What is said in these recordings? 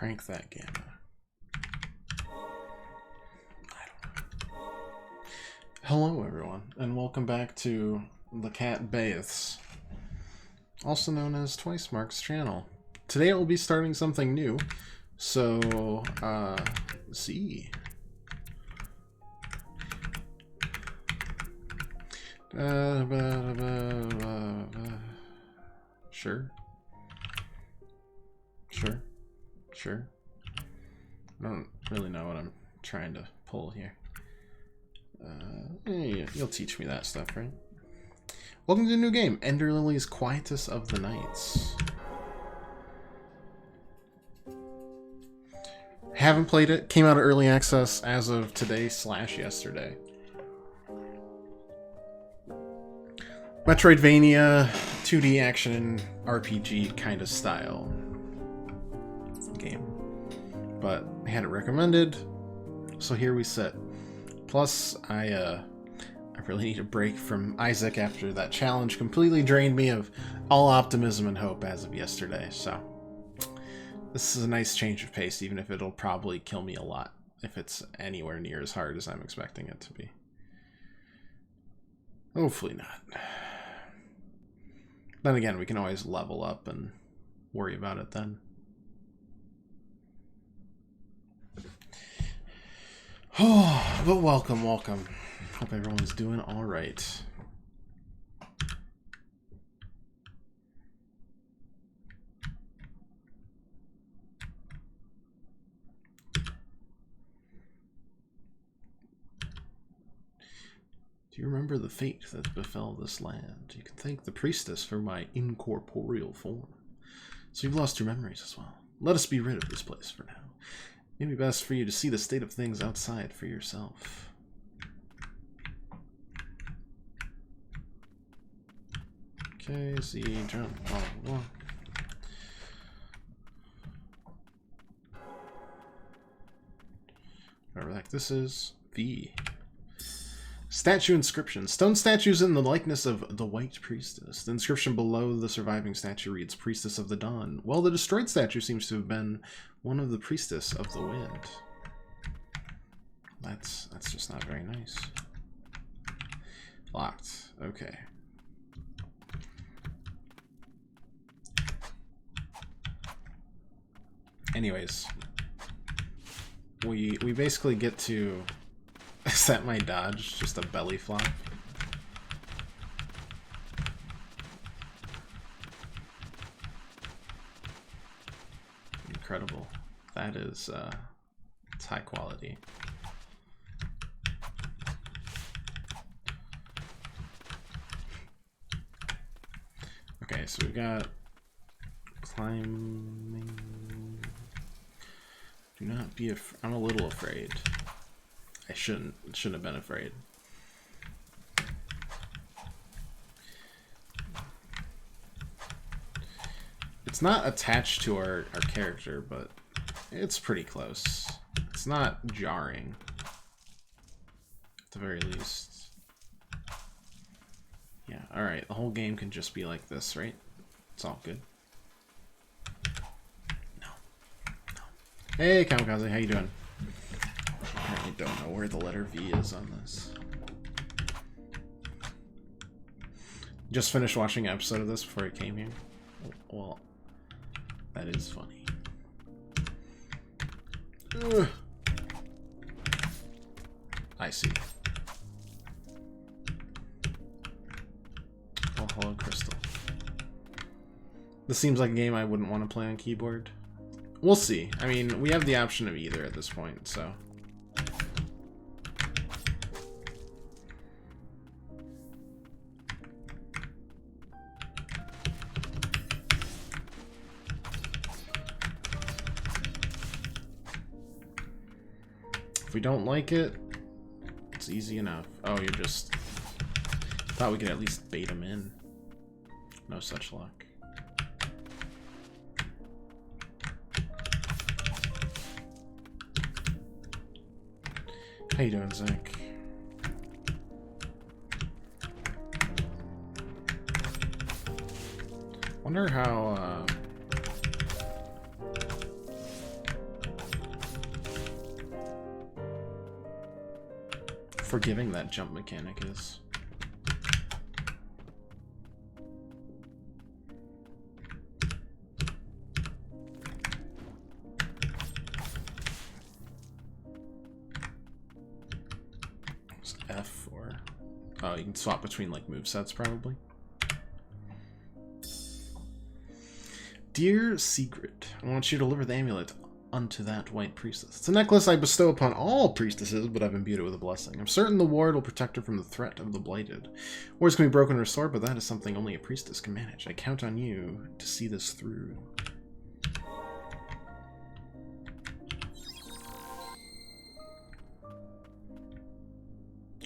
crank that gamma. Hello everyone, and welcome back to The Cat Bathes, also known as Twice Mark's channel. Today I will be starting something new, so, see. Sure. I don't really know what I'm trying to pull here. You'll teach me that stuff, right? Welcome to a new game, Ender Lilies Quietus of the Nights. Haven't played it. Came out of early access as of today/yesterday. Metroidvania, 2D action RPG kind of style game. But I had it recommended, so here we sit. Plus, I really need a break from Isaac after that challenge completely drained me of all optimism and hope as of yesterday, so this is a nice change of pace, even if it'll probably kill me a lot if it's anywhere near as hard as I'm expecting it to be. Hopefully not. Then again, we can always level up and worry about it then. Oh, but welcome. Hope everyone's doing all right. Do you remember the fate that befell this land? You can thank the priestess for my incorporeal form. So you've lost your memories as well. Let us be rid of this place for now. It may be best for you to see the state of things outside for yourself. Okay, see, jump, blah. Whatever the heck this is. V. Statue inscription. Stone statues in the likeness of the White Priestess. The inscription below the surviving statue reads, Priestess of the Dawn. Well, the destroyed statue seems to have been one of the Priestess of the Wind. That's just not very nice. Locked. Okay. Anyways. We basically get to... Is that my dodge? Just a belly flop? Incredible. That is, it's high quality. Okay, so we got climbing. Do not be afraid. I'm a little afraid. I shouldn't have been afraid. It's not attached to our character, but it's pretty close. It's not jarring, at the very least. Yeah, alright, the whole game can just be like this, right? It's all good. No. Hey, Kamikaze, how you doing? I don't know where the letter V is on this. Just finished watching an episode of this before I came here. Well, that is funny. Ugh. I see. Oh, hello, Crystal. This seems like a game I wouldn't want to play on keyboard. We'll see. I mean, we have the option of either at this point, so... If we don't like it, it's easy enough. Oh, you're just... Thought we could at least bait him in. No such luck. How you doing, Zach? Wonder how, forgiving that jump mechanic is. It's F or... Oh, you can swap between like movesets probably. Dear Secret, I want you to deliver the amulet unto that white priestess. It's a necklace I bestow upon all priestesses, but I've imbued it with a blessing. I'm certain the ward will protect her from the threat of the blighted. Wards can be broken or restored, but that is something only a priestess can manage. I count on you to see this through.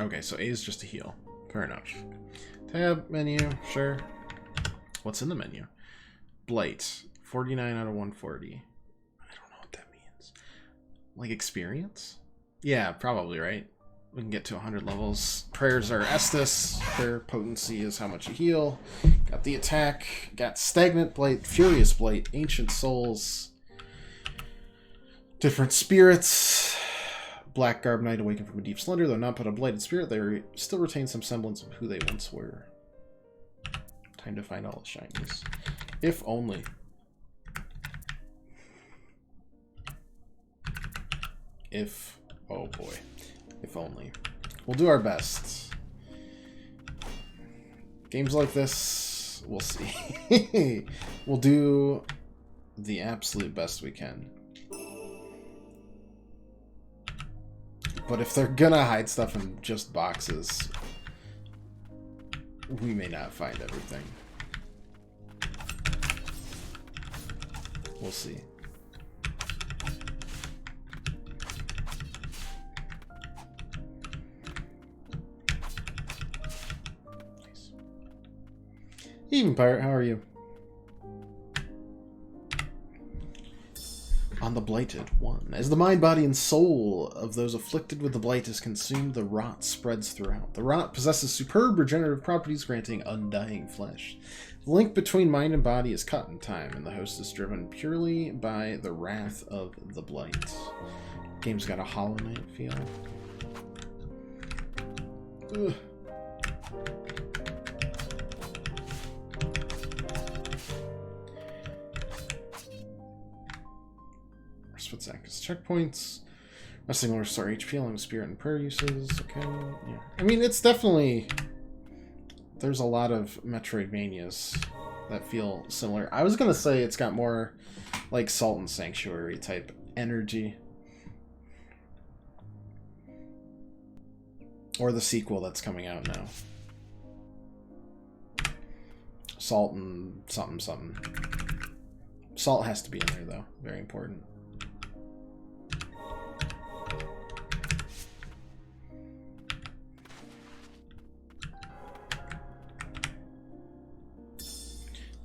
Okay, so A is just a heal. Fair enough. Tab, menu, sure. What's in the menu? Blight, 49 out of 140. I don't know what that means. Like experience? Yeah, probably, right? We can get to 100 levels. Prayers are Estus. Prayer potency is how much you heal. Got the attack. Got Stagnant Blight, Furious Blight, Ancient Souls. Different spirits. Black Garb Knight, awakened from a deep slumber. Though not but a blighted spirit, they still retain some semblance of who they once were. Time to find all the shinies. If only. If, oh boy. If only. We'll do our best. Games like this, we'll see. We'll do the absolute best we can. But if they're gonna hide stuff in just boxes, we may not find everything. We'll see. Nice. Even Pirate, how are you? On the Blighted one. As the mind, body, and soul of those afflicted with the blight is consumed, the rot spreads throughout. The rot possesses superb regenerative properties, granting undying flesh. The link between mind and body is cut in time, and the host is driven purely by the wrath of the blight. Game's got a Hollow Knight feel. Ugh. What's that? Checkpoints. Resting will restore HP along with spirit and prayer uses. Okay, yeah. I mean, it's definitely... There's a lot of Metroidvanias that feel similar. I was going to say it's got more like Salt and Sanctuary type energy. Or the sequel that's coming out now. Salt and something something. Salt has to be in there though. Very important.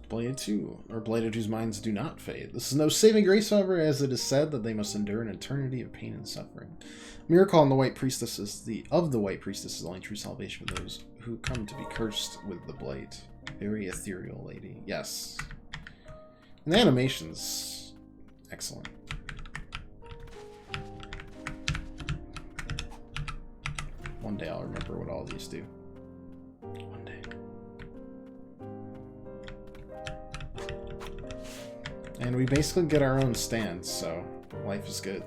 Bladed 2, or Bladed whose minds do not fade. This is no saving grace, however, as it is said that they must endure an eternity of pain and suffering. Miracle on the White Priestess is the White Priestess is the only true salvation for those who come to be cursed with the blight. Very ethereal lady. Yes. And the animation's excellent. One day I'll remember what all these do. One day. And we basically get our own stands, so life is good.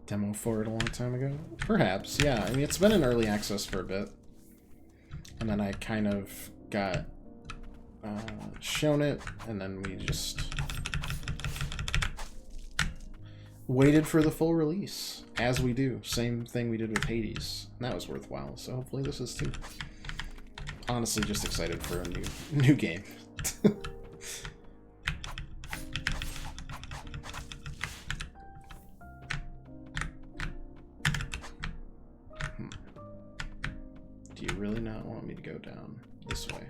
Demo for it a long time ago? Perhaps, yeah. I mean, it's been in early access for a bit. And then I kind of got shown it, and then we just waited for the full release, as we do. Same thing we did with Hades. And that was worthwhile, so hopefully this is too. Honestly, just excited for a new game. Do you really not want me to go down this way?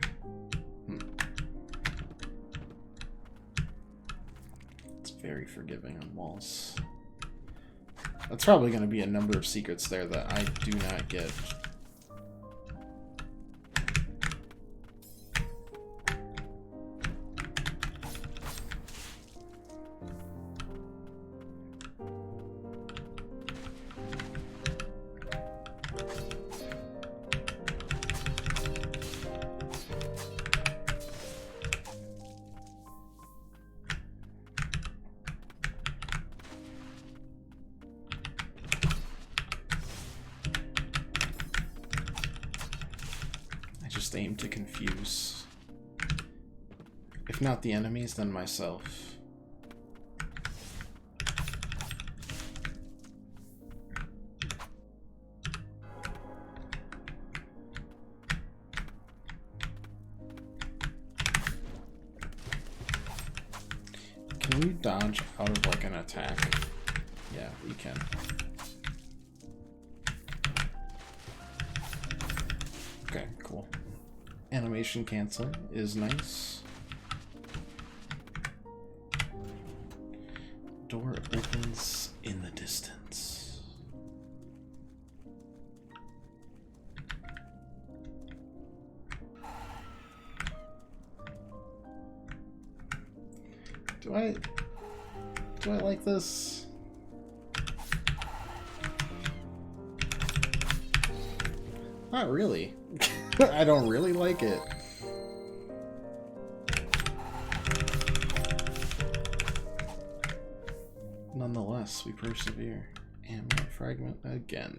It's very forgiving on walls. That's probably going to be a number of secrets there that I do not get. just aim to confuse. If not the enemies, then myself. Can you dodge out of like an attack? Yeah, we can. Okay, cool. Animation cancel is nice. Door opens in the distance. Do I like this? Not really. I don't really like it. Nonetheless, we persevere. Ambient fragment again.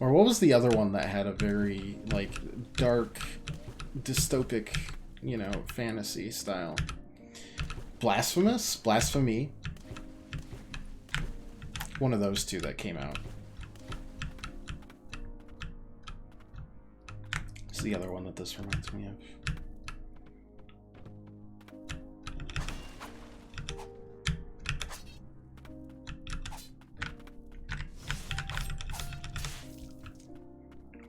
Or what was the other one that had a very, like, dark, dystopic, you know, fantasy style? Blasphemous? Blasphemy? One of those two that came out. It's the other one that this reminds me of.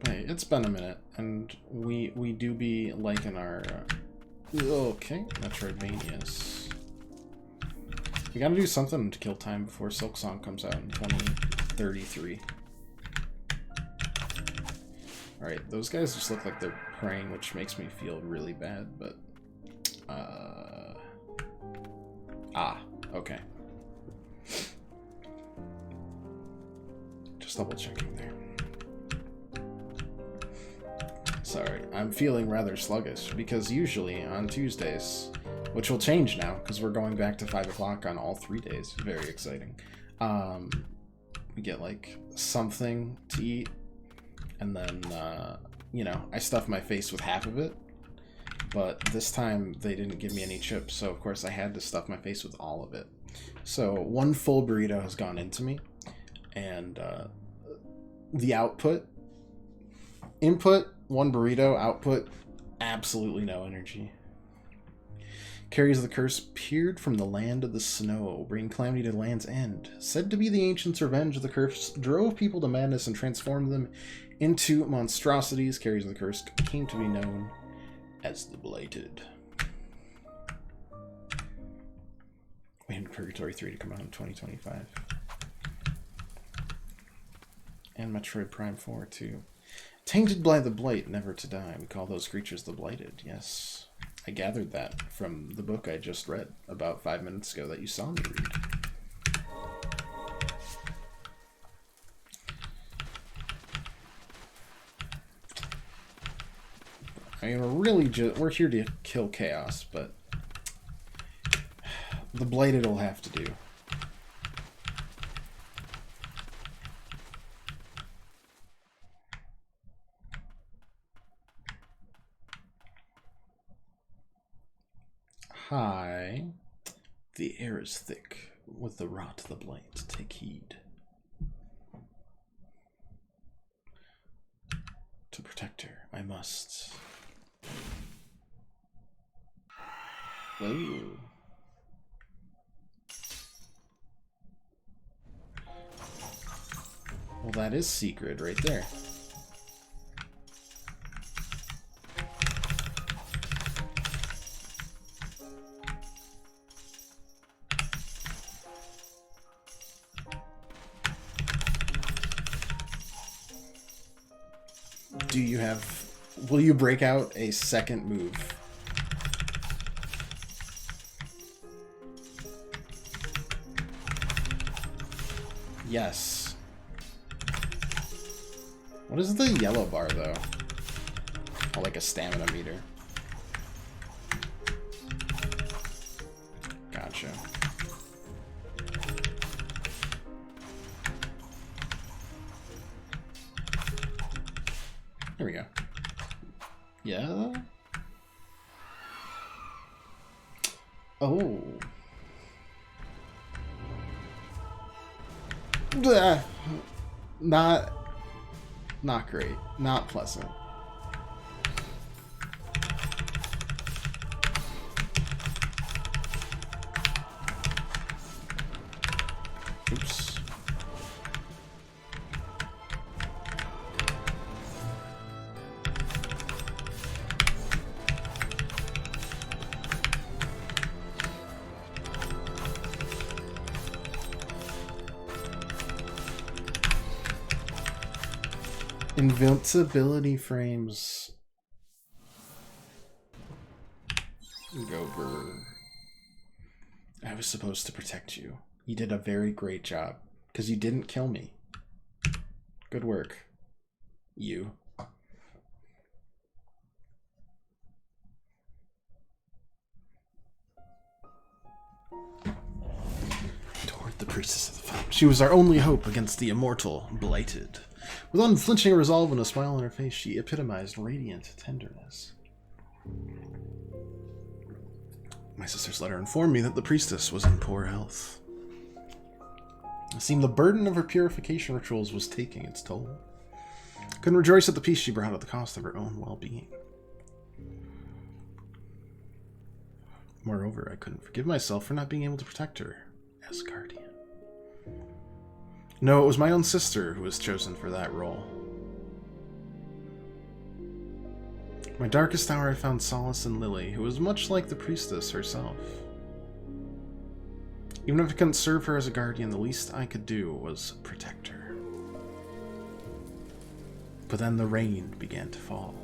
Hey, it's been a minute, and we do be liking our okay, Metroidvanias. We gotta do something to kill time before Silksong comes out in 2033. Alright, those guys just look like they're praying, which makes me feel really bad, but... okay. Just double checking there. Sorry, I'm feeling rather sluggish, because usually on Tuesdays, which will change now, because we're going back to 5 o'clock on all 3 days, very exciting, we get, like, something to eat, and then, you know, I stuff my face with half of it, but this time they didn't give me any chips, so of course I had to stuff my face with all of it. So one full burrito has gone into me, and the input, one burrito, output, absolutely no energy. Carries the curse peered from the land of the snow, bringing calamity to the land's end. Said to be the ancients' revenge, the curse drove people to madness and transformed them into monstrosities. Carries the curse came to be known as the Blighted. Waiting for Purgatory 3 to come out in 2025. And Metroid Prime 4 too. Tainted by the blight, never to die. We call those creatures the Blighted. Yes, I gathered that from the book I just read about 5 minutes ago that you saw me read. I mean, we're here to kill chaos, but the Blighted will have to do. Hi. The air is thick with the rot of the blight. Take heed. To protect her, I must. Ooh. Well, that is secret right there. Do you have... Will you break out a second move? Yes. What is the yellow bar, though? Oh, like a stamina meter. Gotcha. Yeah? Oh. Bleh. Not great. Not pleasant. Oops. Invincibility frames. Over. I was supposed to protect you. You did a very great job. Because you didn't kill me. Good work. You. Toward the priestess of the flame. She was our only hope against the immortal blighted. With unflinching resolve and a smile on her face, she epitomized radiant tenderness. My sister's letter informed me that the priestess was in poor health. It seemed the burden of her purification rituals was taking its toll. I couldn't rejoice at the peace she brought at the cost of her own well-being. Moreover, I couldn't forgive myself for not being able to protect her as guardian. No, it was my own sister who was chosen for that role. My darkest hour I found solace in Lily, who was much like the priestess herself. Even if I couldn't serve her as a guardian, the least I could do was protect her. But then the rain began to fall.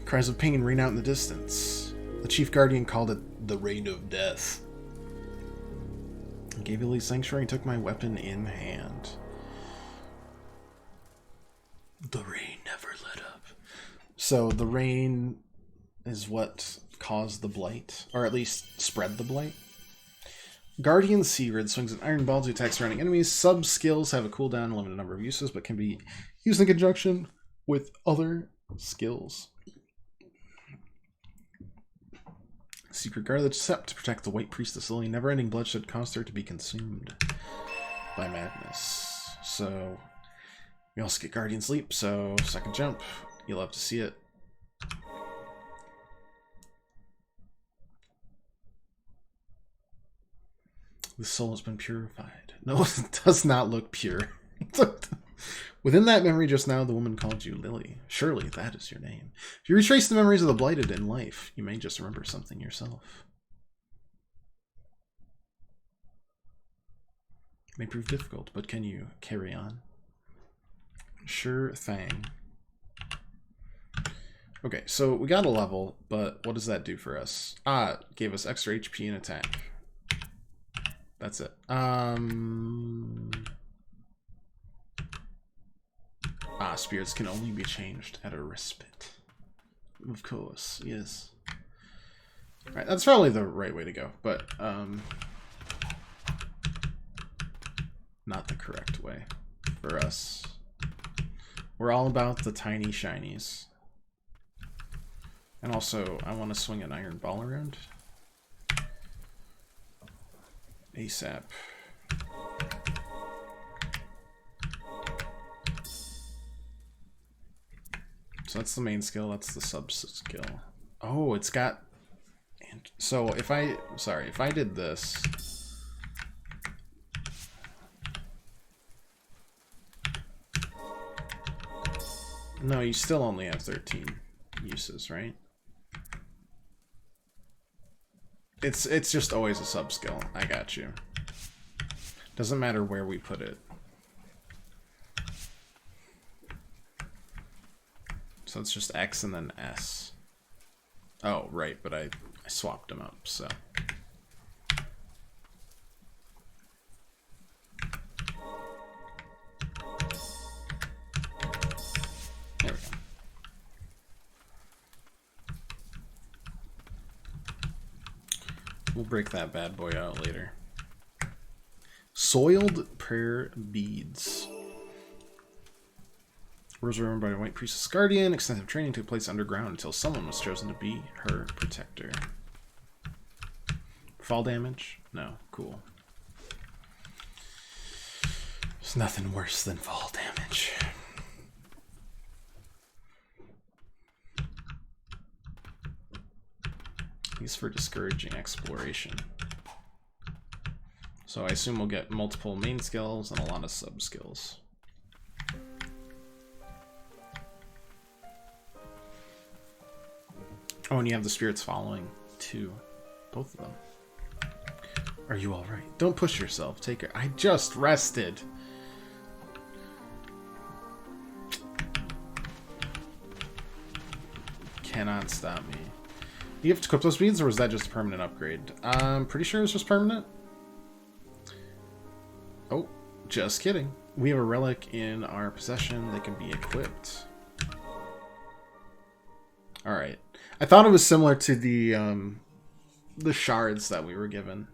Cries of pain rang out in the distance. The chief guardian called it the rain of death. I gave Lily sanctuary and took my weapon in hand. The rain never let up. So the rain is what caused the blight, or at least spread the blight. Guardian Sigrid swings an iron ball to attack surrounding enemies. Sub-skills have a cooldown and limited number of uses, but can be used in conjunction with other skills. Secret guard the Sept to protect the White Priestess Lily. Never-ending bloodshed caused her to be consumed by madness. So we also get Guardian Sleep, so second jump. You'll have to see it. The soul has been purified. No, it does not look pure. Within that memory just now, the woman called you Lily. Surely that is your name. If you retrace the memories of the blighted in life, you may just remember something yourself. It may prove difficult, but can you carry on? Sure thing. Okay, so we got a level, but what does that do for us? Ah, it gave us extra HP and attack. That's it. Spirits can only be changed at a respite. Of course, yes. Alright, that's probably the right way to go, but not the correct way for us. We're all about the tiny shinies. And also, I want to swing an iron ball around. ASAP. So that's the main skill, that's the sub skill. Oh, it's got... So if I... Sorry, if I did this... No, you still only have 13 uses, right? It's just always a sub skill. I got you. Doesn't matter where we put it. So it's just X and then S. Oh, right, but I swapped them up, so. There we go. We'll break that bad boy out later. Soiled prayer beads. Was remembered by a White Priestess Guardian. Extensive training took place underground until someone was chosen to be her protector. Fall damage? No. Cool. There's nothing worse than fall damage. These for discouraging exploration. So I assume we'll get multiple main skills and a lot of sub skills. Oh, and you have the spirits following too. Both of them. Are you alright? Don't push yourself. Take it. I just rested. Cannot stop me. You have to equip those beads, or was that just a permanent upgrade? I'm pretty sure it was just permanent. Oh, just kidding. We have a relic in our possession that can be equipped. Alright. I thought it was similar to the shards that we were given.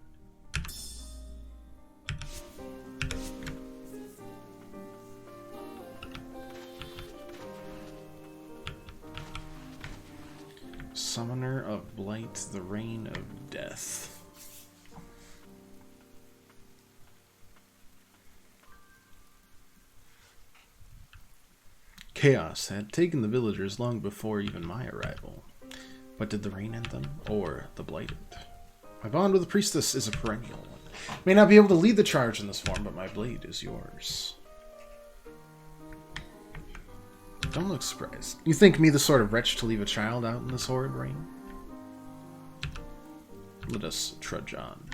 Summoner of Blight, the Reign of Death. Chaos had taken the villagers long before even my arrival. But did the rain end them, or the blighted? My bond with the priestess is a perennial one. May not be able to lead the charge in this form, but my blade is yours. Don't look surprised. You think me the sort of wretch to leave a child out in this horrid rain? Let us trudge on.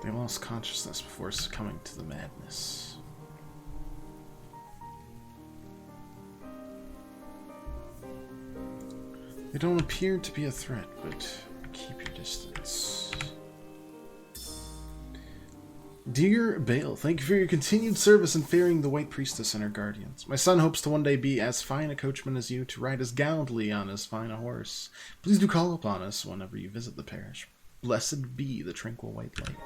They lost consciousness before succumbing to the madness. They don't appear to be a threat, but keep your distance. Dear Bale, thank you for your continued service in ferrying the White Priestess and her guardians. My son hopes to one day be as fine a coachman as you, to ride as gallantly on as fine a horse. Please do call upon us whenever you visit the parish. Blessed be the tranquil white light.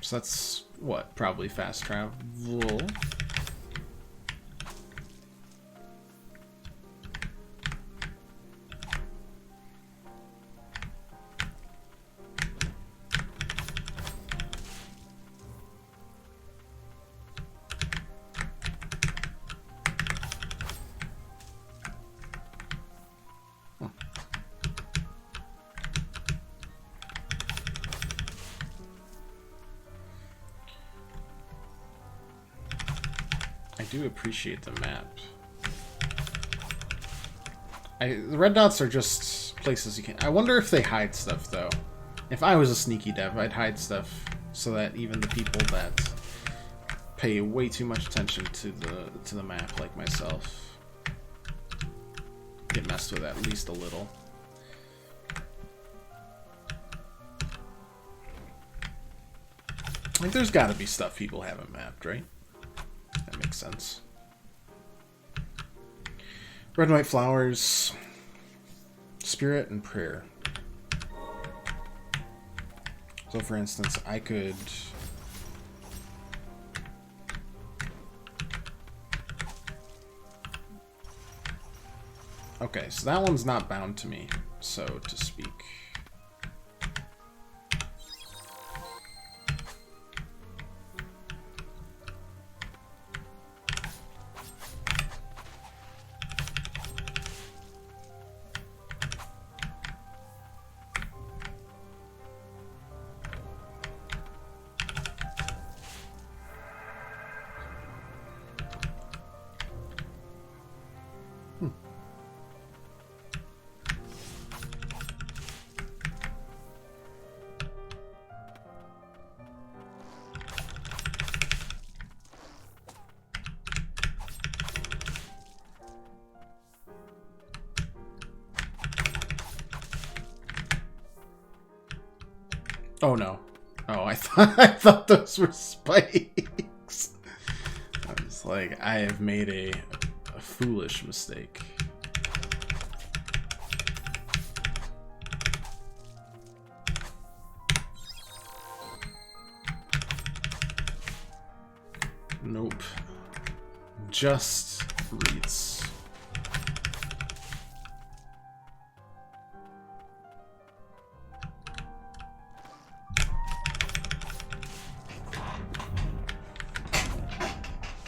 So that's, what, probably fast travel? I do appreciate the map. The red dots are just places you can... I wonder if they hide stuff, though. If I was a sneaky dev, I'd hide stuff so that even the people that pay way too much attention to the map, like myself, get messed with at least a little. Like, there's gotta be stuff people haven't mapped, right? That makes sense. Red and white flowers, spirit, and prayer. So, for instance, I could... Okay, so that one's not bound to me, so to speak. Oh no. Oh, I thought those were spikes. Like, I have made a foolish mistake. Nope. Just reads.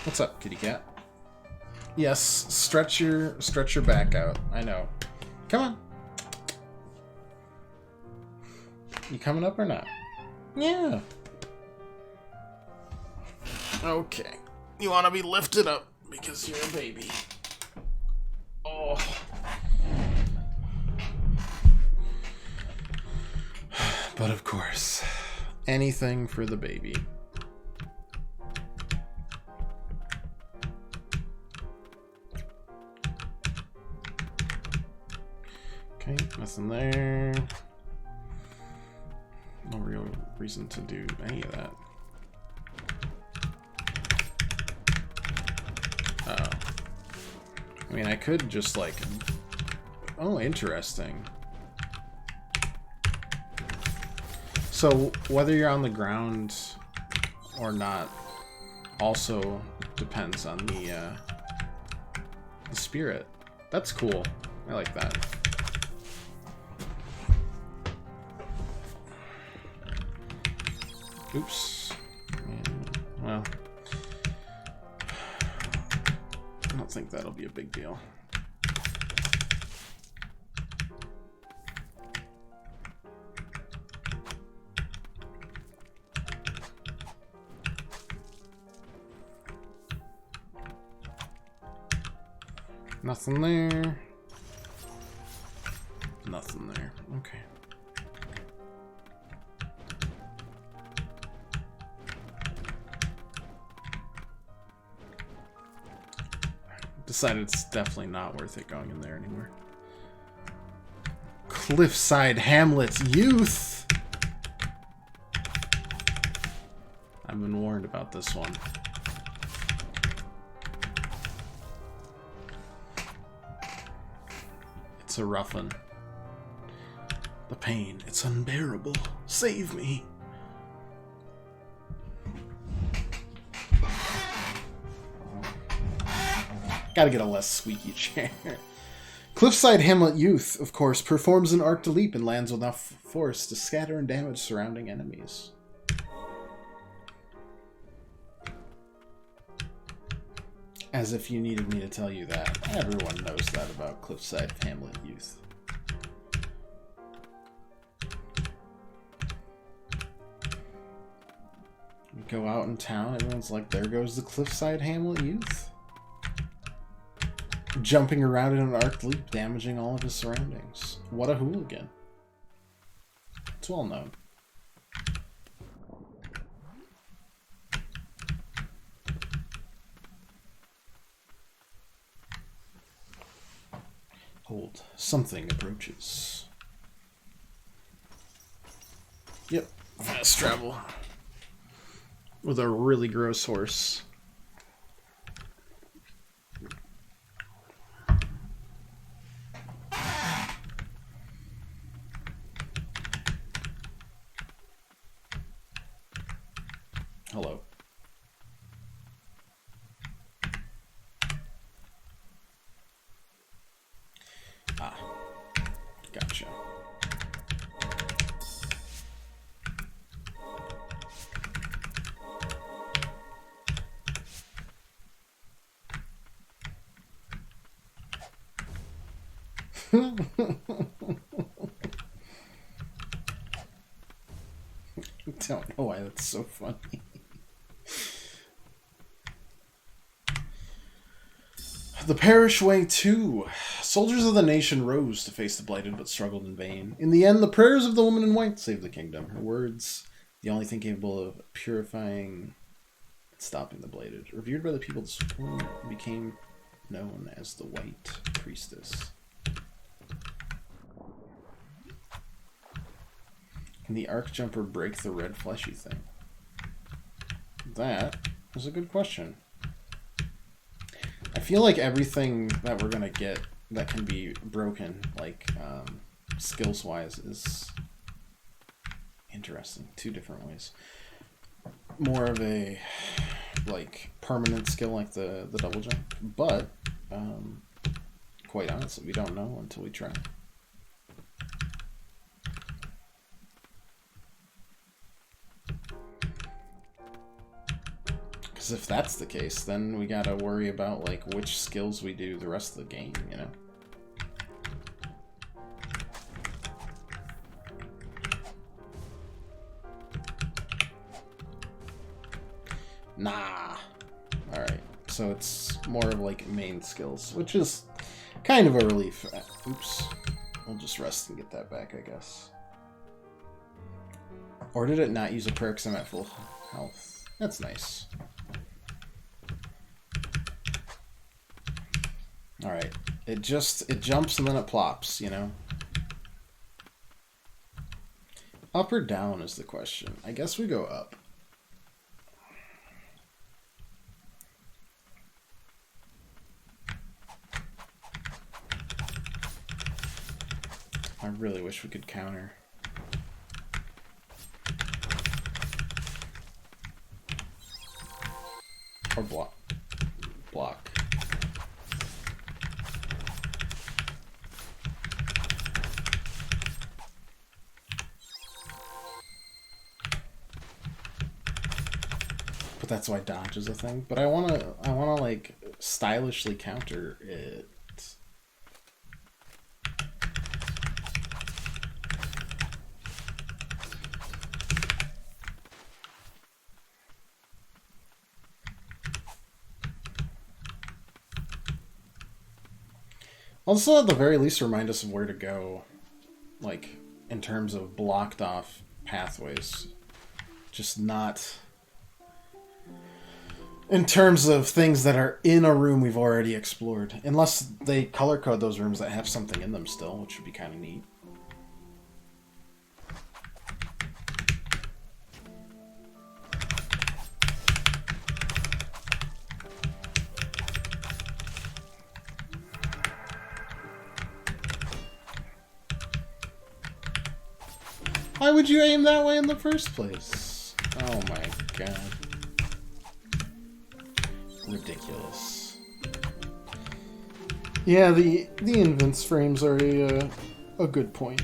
What's up, kitty cat? Yes, stretch your back out. I know. Come on. You coming up or not? Yeah. Okay. You want to be lifted up because you're a baby. Oh. But of course, anything for the baby. Okay, nothing there. No real reason to do any of that. Oh. I mean, I could just like... Oh, interesting. So, whether you're on the ground or not also depends on the spirit. That's cool. I like that. Oops. Well, I don't think that'll be a big deal. Nothing there. Nothing there. Okay. Decided it's definitely not worth it going in there anymore. Cliffside Hamlet Youth! I've been warned about this one. It's a rough one. The pain, it's unbearable. Save me. Gotta get a less squeaky chair. Cliffside Hamlet Youth, of course, performs an arc to leap and lands with enough force to scatter and damage surrounding enemies. As if you needed me to tell you that. Everyone knows that about Cliffside Hamlet Youth. You go out in town, everyone's like, there goes the Cliffside Hamlet Youth. Jumping around in an arc leap, damaging all of his surroundings. What a hooligan. It's well known. Hold. Something approaches. Yep. Fast travel. With a really gross horse. Hello. Ah, gotcha. I don't know why that's so funny. The Parish Way 2. Soldiers of the nation rose to face the blighted but struggled in vain. In the end, the prayers of the woman in white saved the kingdom. Her words, the only thing capable of purifying and stopping the blighted. Revered by the people, this woman became known as the White Priestess. Can the arc jumper break the red fleshy thing? That is a good question. I feel like everything that we're gonna get that can be broken, like skills-wise, is interesting. Two different ways. More of a like permanent skill like the double jump, but quite honestly, we don't know until we try. Because if that's the case, then we gotta worry about like which skills we do the rest of the game, you know? Nah. Alright, so it's more of like main skills, which is kind of a relief. Oops. We'll just rest and get that back, I guess. Or did it not use a perk because I'm at full health? That's nice. Alright. It jumps and then it plops, you know? Up or down is the question. I guess we go up. I really wish we could counter. Or block. Block. But that's why dodge is a thing. But I wanna like stylishly counter it. Also, at the very least, remind us of where to go, like, in terms of blocked off pathways. Just not in terms of things that are in a room we've already explored. Unless they color code those rooms that have something in them still, which would be kind of neat. Why would you aim that way in the first place? Oh my god. Ridiculous. Yeah, the invince frames are a good point.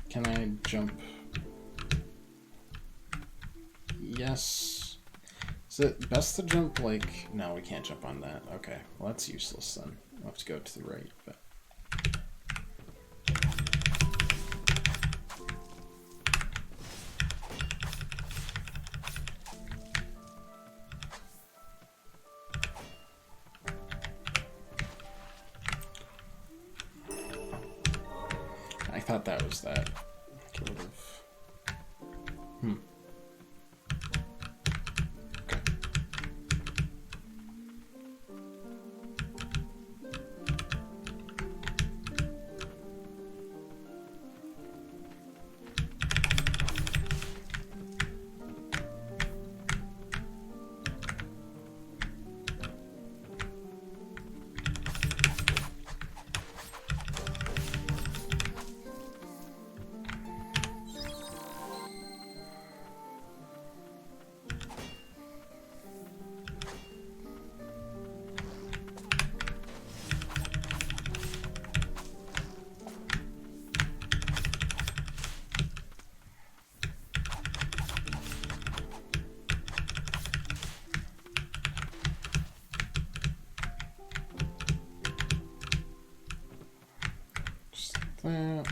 Can I jump? Yes. Is it best to jump like... No, we can't jump on that. Okay, well that's useless then. We'll have to go to the right, but... I thought that was that. Get rid of... Okay. That.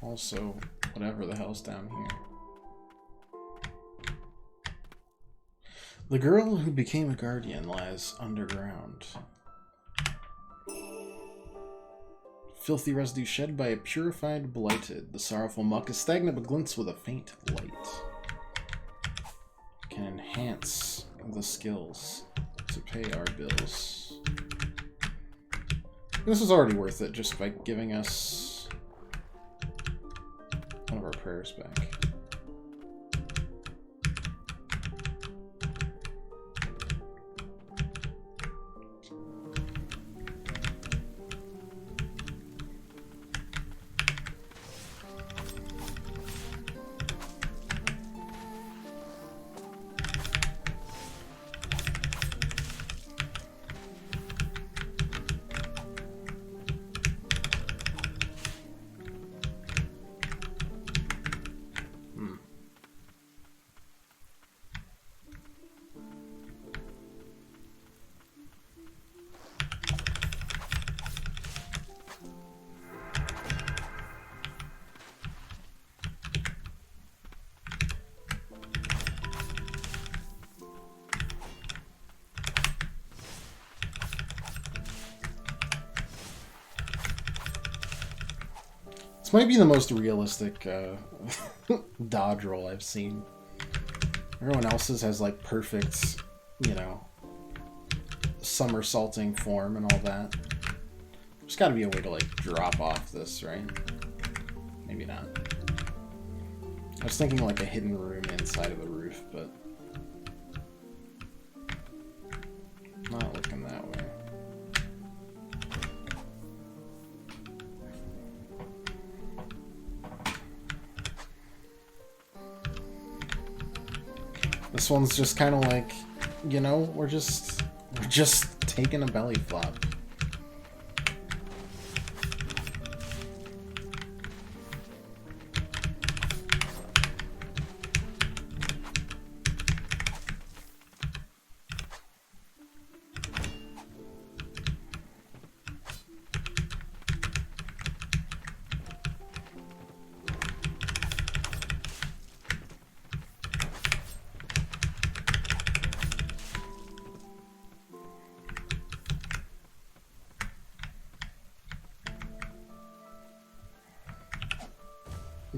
Also, whatever the hell's down here. The girl who became a guardian lies underground. Filthy residue shed by a purified blighted. The sorrowful muck is stagnant but glints with a faint light. Can enhance the skills to pay our bills. This is already worth it just by giving us one of our prayers back. This might be the most realistic dodge roll I've seen. Everyone else's has like perfect, you know, somersaulting form and all that. There's got to be a way to like drop off this, right? Maybe not. I was thinking like a hidden room inside of the roof, but not looking that way. This one's just kind of like, you know, we're just taking a belly flop.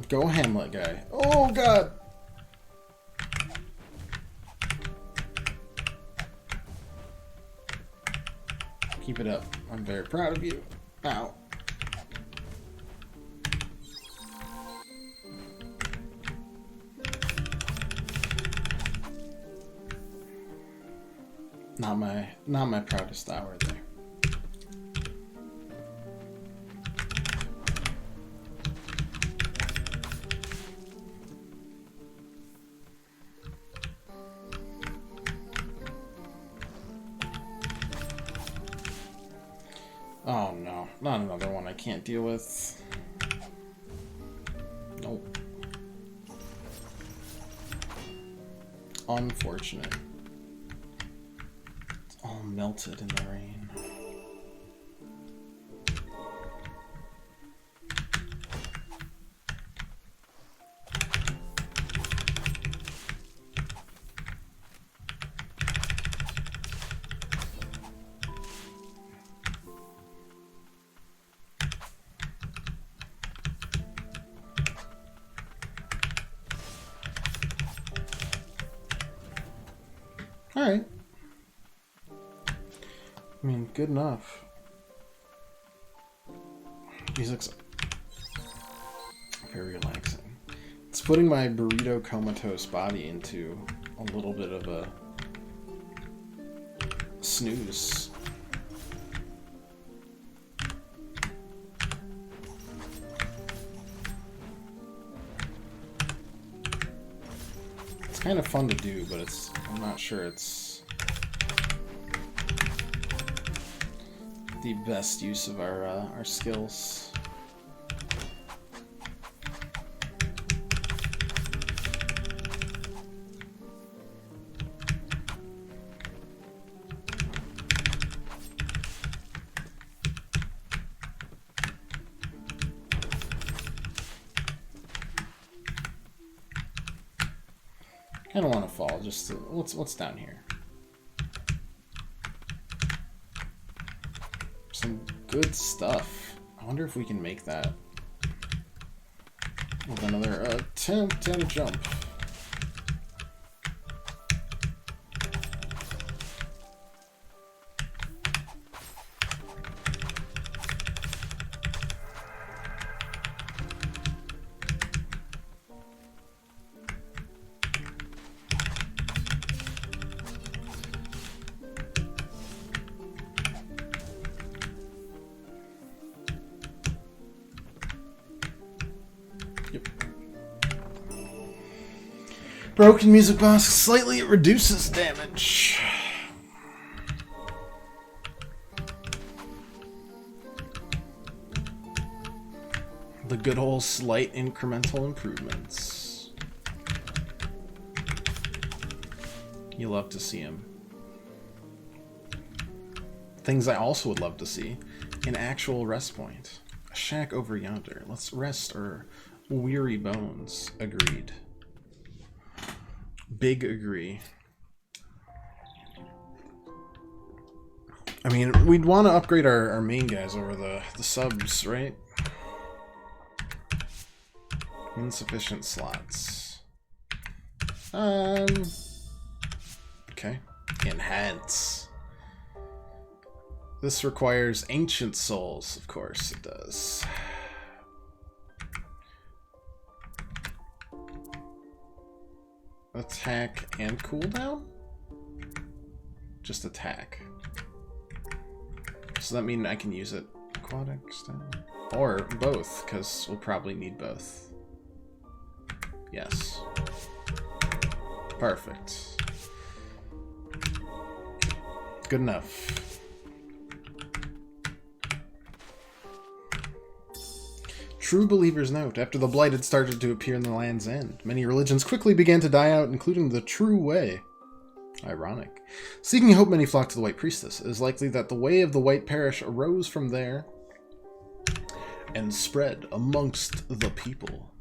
Go Hamlet guy. Oh god! Keep it up. I'm very proud of you. Ow. Not my proudest hour there. Oh no, not another one I can't deal with. Nope. Unfortunate. It's all melted in the rain. Alright. I mean, good enough. Music's very relaxing. It's putting my burrito comatose body into a little bit of a snooze. It's kind of fun to do, but I'm not sure it's the best use of our skills. I don't want to fall. Just to, what's down here? Some good stuff. I wonder if we can make that with another attempt and a jump. Broken music box, slightly it reduces damage. The good old slight incremental improvements. You love to see them. Things I also would love to see. An actual rest point. A shack over yonder. Let's rest our weary bones. Agreed. Big agree. I mean, we'd want to upgrade our main guys over the subs, right? Insufficient slots. Okay. Enhance. This requires ancient souls. Of course it does. Attack and cooldown? Just attack. So that means I can use it aquatic style? Or both, because we'll probably need both. Yes. Perfect. Good enough. True Believer's Note. After the Blight had started to appear in the Land's End, many religions quickly began to die out, including the True Way. Ironic. Seeking hope, many flocked to the White Priestess. It is likely that the Way of the White Parish arose from there and spread amongst the people.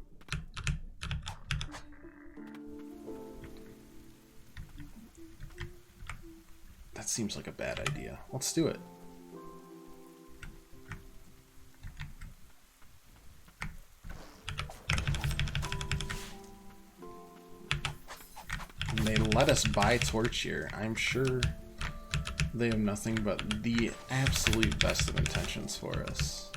That seems like a bad idea. Let's do it. And they let us buy Torch here. I'm sure they have nothing but the absolute best of intentions for us.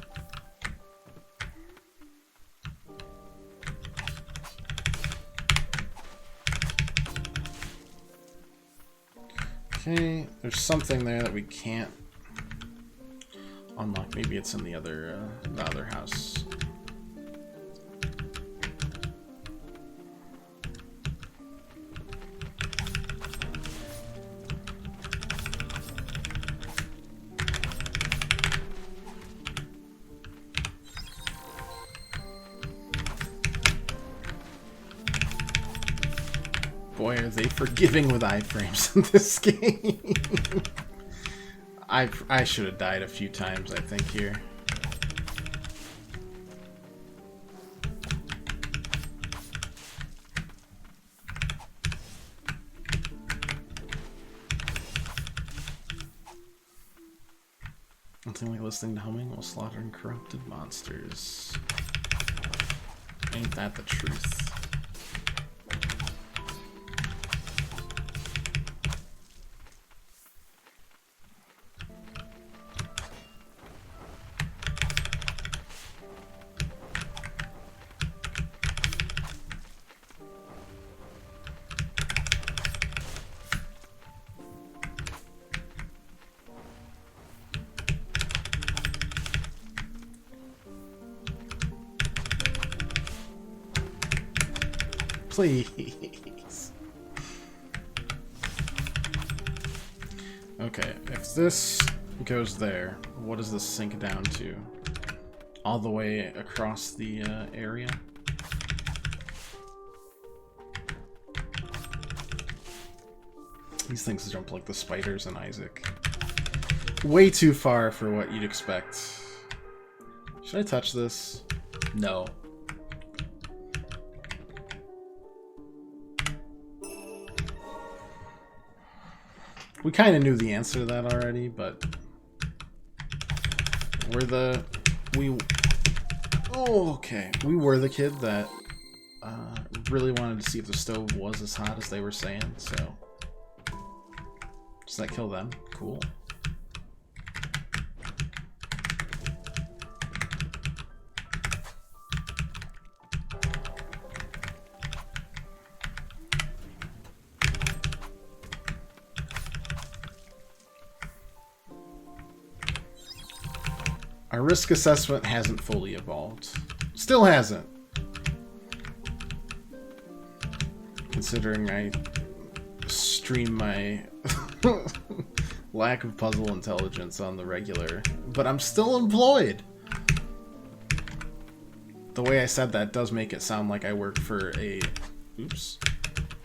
Okay, there's something there that we can't unlock. Maybe it's in the other house. Boy, are they forgiving with iframes in this game. I should have died a few times, I think, here. Nothing like listening to humming while slaughtering corrupted monsters. Ain't that the truth? Please. Okay, if this goes there, what does this sink down to? All the way across the area? These things jump like the spiders in Isaac. Way too far for what you'd expect. Should I touch this? No. We kind of knew the answer to that already, but we were the kid that really wanted to see if the stove was as hot as they were saying, so does that kill them? Cool. Our risk assessment hasn't fully evolved. Still hasn't. Considering I stream my lack of puzzle intelligence on the regular. But I'm still employed! The way I said that does make it sound like I work for a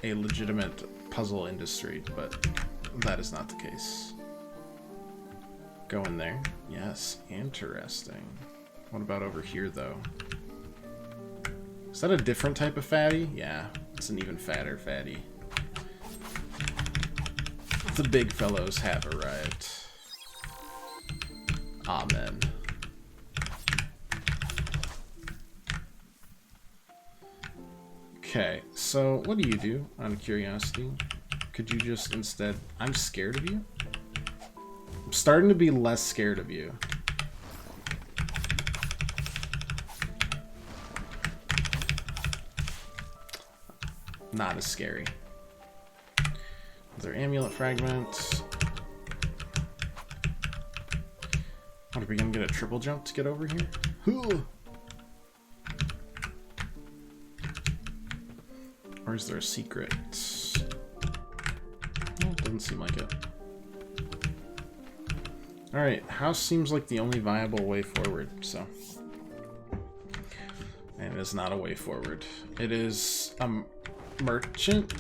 legitimate puzzle industry, but that is not the case. Go in there. Yes, interesting. What about over here, though? Is that a different type of fatty? Yeah, it's an even fatter fatty. The big fellows have arrived. Amen. Okay, so what do you do out of curiosity? Could you just instead... I'm scared of you? I'm starting to be less scared of you. Not as scary. Is there amulet fragment? What, are we gonna get a triple jump to get over here? Ooh. Or is there a secret? Well, doesn't seem like it. Alright, house seems like the only viable way forward, so... And it is not a way forward. It is a merchant?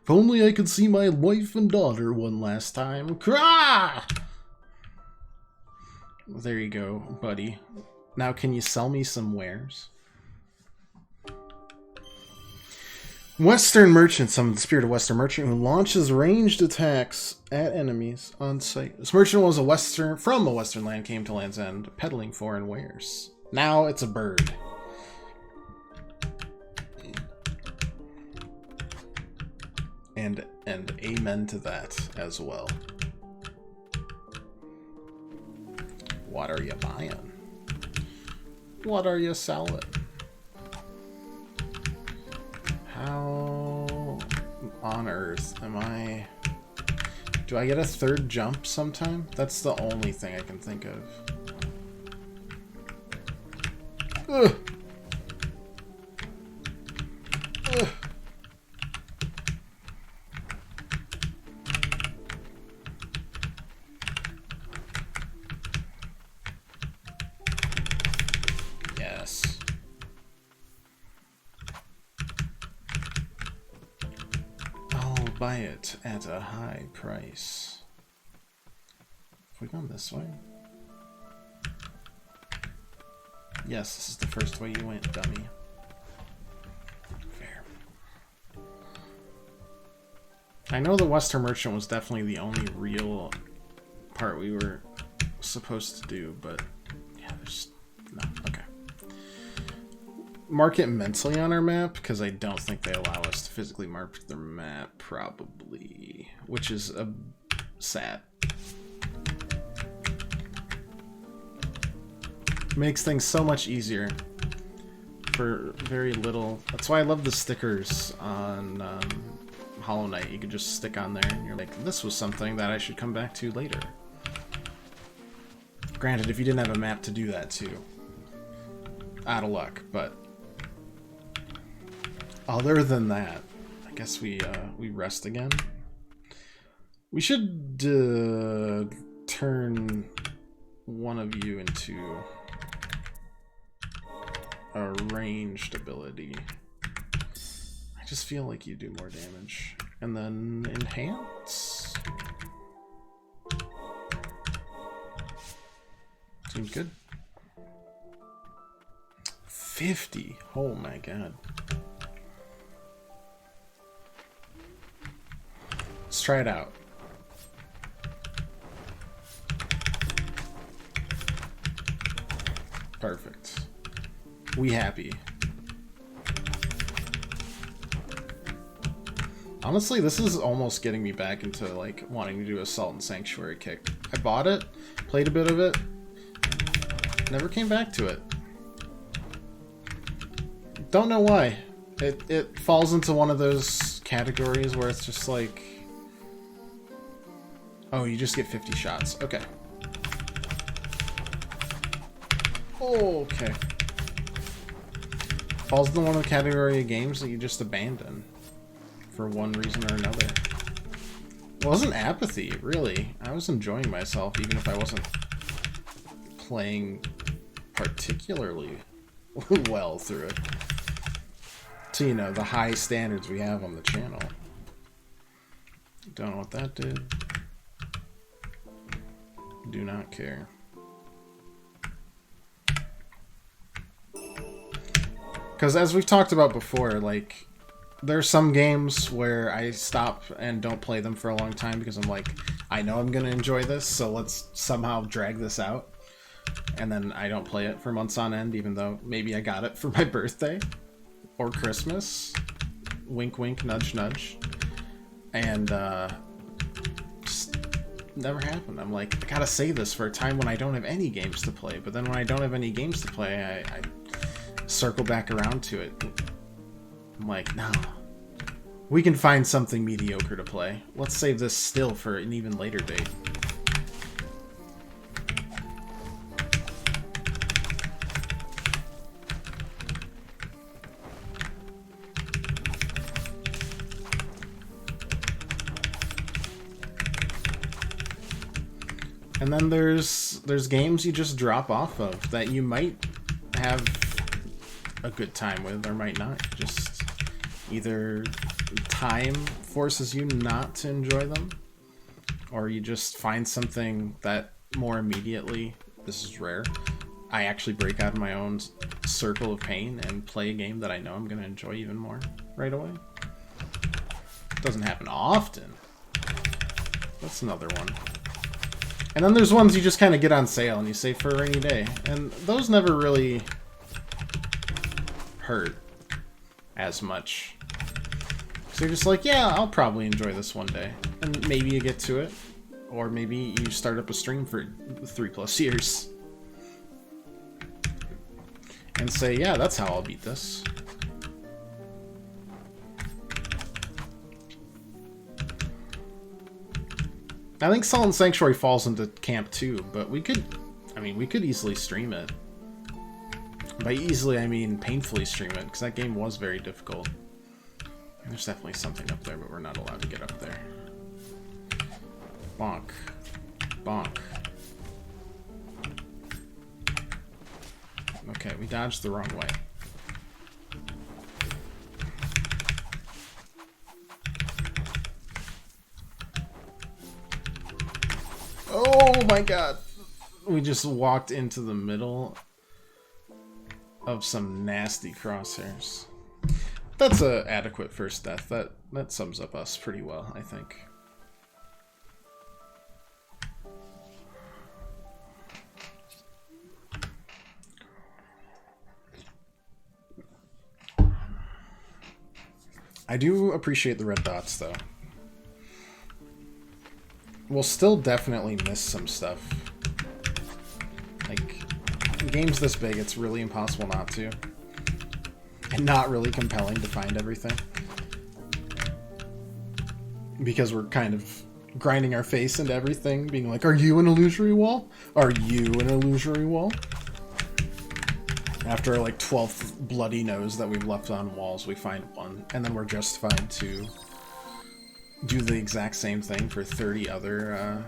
If only I could see my wife and daughter one last time. Cry! There you go, buddy. Now can you sell me some wares? Western Merchant. Summon the spirit of Western Merchant who launches ranged attacks at enemies on sight. This merchant was from a Western land, came to Land's End, peddling foreign wares. Now it's a bird. And amen to that as well. What are you buying? What are you selling? How on earth am I... Do I get a third jump sometime? That's the only thing I can think of. Ugh. Ugh. Buy it at a high price. Have we gone this way? Yes, this is the first way you went, dummy. Fair. I know the Western Merchant was definitely the only real part we were supposed to do, but yeah, there's no. Okay. Mark it mentally on our map, because I don't think they allow us to physically mark their map, probably. Which is sad. Makes things so much easier for very little. That's why I love the stickers on Hollow Knight. You could just stick on there and you're like, this was something that I should come back to later. Granted, if you didn't have a map to do that too. out of luck, but other than that, I guess we rest again. We should turn one of you into a ranged ability. I just feel like you do more damage. And then enhance. Seems good. 50. Oh my god. Let's try it out. Perfect. We happy. Honestly, this is almost getting me back into like wanting to do a Salt and Sanctuary kick. I bought it, played a bit of it, never came back to it. Don't know why. It falls into one of those categories where it's just like, oh, you just get 50 shots. Okay. Okay. Falls into one of the category of games that you just abandon for one reason or another. It wasn't apathy, really. I was enjoying myself, even if I wasn't playing particularly well through it. So, you know, the high standards we have on the channel. Don't know what that did. Do not care. Because as we've talked about before, like, there's some games where I stop and don't play them for a long time because I'm like, I know I'm going to enjoy this, so let's somehow drag this out. And then I don't play it for months on end, even though maybe I got it for my birthday or Christmas. Wink, wink, nudge, nudge. And just never happened. I'm like, I gotta save this for a time when I don't have any games to play. But then when I don't have any games to play, I circle back around to it. I'm like, no. We can find something mediocre to play. Let's save this still for an even later date. And then there's games you just drop off of that you might have a good time with or might not. Just either time forces you not to enjoy them, or you just find something that more immediately, this is rare, I actually break out of my own circle of pain and play a game that I know I'm going to enjoy even more right away. Doesn't happen often. That's another one. And then there's ones you just kind of get on sale and you save for a rainy day. And those never really hurt as much. So you're just like, yeah, I'll probably enjoy this one day. And maybe you get to it. Or maybe you start up a stream for 3+ years. And say, yeah, that's how I'll beat this. I think Salt and Sanctuary falls into camp too, but we could easily stream it. By easily, I mean painfully stream it, because that game was very difficult. And there's definitely something up there, but we're not allowed to get up there. Bonk. Bonk. Okay, we dodged the wrong way. Oh my god. We just walked into the middle of some nasty crosshairs. That's a adequate first death. That sums up us pretty well, I think. I do appreciate the red dots, though. We'll still definitely miss some stuff. Like, games this big, it's really impossible not to. And not really compelling to find everything. Because we're kind of grinding our face into everything, being like, are you an illusory wall? Are you an illusory wall? After our like 12th bloody nose that we've left on walls, we find one, and then we're justified to do the exact same thing for 30 other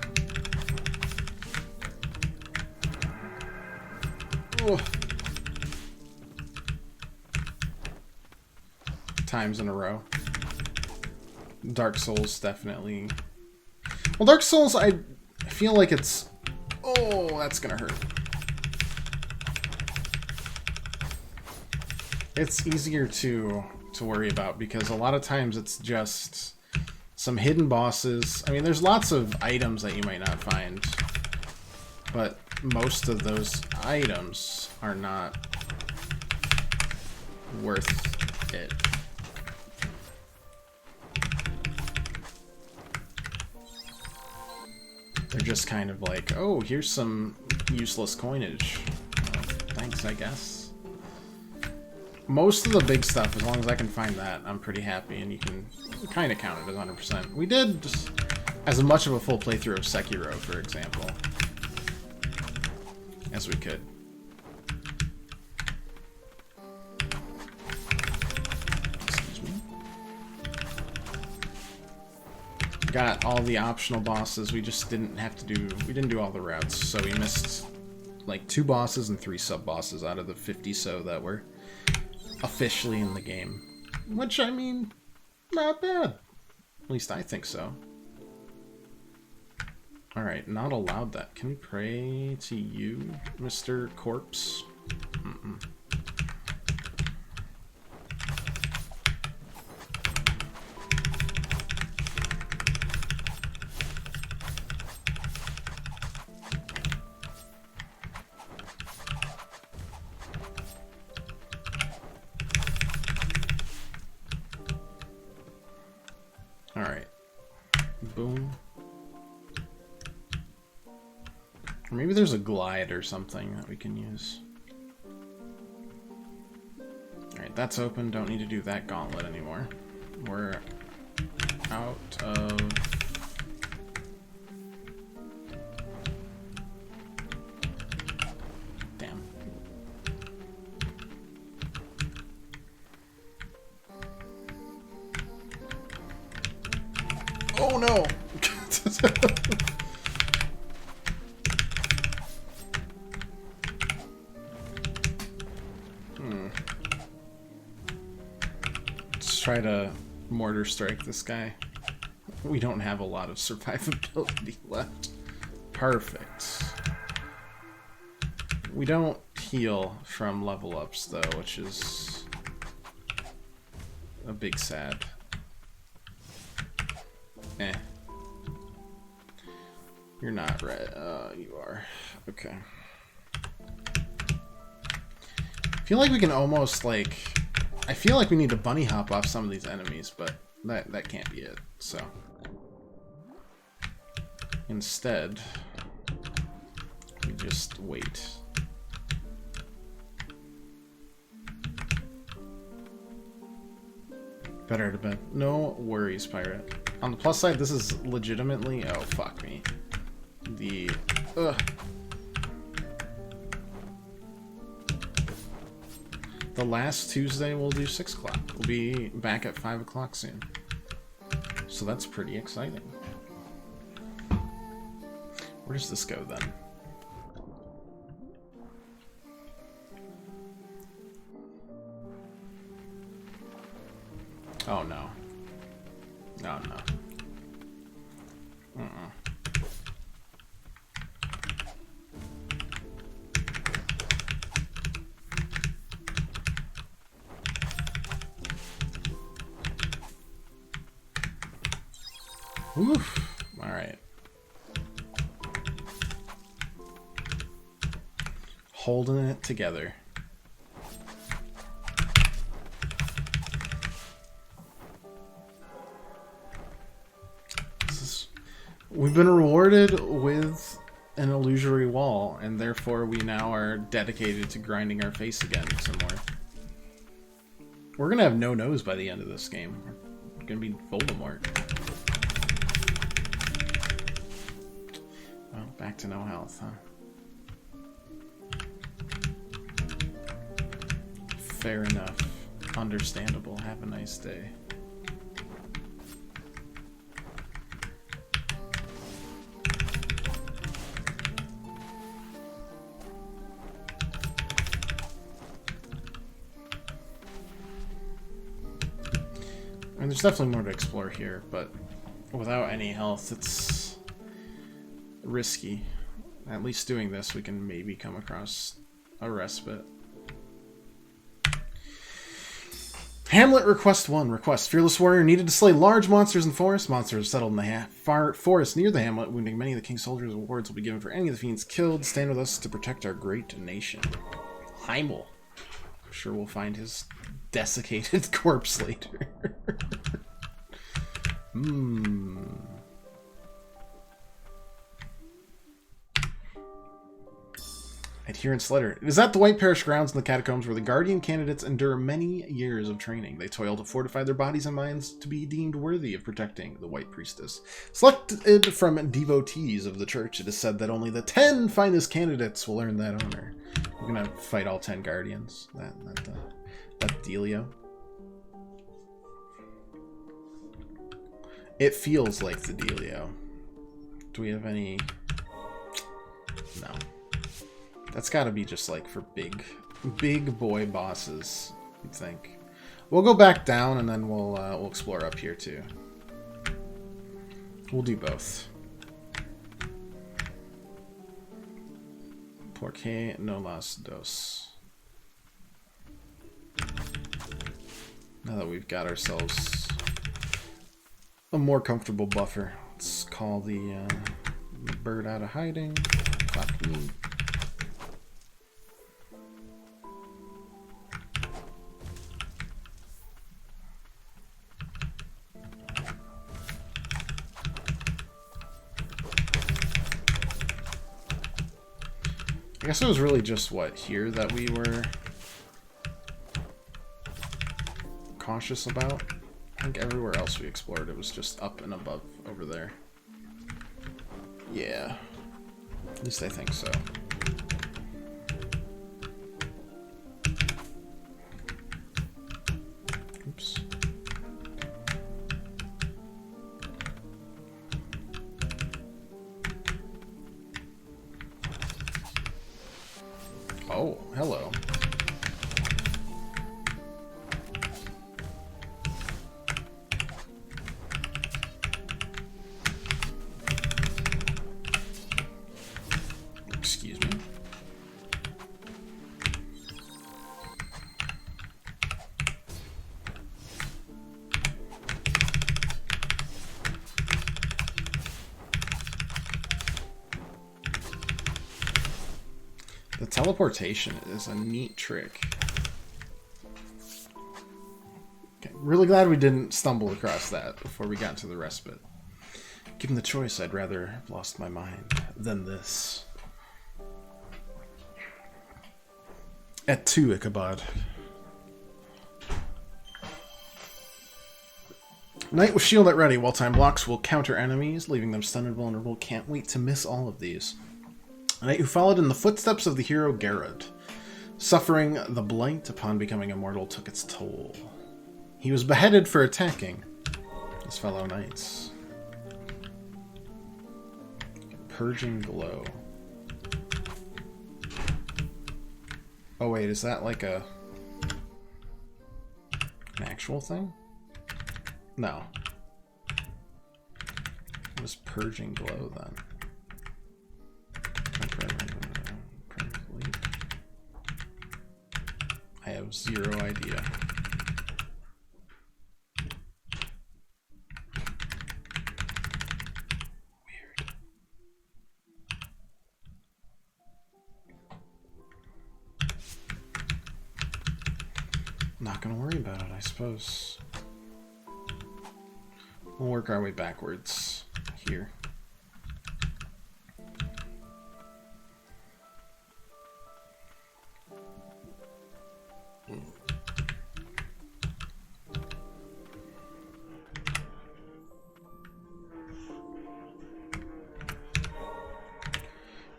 times in a row. Dark Souls definitely. Well, Dark Souls, I feel like it's. Oh, that's gonna hurt. It's easier to worry about because a lot of times it's just some hidden bosses. I mean, there's lots of items that you might not find, but most of those items are not worth it. They're just kind of like, oh, here's some useless coinage. Thanks, I guess. Most of the big stuff, as long as I can find that, I'm pretty happy, and you can kind of count it as 100%. We did just as much of a full playthrough of Sekiro, for example, as we could. Excuse me. Got all the optional bosses. We just didn't have to do. We didn't do all the routes, so we missed like 2 bosses and 3 sub-bosses out of the 50 so that were officially in the game. Which, I mean, not bad. At least I think so. Alright, not allowed that. Can we pray to you, Mr. Corpse? Mm-mm. Alright. Boom. Or maybe there's a glide or something that we can use. Alright, that's open. Don't need to do that gauntlet anymore. We're out of... Damn. Oh no! Let's try to mortar strike this guy. We don't have a lot of survivability left. Perfect. We don't heal from level ups though, which is a big sad. Eh. You're not red. You are. Okay. I feel like we can almost, like... I feel like we need to bunny hop off some of these enemies, but that can't be it, so... Instead, we just wait. Better to bed. No worries, pirate. On the plus side, this is legitimately... Oh, fuck me. The... Ugh. The last Tuesday we'll do 6 o'clock. We'll be back at 5 o'clock soon. So that's pretty exciting. Where does this go then? Oh no. No, no. Oof. Alright. Holding it together. We've been rewarded with an illusory wall, and therefore we now are dedicated to grinding our face again some more. We're gonna have no nose by the end of this game. We're gonna be Voldemort. Well, back to no health, huh? Fair enough. Understandable. Have a nice day. I mean, there's definitely more to explore here, but without any health, it's risky. At least doing this, we can maybe come across a respite. Hamlet Request 1. Request. Fearless warrior needed to slay large monsters in the forest. Monsters settled in the forest near the hamlet, wounding many of the king's soldiers. Awards will be given for any of the fiends killed. Stand with us to protect our great nation. Heimel. I'm sure we'll find his desiccated corpse later. Adherence letter. It is at the White Parish grounds in the catacombs where the Guardian candidates endure many years of training. They toil to fortify their bodies and minds to be deemed worthy of protecting the White Priestess. Selected from devotees of the church, it is said that only the 10 finest candidates will earn that honor. We're gonna fight all 10 Guardians. That dealio. It feels like the dealio. Do we have any... No. That's gotta be just like for big boy bosses, you'd think. We'll go back down and then we'll explore up here too. We'll do both. Porque no las dos. Now that we've got ourselves a more comfortable buffer, let's call the bird out of hiding. Fuck me. I guess it was really just, what, here that we were cautious about? I think everywhere else we explored, it was just up and above over there. Yeah. At least I think so. Oops. Oh, hello. Excuse me. The teleportation is a neat trick. Okay, really glad we didn't stumble across that before we got to the respite. Given the choice, I'd rather have lost my mind than this. Et tu, Ichabod. Knight with shield at ready. Well-timed blocks will counter enemies, leaving them stunned and vulnerable. Can't wait to miss all of these. A knight who followed in the footsteps of the hero Garrod. Suffering the blight upon becoming immortal took its toll. He was beheaded for attacking his fellow knights. Purging glow. Oh wait, is that like an actual thing? No. What is purging glow then? I have zero idea. Weird. Not gonna worry about it, I suppose. We'll work our way backwards here.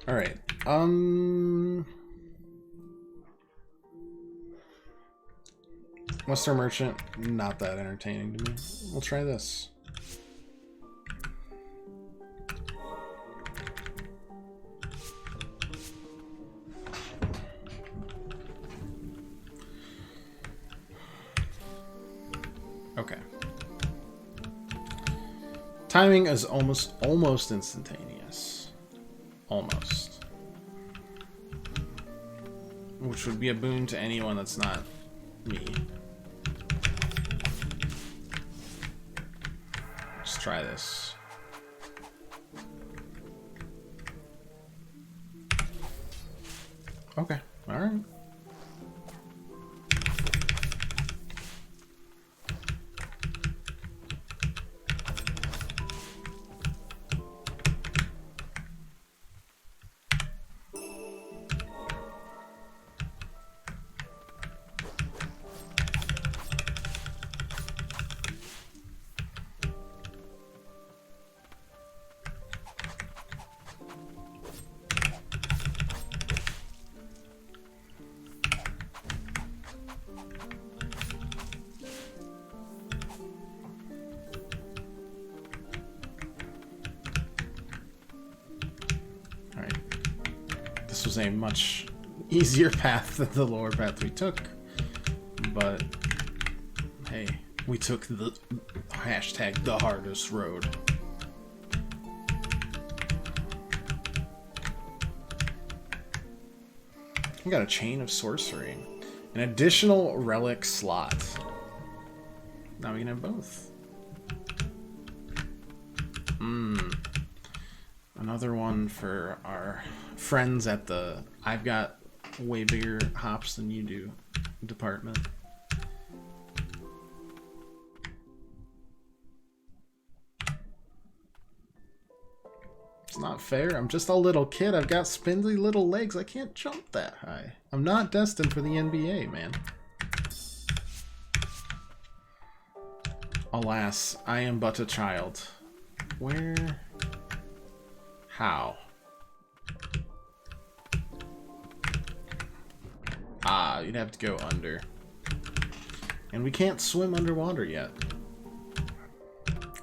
All right. Western Merchant, not that entertaining to me. We'll try this. Okay. Timing is almost instantaneous. Almost. Which would be a boon to anyone that's not me. Let's try this. Okay, alright. This was a much easier path than the lower path we took, but hey, we took the hashtag the hardest road. We got a chain of sorcery, an additional relic slot. Now we can have both. Another one for our friends at the I've got way bigger hops than you do department. It's not fair. I'm just a little kid. I've got spindly little legs. I can't jump that high. I'm not destined for the NBA, man. Alas, I am but a child. Where? How? Ah, you'd have to go under. And we can't swim underwater yet.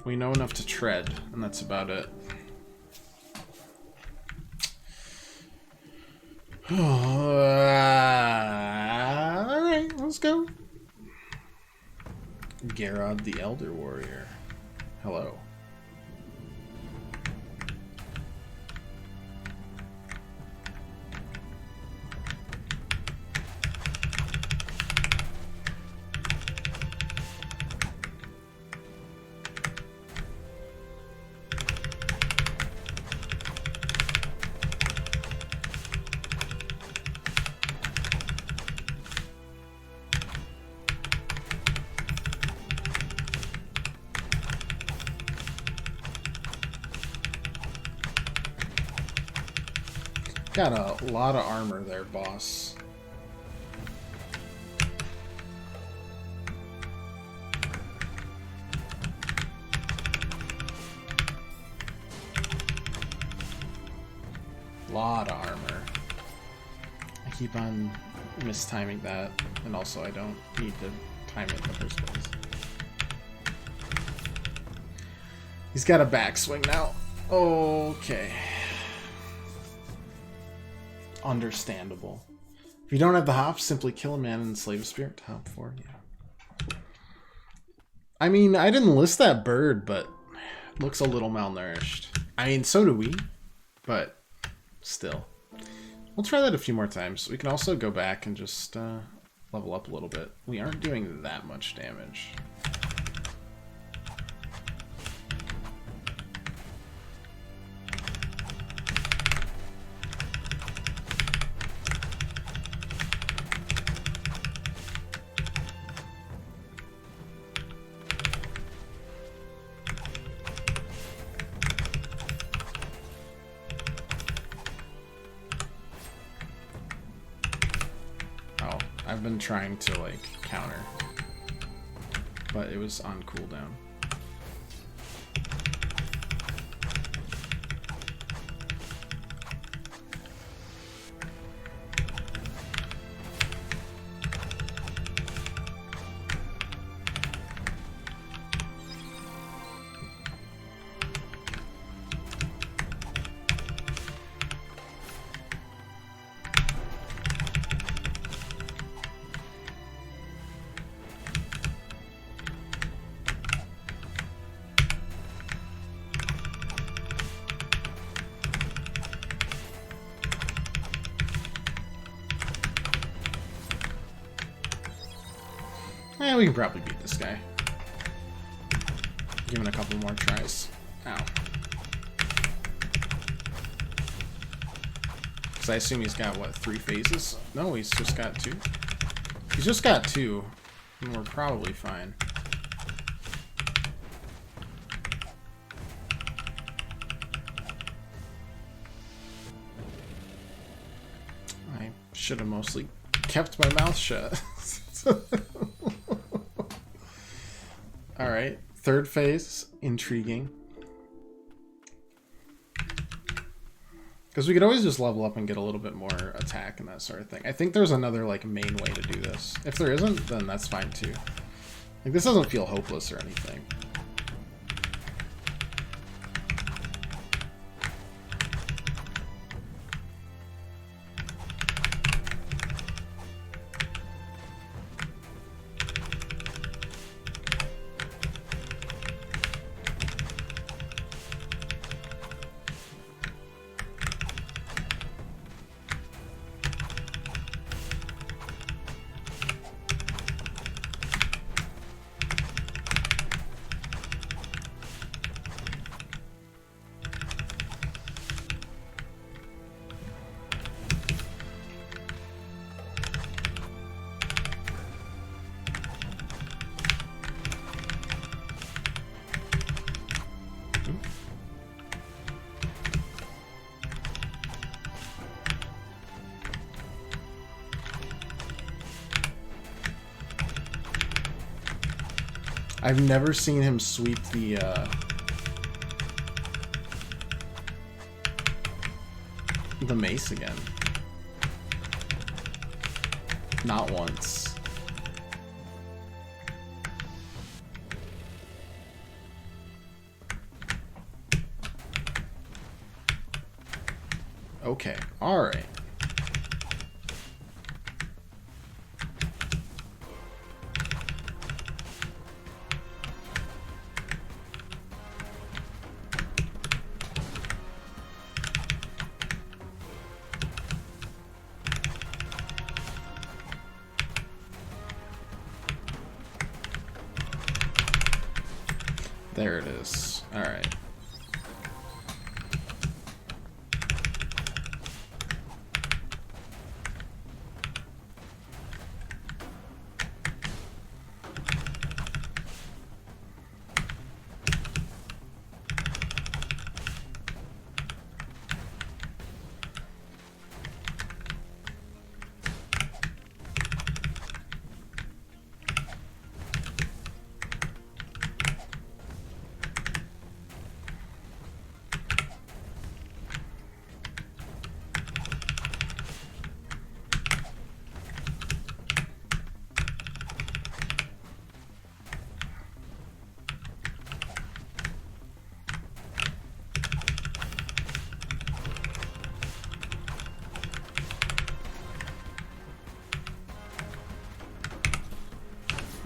We know enough to tread, and that's about it. Alright, let's go. Garrod the Elder Warrior. Hello. Got a lot of armor there, boss. Lot of armor. I keep on mistiming that, and also I don't need to time it in the first place. He's got a backswing now. Okay. Understandable. If you don't have the hops, simply kill a man and enslave a spirit to hop for you. I mean, I didn't list that bird, but it looks a little malnourished. I mean, so do we, but still. We'll try that a few more times. We can also go back and just level up a little bit. We aren't doing that much damage. I've been trying to, like, counter, but it was on cooldown. We can probably beat this guy. Give him a couple more tries. Ow. Because I assume he's got, what, 3 phases? No, he's just got 2. He's just got 2. And we're probably fine. I should have mostly kept my mouth shut. Alright, 3rd phase, intriguing. Because we could always just level up and get a little bit more attack and that sort of thing. I think there's another, like, main way to do this. If there isn't, then that's fine too. Like, this doesn't feel hopeless or anything. I've never seen him sweep the mace again. Not once. Okay, alright. There it is. Alright.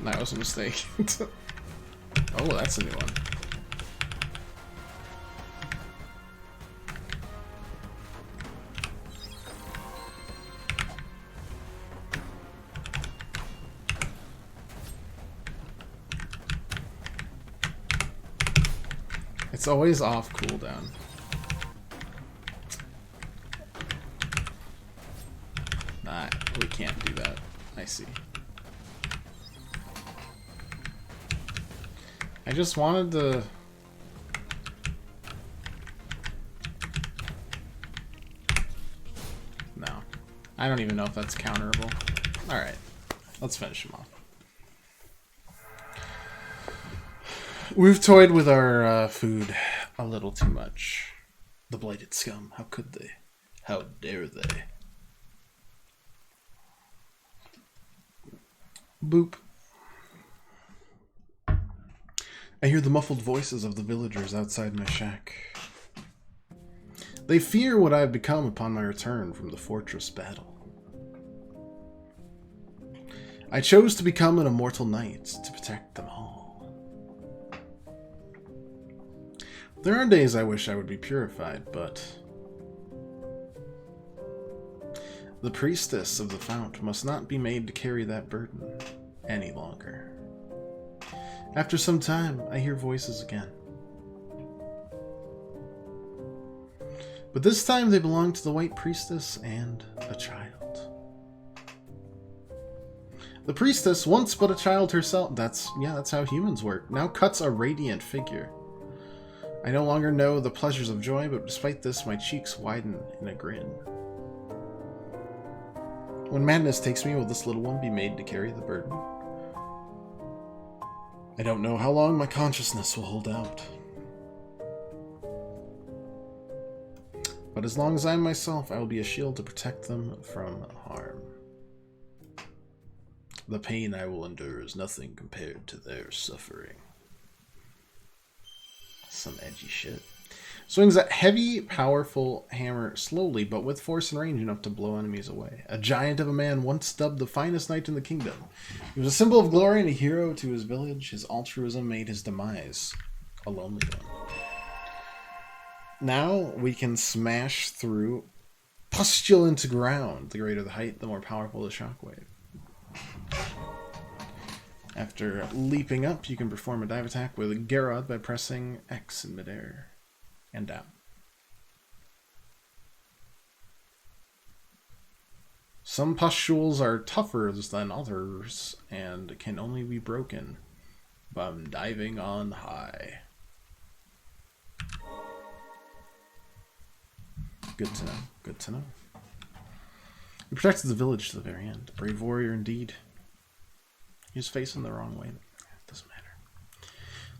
That was a mistake. Oh, that's a new one. It's always off cooldown. Nah, we can't do that. I see. I just wanted to... No. I don't even know if that's counterable. Alright. Let's finish him off. We've toyed with our food a little too much. The blighted scum. How could they? How dare they? Boop. I hear the muffled voices of the villagers outside my shack. They fear what I have become upon my return from the fortress battle. I chose to become an immortal knight to protect them all. There are days I wish I would be purified, but the priestess of the fount must not be made to carry that burden. any longer. After some time, I hear voices again. But this time they belong to the White Priestess and a child. The priestess, once but a child herself, that's how humans work, now cuts a radiant figure. I no longer know the pleasures of joy, but despite this, my cheeks widen in a grin. When madness takes me, will this little one be made to carry the burden? I don't know how long my consciousness will hold out. But as long as I am myself, I will be a shield to protect them from harm. The pain I will endure is nothing compared to their suffering. Some edgy shit. Swings a heavy, powerful hammer slowly, but with force and range enough to blow enemies away. A giant of a man, once dubbed the finest knight in the kingdom. He was a symbol of glory and a hero to his village. His altruism made his demise a lonely one. Now we can smash through pustulant ground. The greater the height, the more powerful the shockwave. After leaping up, you can perform a dive attack with Garrod by pressing X in midair and down. Some pustules are tougher than others and can only be broken by diving on high. Good to know. Good to know. He protected the village to the very end. A brave warrior indeed. He was facing the wrong way. It doesn't matter.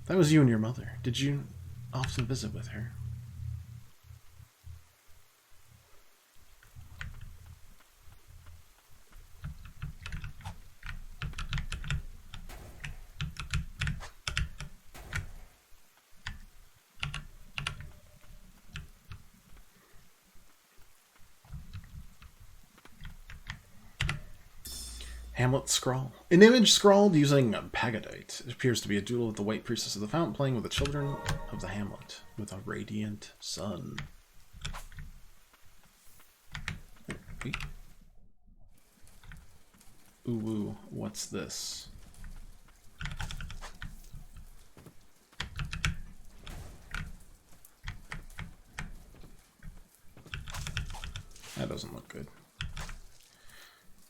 That was you and your mother. Did you often visit with her? Hamlet Scrawl. An image scrawled using pagadite. It appears to be a duel with the White Priestess of the Fountain playing with the children of the hamlet with a radiant sun. Ooh, what's this? That doesn't look good.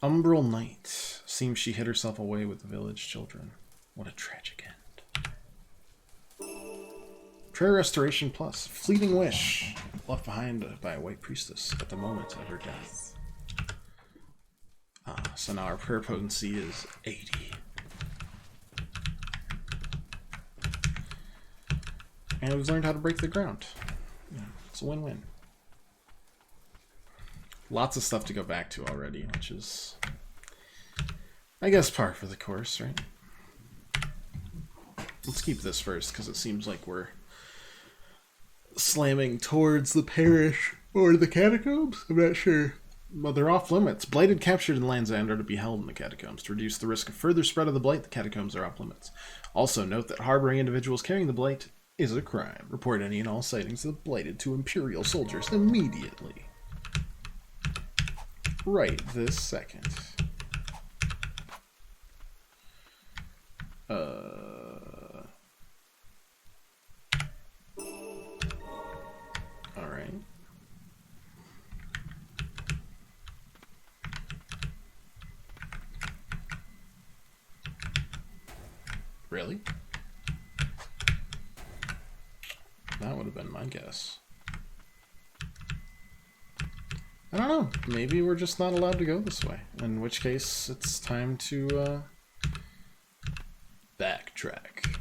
Umbral Night. Seems she hid herself away with the village children. What a tragic end. Prayer Restoration Plus. Fleeting wish. Left behind by a White Priestess at the moment of her death. So now our prayer potency is 80. And we've learned how to break the ground. Yeah, it's a win-win. Lots of stuff to go back to already, which is, I guess, par for the course, right? Let's keep this first, because it seems like we're slamming towards the parish or the catacombs. I'm not sure. But they're off limits. Blighted captured in Land's End are to be held in the catacombs. To reduce the risk of further spread of the blight, the catacombs are off limits. Also, note that harboring individuals carrying the blight is a crime. Report any and all sightings of the blighted to Imperial soldiers immediately. Right this second. Alright. Really? That would have been my guess. I don't know. Maybe we're just not allowed to go this way. In which case, it's time to backtrack.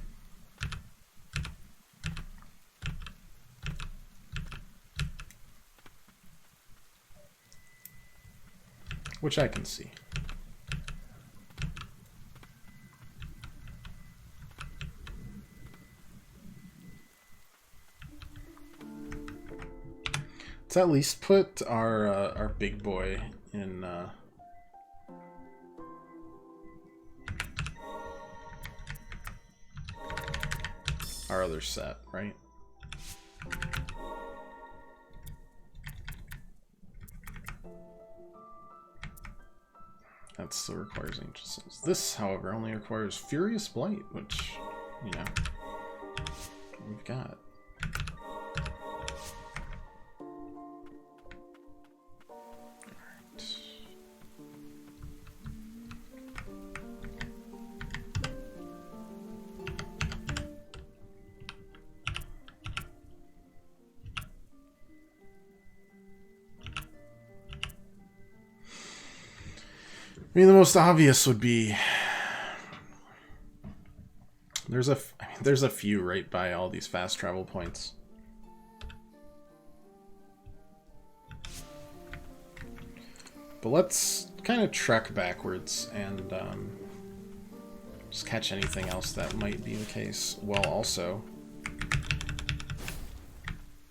Which I can see. Let's at least put our big boy in our other set, right? That still requires Ancient Souls. This, however, only requires Furious Blight, which, you know, we've got. I mean, the most obvious would be there's a few right by all these fast travel points. But let's kind of trek backwards and just catch anything else that might be the case, while also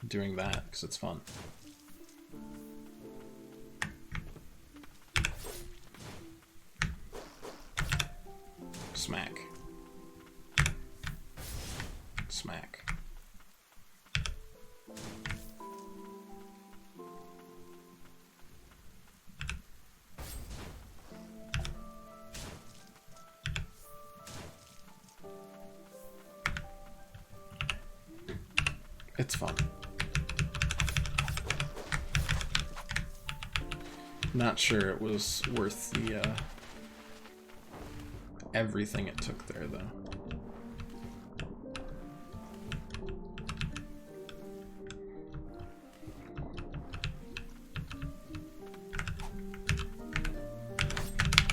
doing that because it's fun. Smack. Smack. It's fun. Not sure it was worth the everything it took there, though.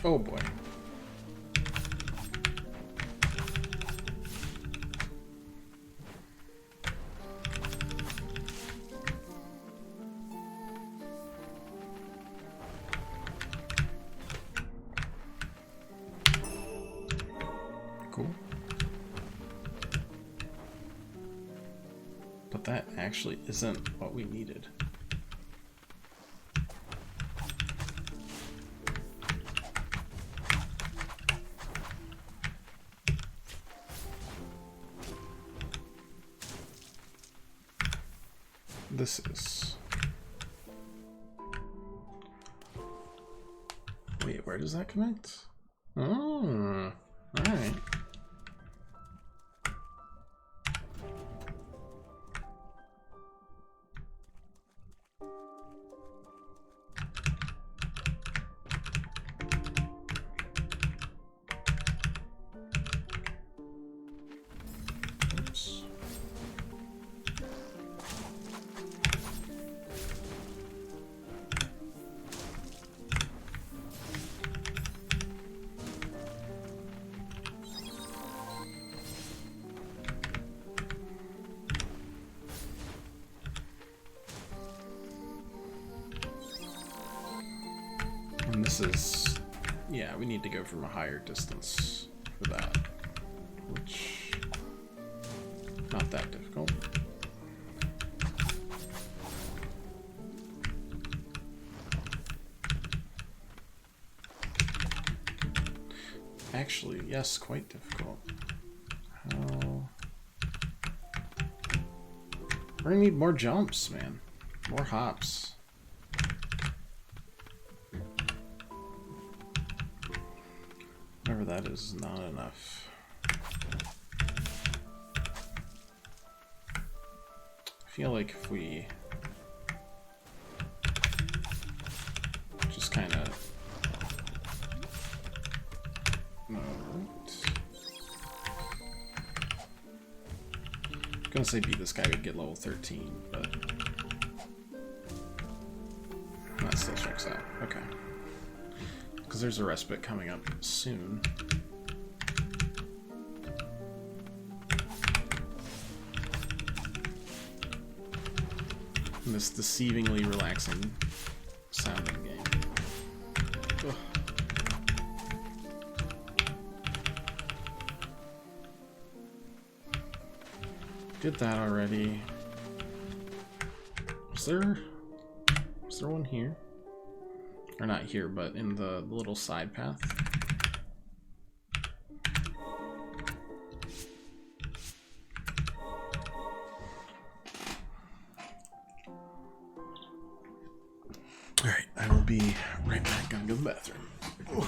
Oh boy. Cool. But that actually isn't what we needed. This is... Wait, where does that connect? Oh, alright. Oops. And this is, yeah, we need to go from a higher distance for that, which, not that difficult. Actually, yes, quite difficult. How? We're gonna need more jumps, man. More hops. Whatever that is not enough. I feel like if we just kind of I'm gonna say beat this guy would get level 13, but that still checks out. Okay. Because there's a respite coming up soon. And this deceivingly relaxing sounding game. Ugh. Did that already. Was there one here? Or not here, but in the little side path. Alright, I will be right back. Gonna go to the bathroom. Ooh.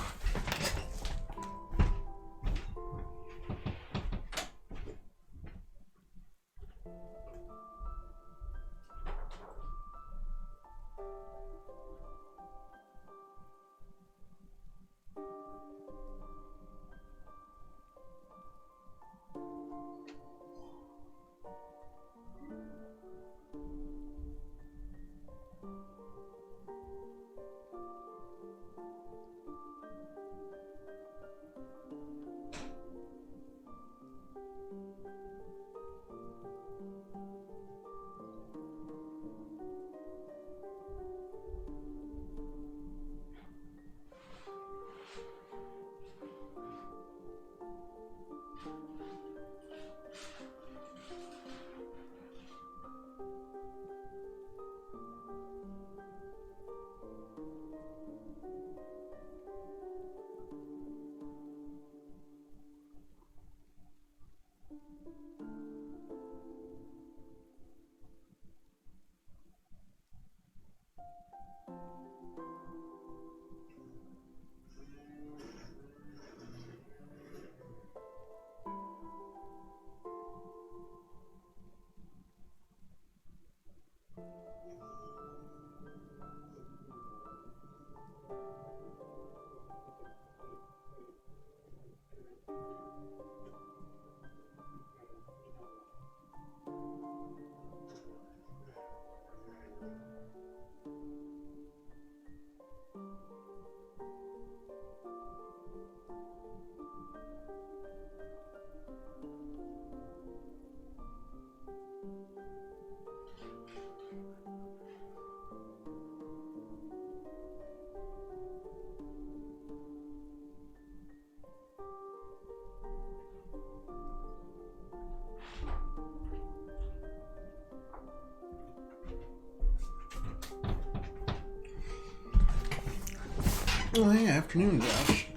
Oh, hey, afternoon, Josh.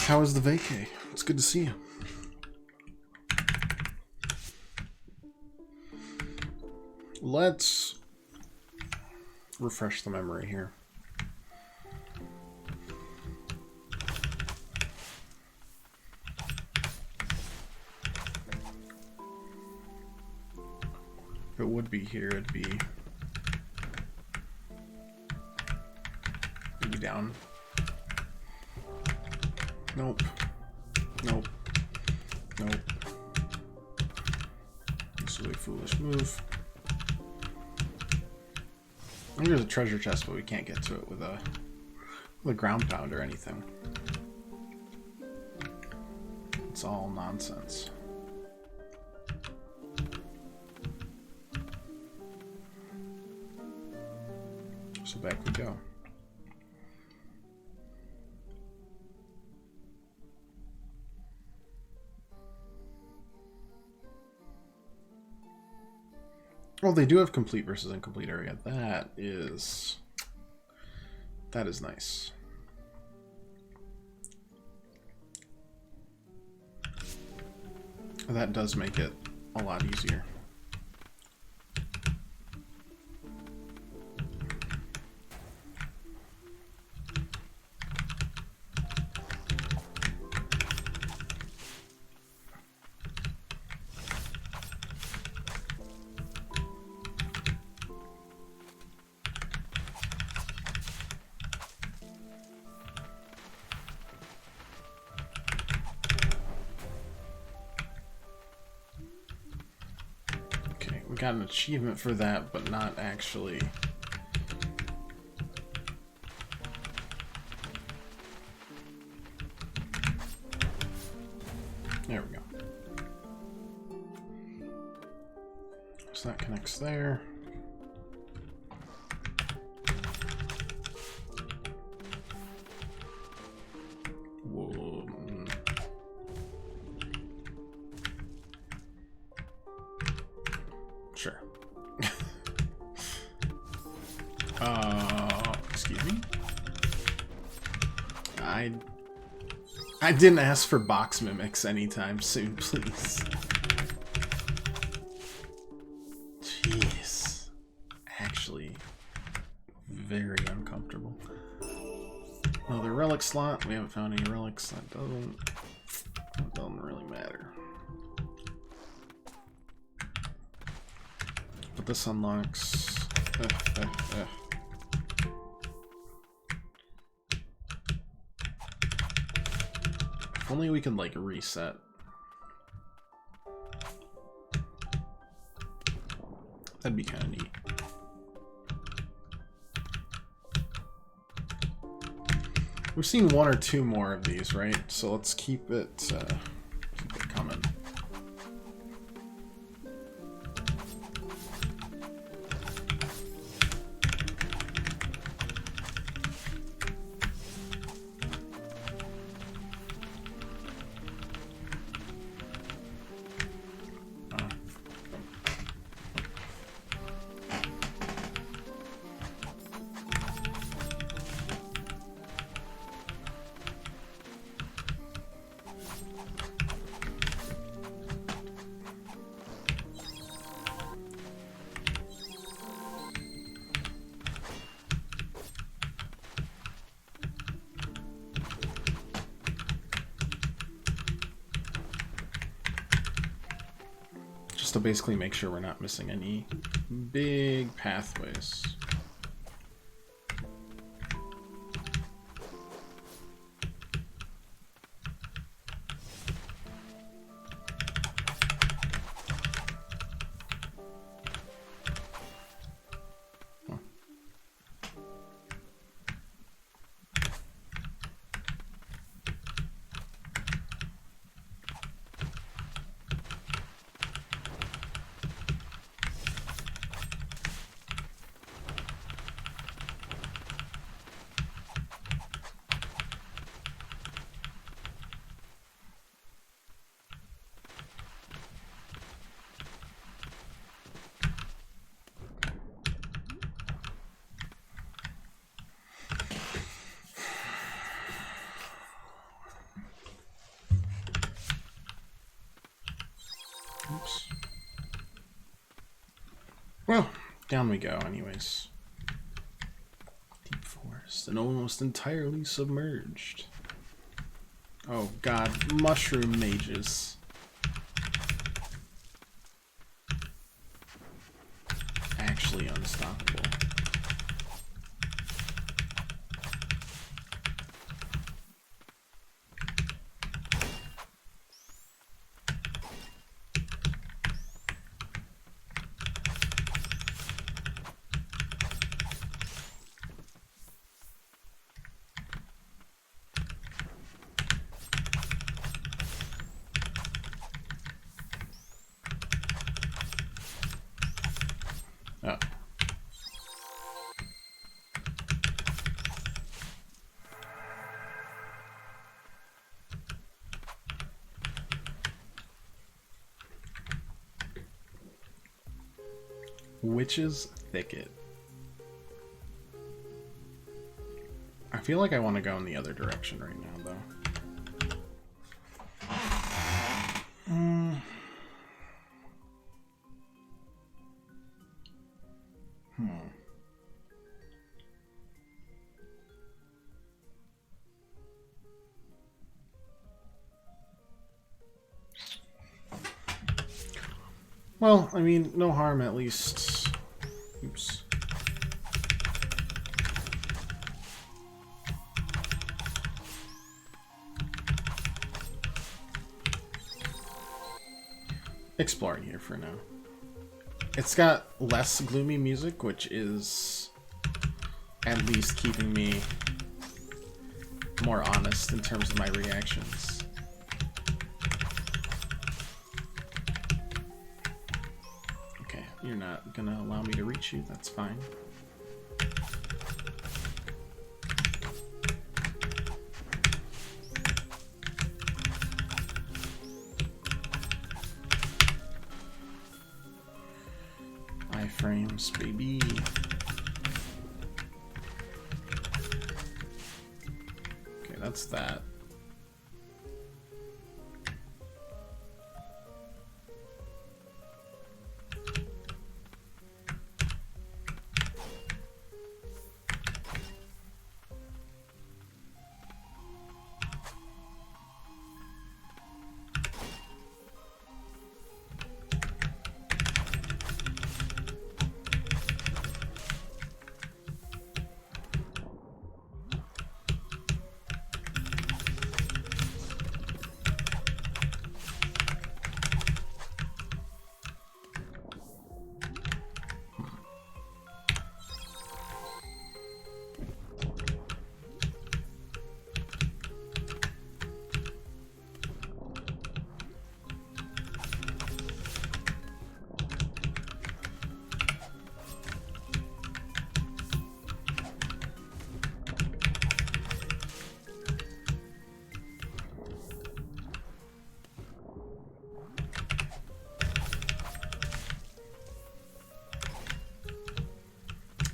How was the vacay? It's good to see you. Let's refresh the memory here. If it would be here, it'd be down. Nope. Nope. Nope. This is a foolish move. I think there's a treasure chest, but we can't get to it with a ground pound or anything. It's all nonsense. So back we go. Well, they do have complete versus incomplete area. That is nice. That does make it a lot easier. Got an achievement for that, but not actually. There we go. So that connects there. Whoa. Sure. Excuse me? I didn't ask for box mimics anytime soon, please. Jeez. Actually, very uncomfortable. Another relic slot. We haven't found any relics. That doesn't really matter. But this unlocks. If only we can like reset. That'd be kind of neat. We've seen one or two more of these, right? So let's keep it coming. To basically make sure we're not missing any big pathways. Oops. Well, down we go anyways. Deep forest and almost entirely submerged. Oh god, mushroom mages. Actually unstoppable. Oh. Witch's Thicket. I feel like I want to go in the other direction right now, though. Well, I mean, no harm at least. Oops. Exploring here for now. It's got less gloomy music, which is at least keeping me more honest in terms of my reactions. You're not gonna allow me to reach you, that's fine. Iframes, baby. Okay, that's that.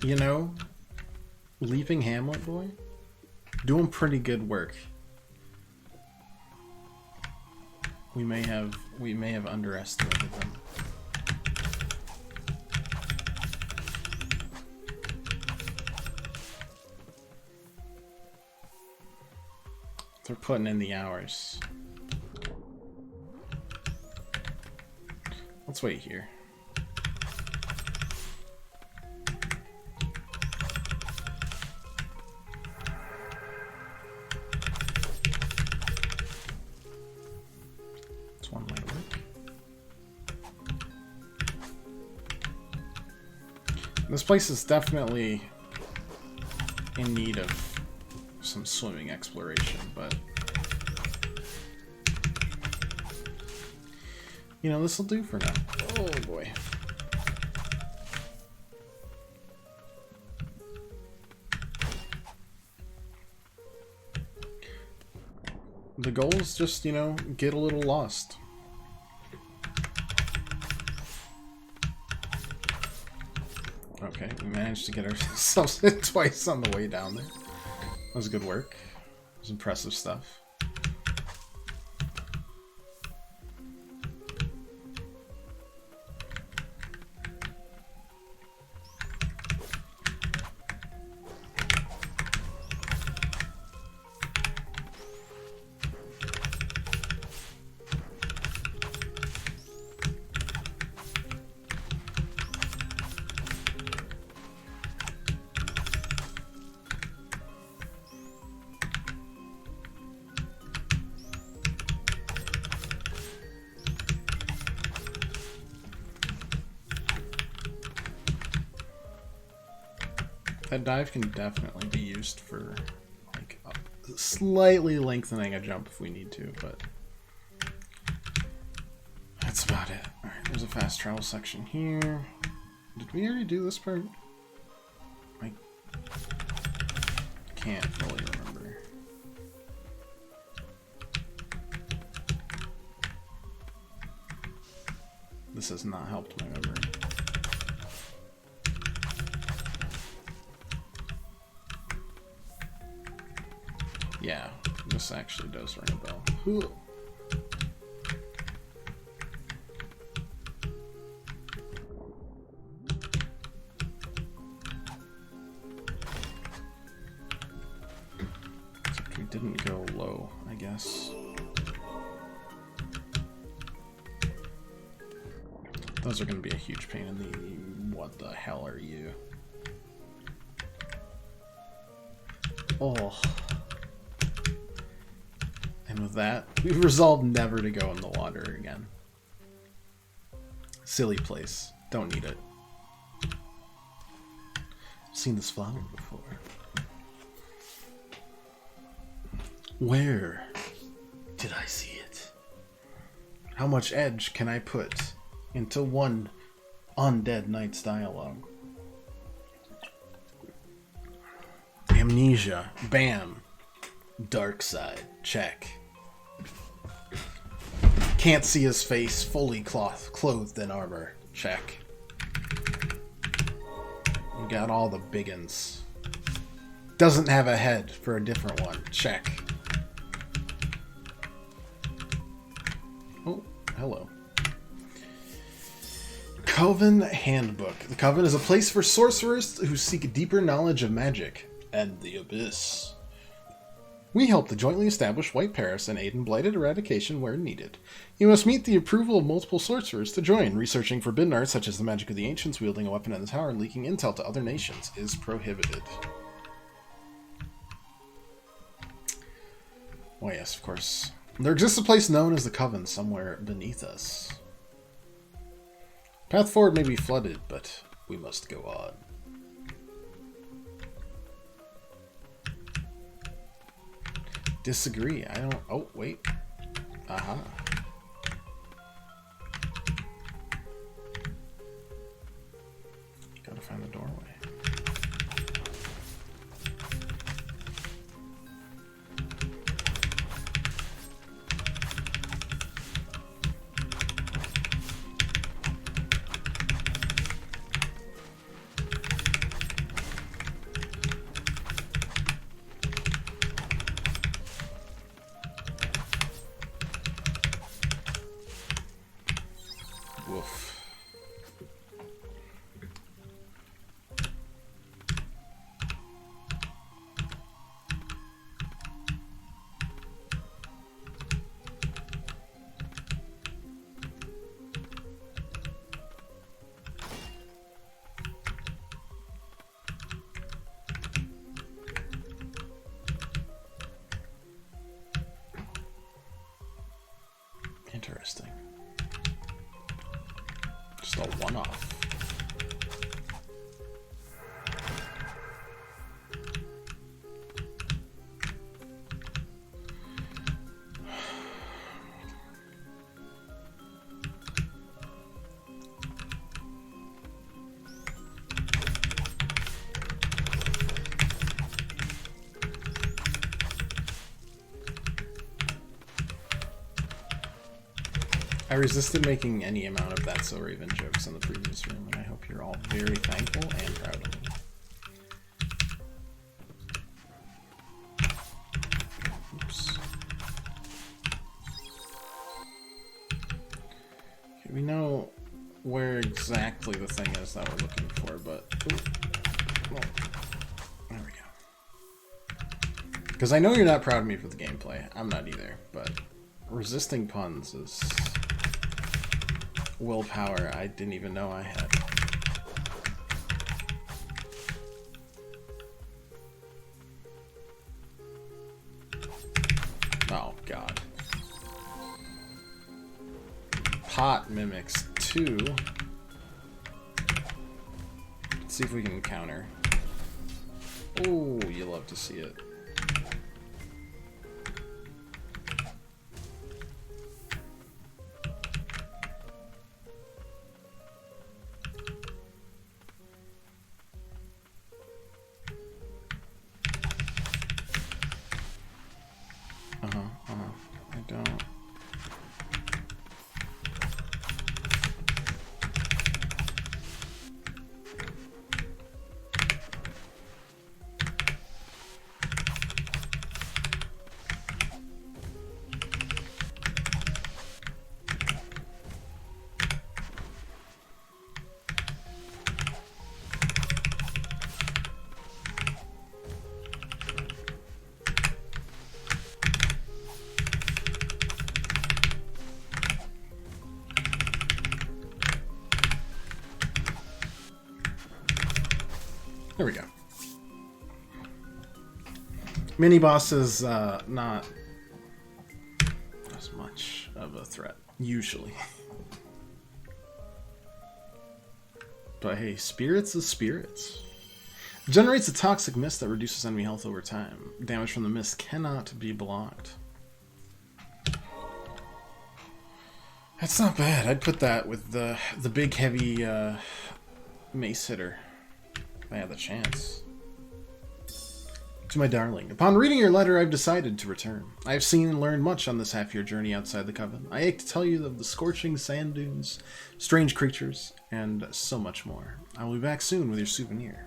you know, leaving Hamlet Boy, doing pretty good work. We may have underestimated them. They're putting in the hours. Let's wait here. It's one might work. This place is definitely in need of some swimming exploration, but you know, this will do for now. Oh boy. The goal is just, you know, get a little lost. Okay, we managed to get ourselves hit twice on the way down there. That was good work. It was impressive stuff. That dive can definitely be used for, like, slightly lengthening a jump if we need to, but that's about it. Alright, there's a fast travel section here. Did we already do this part? I can't fully remember. This has not helped my memory. Yeah, this actually does ring a bell. Ooh. Except we didn't go low, I guess. Those are going to be a huge pain in the... What the hell are you? Oh... And with that, we've resolved never to go in the water again. Silly place. Don't need it. I've seen this flower before. Where did I see it? How much edge can I put into one undead knight's dialogue? Amnesia. Bam. Dark side. Check. Can't see his face, fully clothed in armor. Check. We got all the biggins. Doesn't have a head for a different one. Check. Oh, hello. Coven Handbook. The Coven is a place for sorcerers who seek deeper knowledge of magic and the abyss. We help to jointly establish White Paris and aid in blighted eradication where needed. You must meet the approval of multiple sorcerers to join. Researching forbidden arts such as the magic of the ancients, wielding a weapon in the tower, and leaking intel to other nations is prohibited. Oh yes, of course. There exists a place known as the Coven somewhere beneath us. Path forward may be flooded, but we must go on. Disagree. I don't... Oh, wait. Aha. Gotta find the doorway. off. I resisted making any amount of That's So Raven jokes in the previous room, and I hope you're all very thankful and proud of me. Oops. Okay, we know where exactly the thing is that we're looking for, but... Ooh. Well, there we go. Because I know you're not proud of me for the gameplay. I'm not either, but resisting puns is... willpower I didn't even know I had. Oh god. Pot mimics 2. Let's see if we can counter. Oh, you love to see it. I don't. There we go. Mini boss is not as much of a threat, usually. But hey, spirits is spirits. Generates a toxic mist that reduces enemy health over time. Damage from the mist cannot be blocked. That's not bad. I'd put that with the big heavy mace hitter. I had the chance. To my darling, upon reading your letter, I've decided to return. I have seen and learned much on this half-year journey outside the Coven. I ache to tell you of the scorching sand dunes, strange creatures, and so much more. I will be back soon with your souvenir.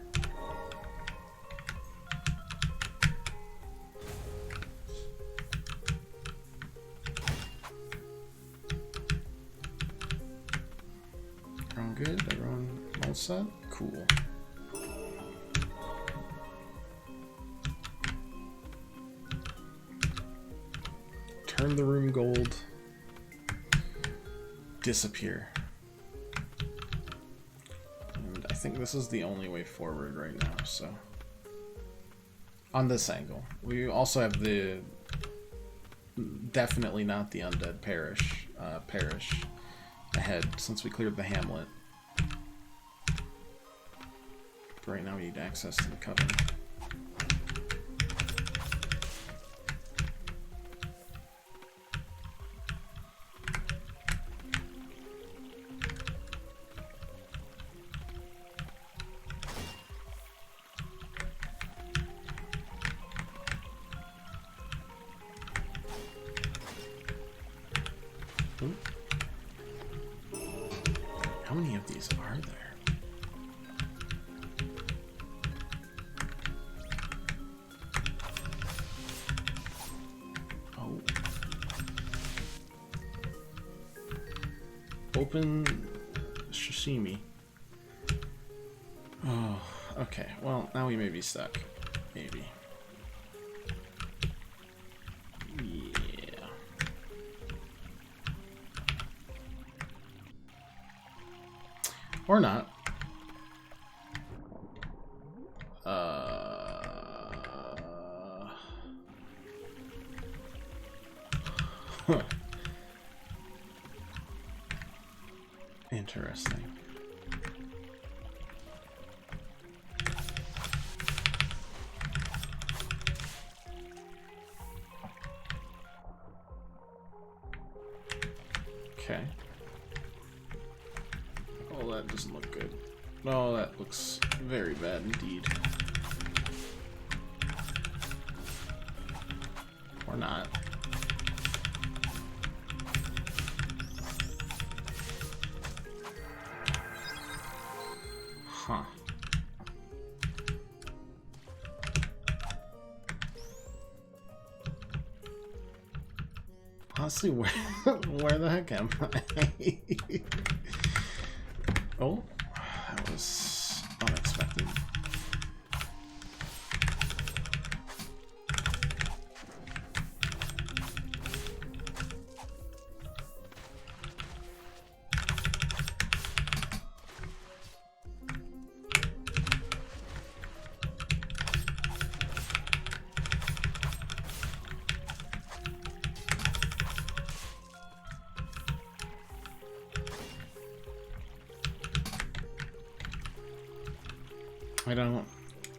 Everyone good? Everyone all set? Cool. Turn the room gold. Disappear. And I think this is the only way forward right now, so... On this angle. We also have the... Definitely not the undead parish ahead, since we cleared the hamlet. But right now we need access to the Coven. How many of these are there? Oh. Open sashimi. Oh, okay. Well, now we may be stuck. Maybe. Or not. Huh. Interesting. Okay. Oh, that doesn't look good. No, that looks very bad indeed. Or not. Huh. Honestly, where the heck am I? Oh, that was unexpected.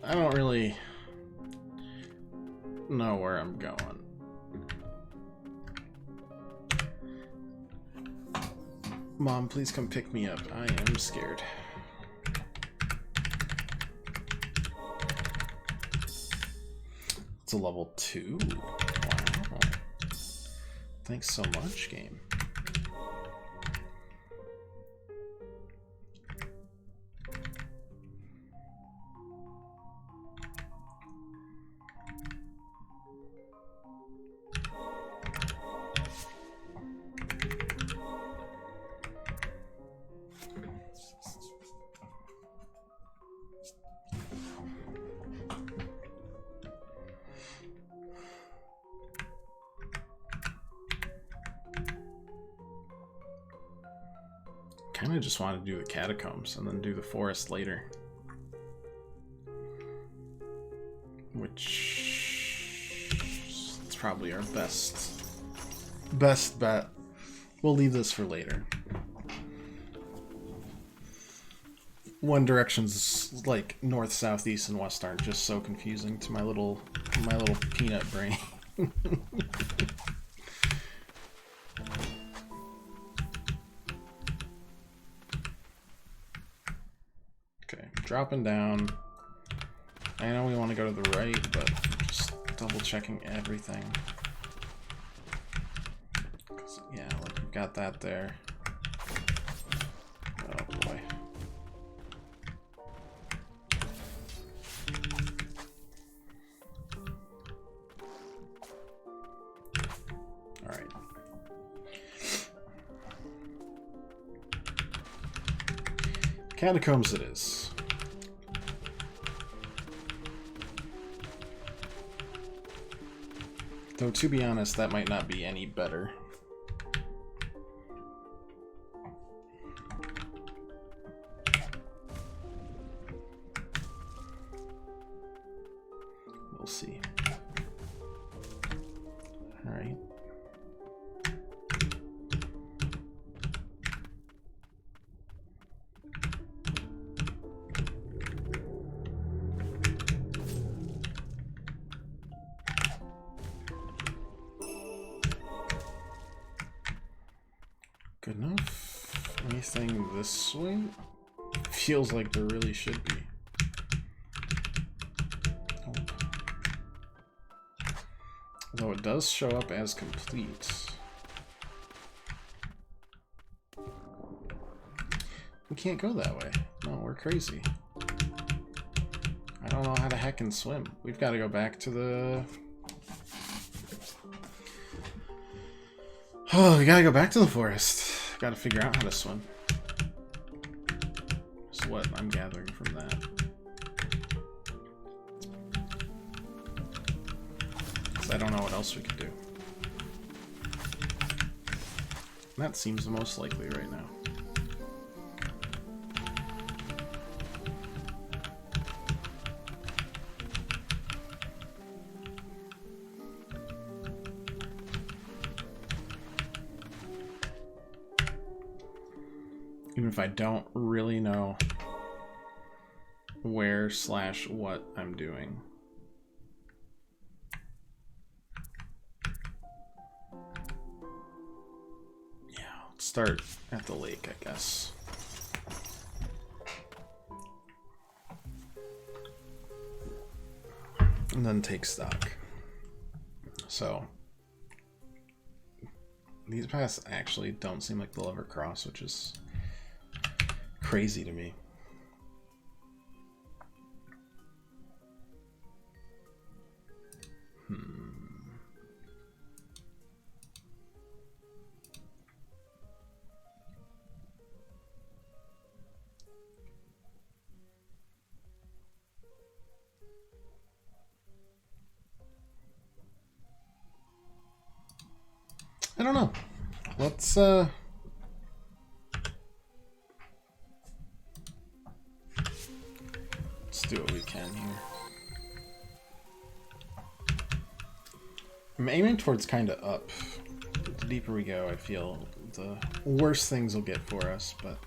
I don't really know where I'm going. Mom, please come pick me up. I am scared. It's a level 2. Wow. Thanks so much, game. Kind of just want to do the catacombs and then do the forest later. Which is probably our best bet. We'll leave this for later. One Direction's like north, south, east, and west aren't just so confusing to my little peanut brain. Okay, dropping down. I know we want to go to the right, but just double checking everything. Yeah, look, we've got that there. Oh boy. Alright. Catacombs it is. Though, to be honest, that might not be any better. We'll see. All right. Good enough. Anything this way? Feels like there really should be. Oh. Though it does show up as complete. We can't go that way. No, we're crazy. I don't know how to heckin' swim. We've got to go back to the... Oh, we gotta go back to the forest. Gotta figure out how to swim. That's what I'm gathering from that. Because I don't know what else we could do. And that seems the most likely right now. Even if I don't really know where / what I'm doing. Yeah, let's start at the lake, I guess. And then take stock. So these paths actually don't seem like they'll ever cross, which is crazy to me. I don't know. Let's do what we can here. I'm aiming towards kind of up. The deeper we go, I feel the worse things will get for us, but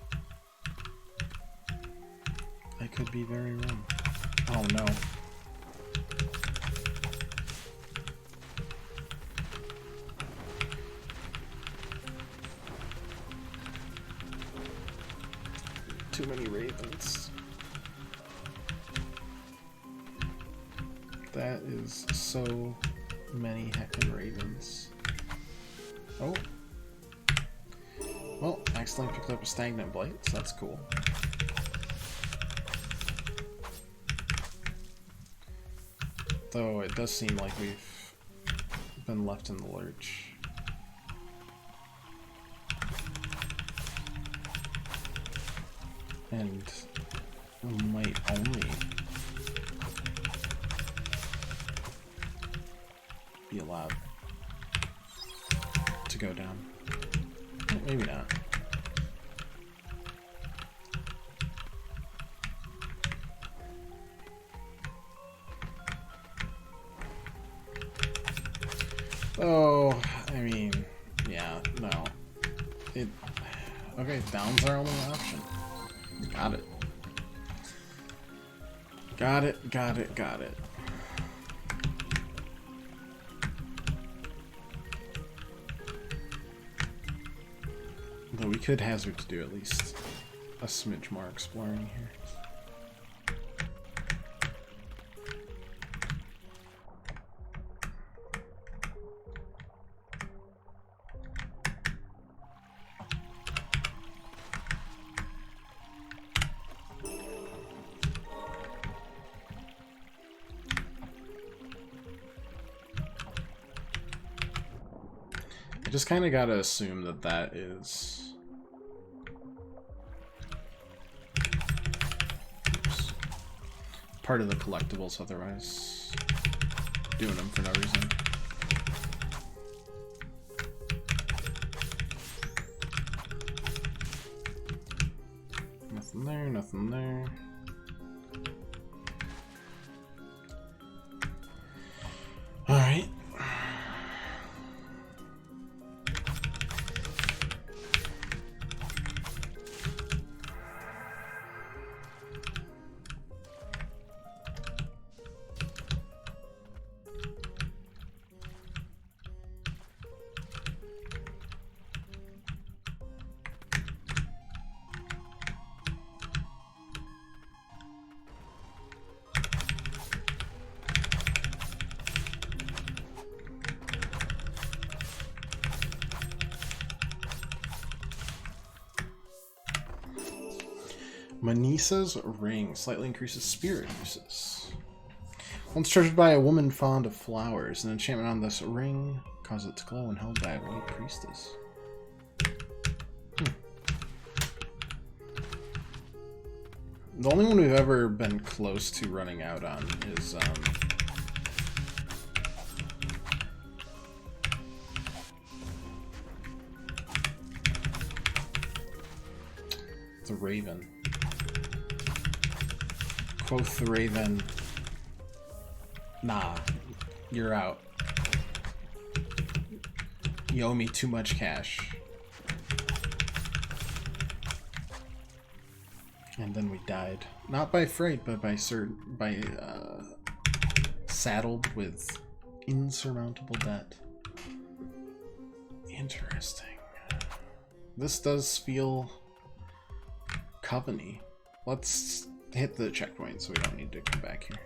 I could be very wrong. Oh no. Too many ravens. That is so many heckin' ravens. Oh. Well, accidentally picked up a stagnant blight, so that's cool. Though it does seem like we've been left in the lurch. And we might only be allowed to go down. Well, maybe not. Oh, I mean, yeah, no. Okay, down's our only option. Got it. Got it, got it, got it. Though we could hazard to do at least a smidge more exploring here. I just kind of gotta assume that that is part of the collectibles, otherwise doing them for no reason. Nothing there, nothing there. Alright. Manisa's ring slightly increases spirit uses. Once treasured by a woman fond of flowers, an enchantment on this ring causes it to glow when held by a white priestess. The only one we've ever been close to running out on is the Raven. Quoth the Raven, nah, you're out. You owe me too much cash. And then we died. Not by fright, but by saddled with insurmountable debt. Interesting. this does feel Coven-y. Let's hit the checkpoint so we don't need to come back here.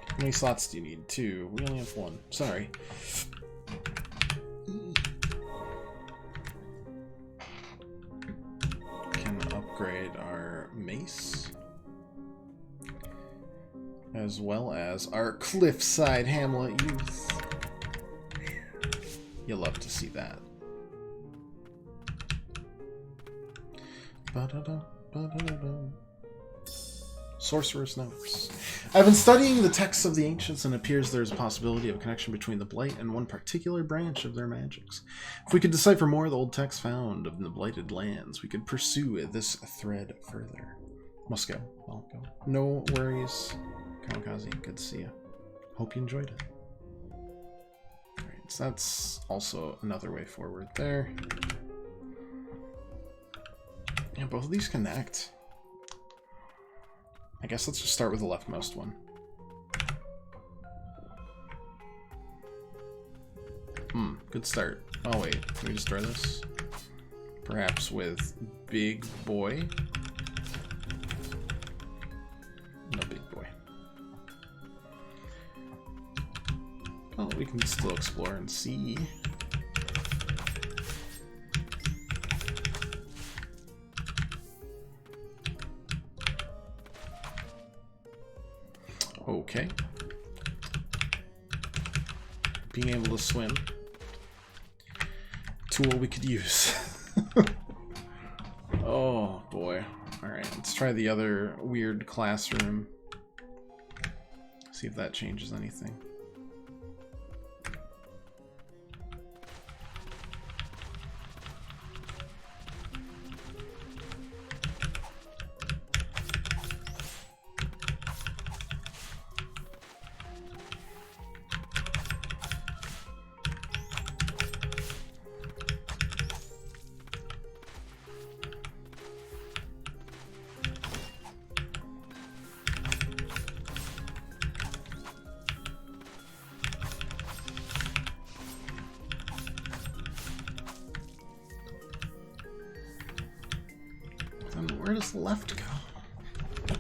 How many slots do you need? 2. We only have 1. Sorry. Can upgrade our mace. As well as our Cliffside Hamlet Youth. You'll love to see that. Ba-da-da, ba-da-da-da. Sorcerer's Notes. I've been studying the texts of the ancients, and it appears there is a possibility of a connection between the Blight and one particular branch of their magics. If we could decipher more of the old texts found in the Blighted Lands, we could pursue this thread further. Must go. I'll go. No worries. Kamikaze, good to see you. Hope you enjoyed it. Alright, so that's also another way forward there. Yeah, both of these connect. I guess let's just start with the leftmost one. Good start. Oh wait, can we destroy this? Perhaps with Big Boy? No Big Boy. Well, we can still explore and see. Okay. Being able to swim. Tool we could use. Oh boy. Alright, let's try the other weird classroom. See if that changes anything. Where does left go?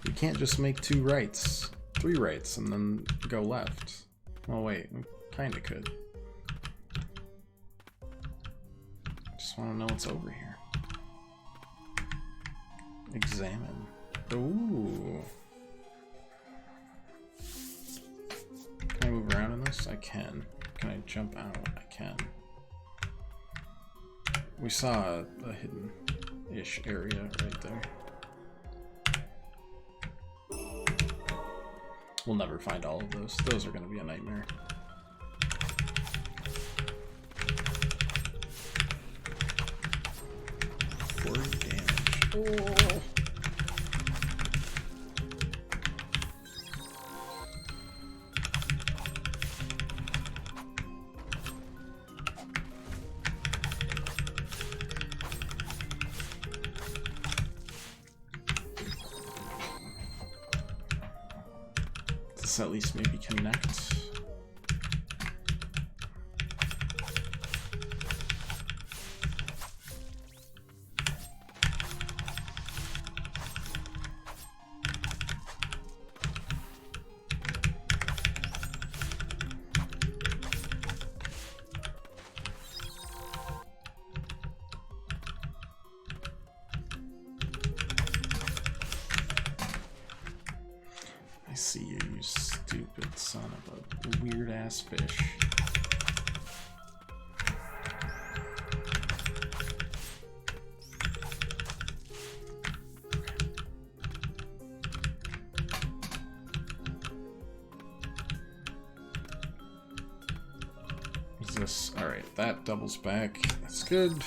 We can't just make 2 rights, 3 rights, and then go left. Oh wait, we kinda could. Just wanna know what's over here. Examine. Ooh. Can I move around in this? I can. Can I jump out? I can. We saw a hidden-ish area right there. We'll never find all of those. Those are going to be a nightmare. Oh. Let's at least maybe connect. I see you, you stupid son of a weird-ass fish. What's this? Alright, that doubles back. That's good.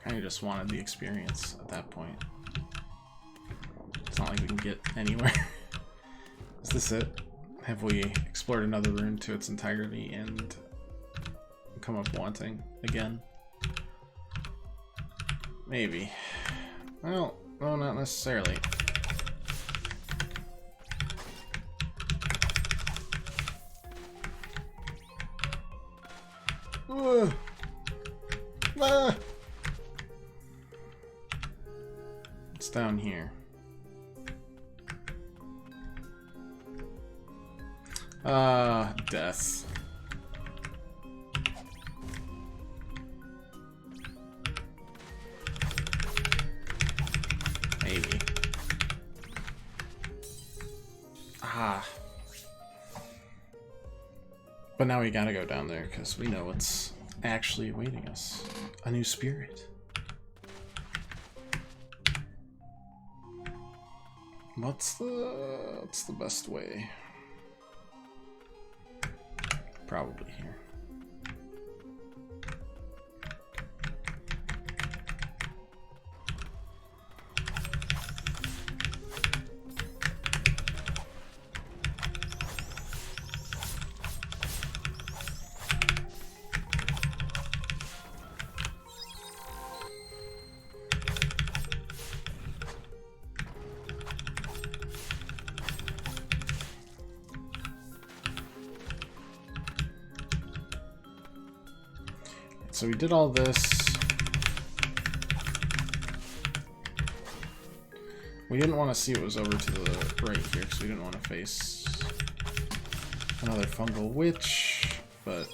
I just wanted the experience at that point. like we can get anywhere. Is this it? Have we explored another rune to its entirety and come up wanting again? Maybe. Well, no, not necessarily. Ah. It's down here. Death. Maybe. Ah. But now we gotta go down there because we know what's actually awaiting us. A new spirit. What's the best way? Probably here. So we did all this. We didn't want to see what was over to the right here because we didn't want to face another fungal witch, but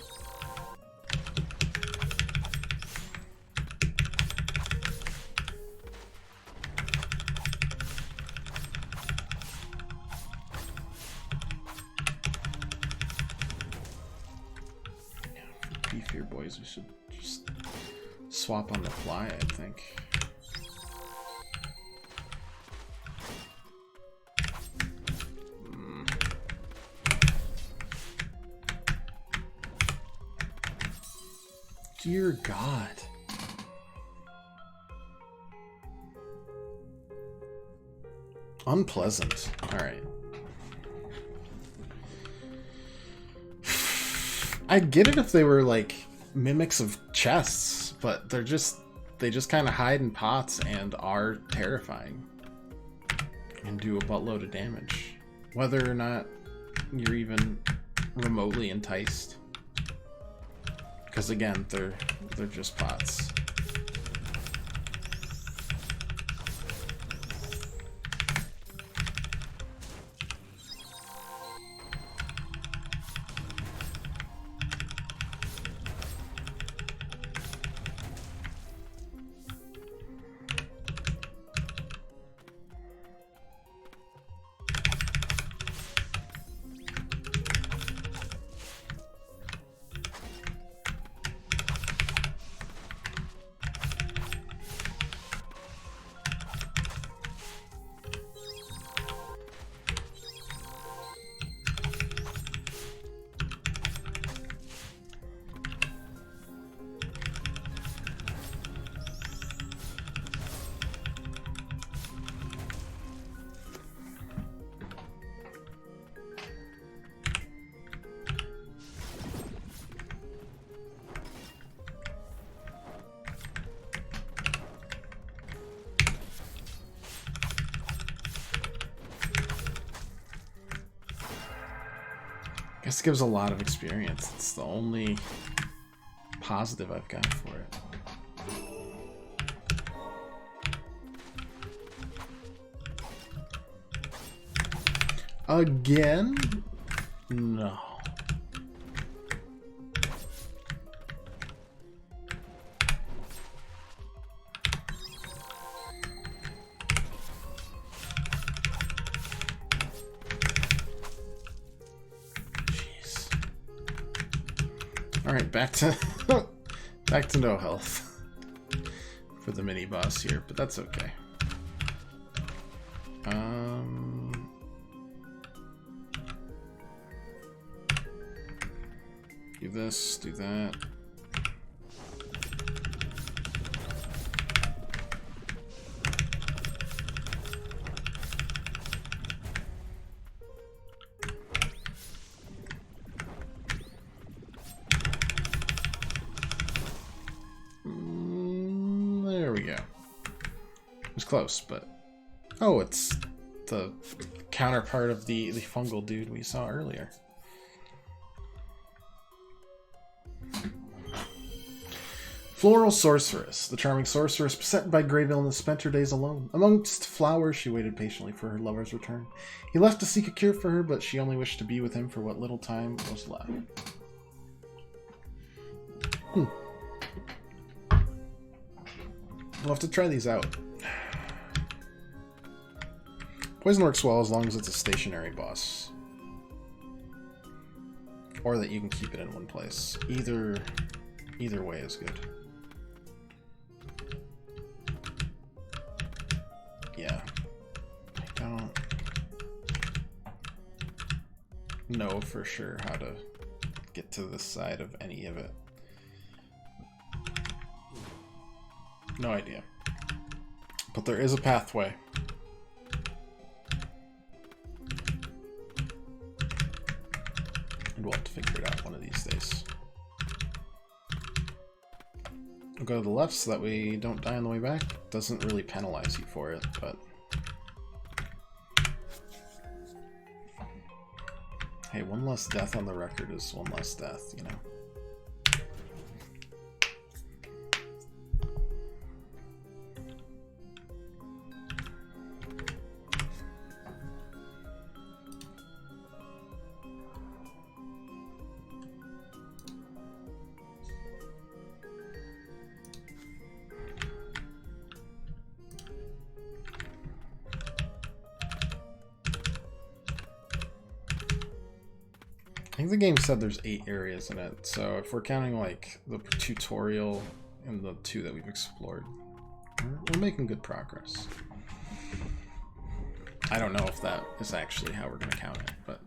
beefier boys, we should just swap on the fly, I think. Dear God. Unpleasant. Alright. I'd get it if they were like mimics of chests, but they just kind of hide in pots and are terrifying and do a buttload of damage, whether or not you're even remotely enticed. Because again, they're just pots. Guess it gives a lot of experience. It's the only positive I've got for it. Again? No. Alright, back to no health for the mini boss here, but that's okay. Do this, do that. was close, but... Oh, it's the counterpart of the fungal dude we saw earlier. Floral Sorceress. The charming sorceress, beset by grave illness, spent her days alone. Amongst flowers, she waited patiently for her lover's return. He left to seek a cure for her, but she only wished to be with him for what little time was left. We'll have to try these out. Poison works well as long as it's a stationary boss. Or that you can keep it in one place. Either way is good. Yeah. I don't know for sure how to get to this side of any of it. No idea. But there is a pathway. And we'll have to figure it out one of these days. We'll go to the left so that we don't die on the way back. Doesn't really penalize you for it, but... Hey, one less death on the record is one less death, you know? I think the game said there's 8 areas in it, so if we're counting like the tutorial and the 2 that we've explored, we're making good progress. I don't know if that is actually how we're going to count it, but,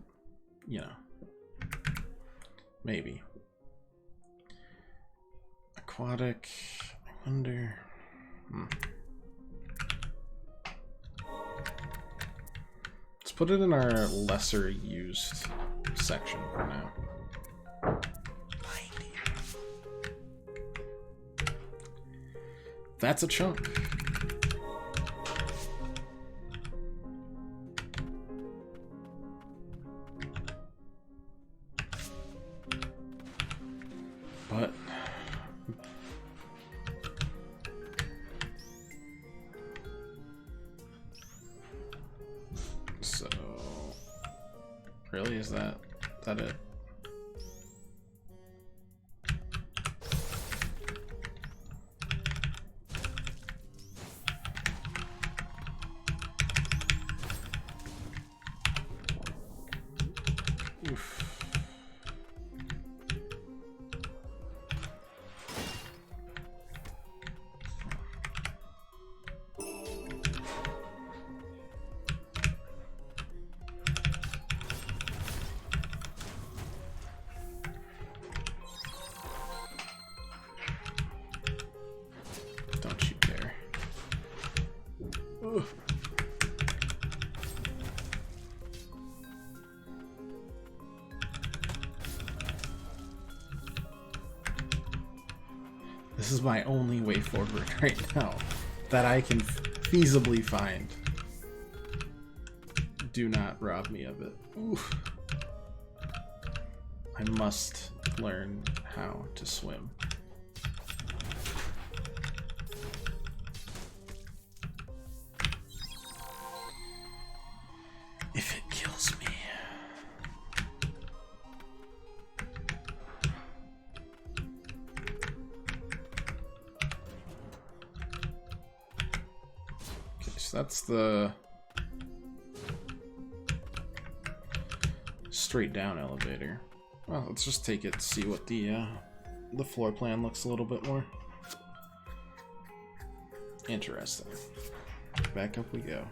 you know, maybe. Aquatic, I wonder... Let's put it in our lesser used section for now. 90. That's a chunk. But so really, is that it? Oof. Don't you dare. Ugh. This is my only way forward right now that I can feasibly find. Do not rob me of it. Oof. I must learn how to swim. If it kills me. Okay, so that's the straight down elevator. Well, let's just take it to see what the floor plan looks a little bit more. Interesting. Back up we go.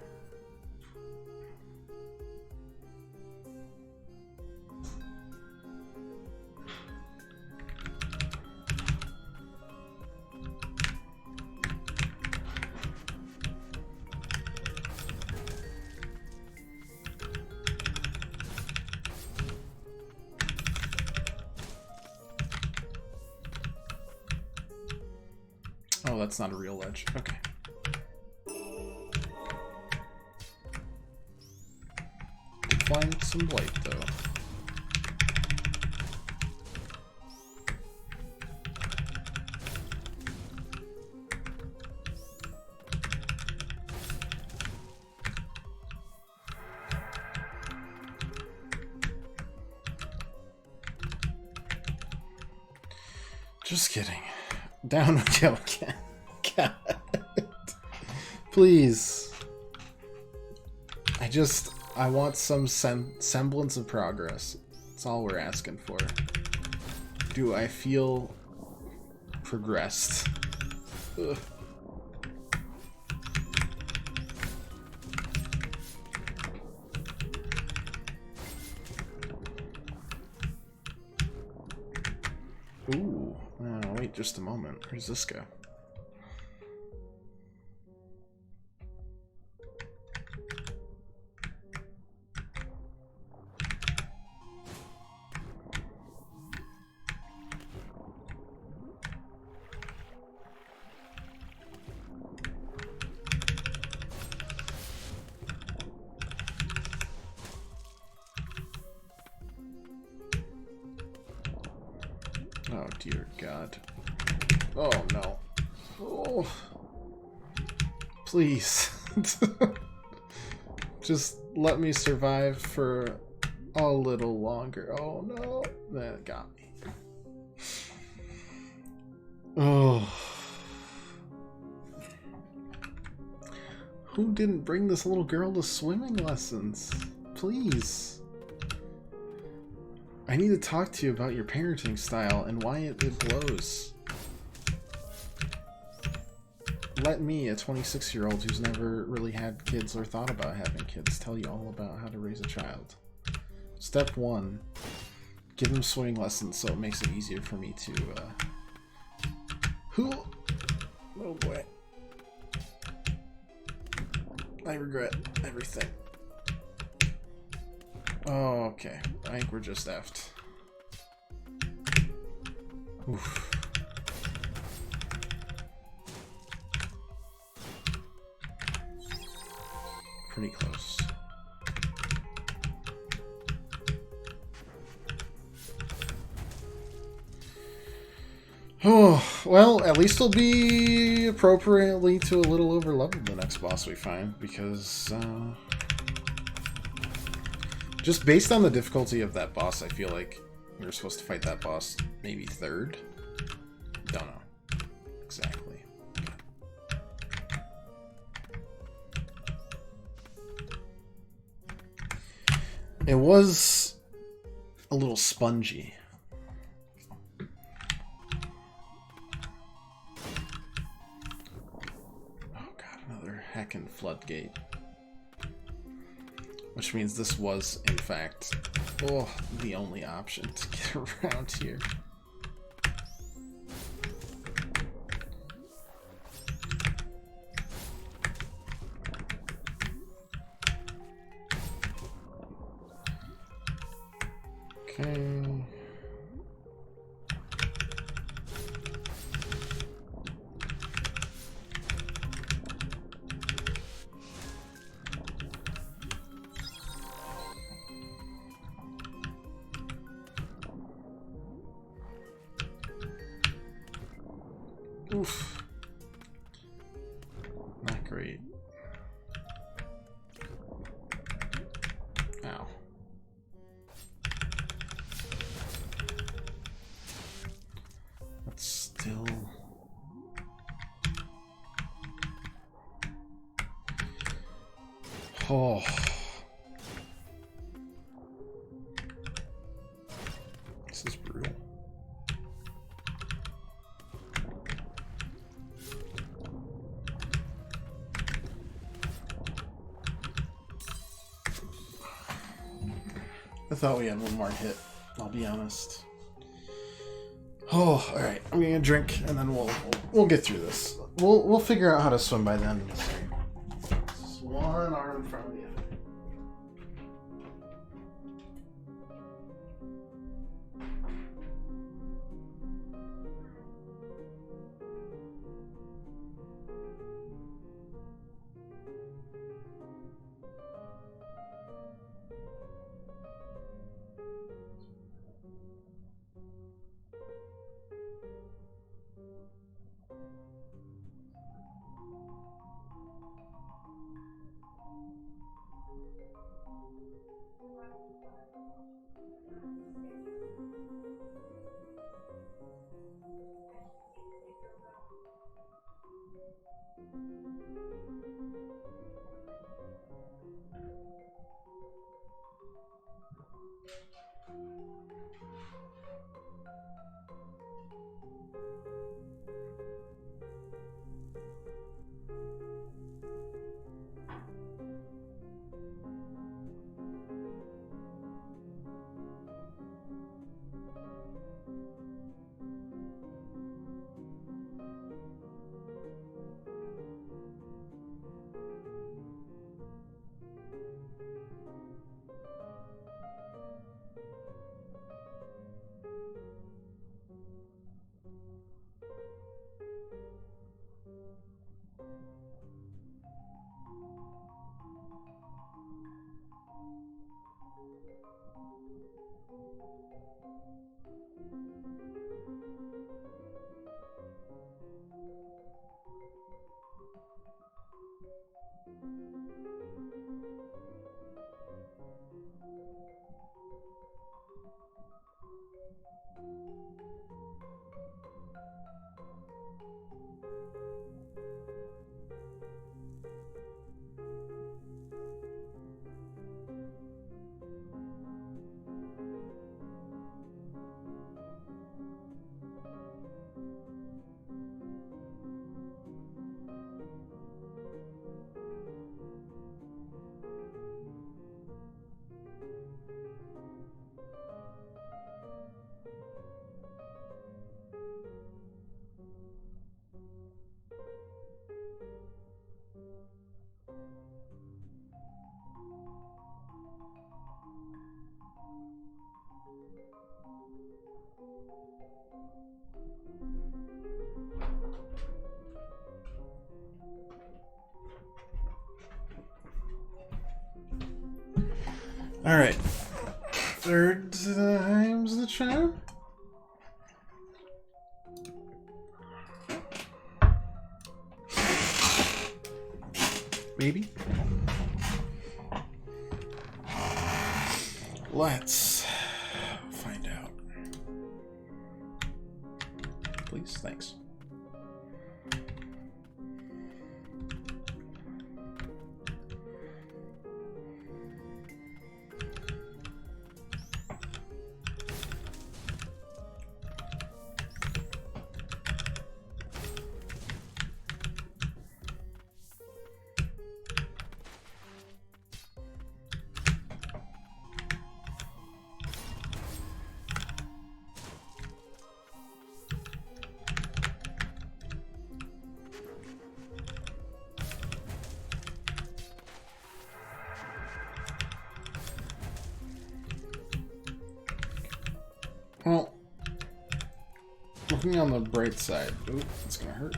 Oh, that's not a real ledge. Okay. find some blight, though. Just kidding. Down we go again. God. Please. I want some semblance of progress. That's all we're asking for. Do I feel progressed? Ugh. Ooh. Oh, wait just a moment. Where's this go? Oh, dear God. Oh, no. Oh. Please. Just let me survive for a little longer. Oh, no. That got me. Oh. Who didn't bring this little girl to swimming lessons? Please. I need to talk to you about your parenting style and why it blows. Let me, a 26-year-old who's never really had kids or thought about having kids, tell you all about how to raise a child. Step 1. Give him swimming lessons so it makes it easier for me to, Oh boy. I regret everything. Oh, okay. I think we're just effed. Oof. Pretty close. Oh, well, at least it'll be appropriately to a little over leveled the next boss we find, because, just based on the difficulty of that boss, I feel like we're supposed to fight that boss maybe third? Don't know. Exactly. It was a little spongy. Oh god, another heckin' floodgate. Which means this was, in fact, the only option to get around here. Okay. Oof. Not great. Ow. That's still... Oh. This is brutal. I thought we had one more hit, I'll be honest. Oh, alright. I'm gonna drink and then we'll get through this. We'll figure out how to swim by then. Just one arm in front of the other. All right, third time's the charm. Maybe. Let's find out. Please, thanks. Well, looking on the bright side, ooh, it's gonna hurt.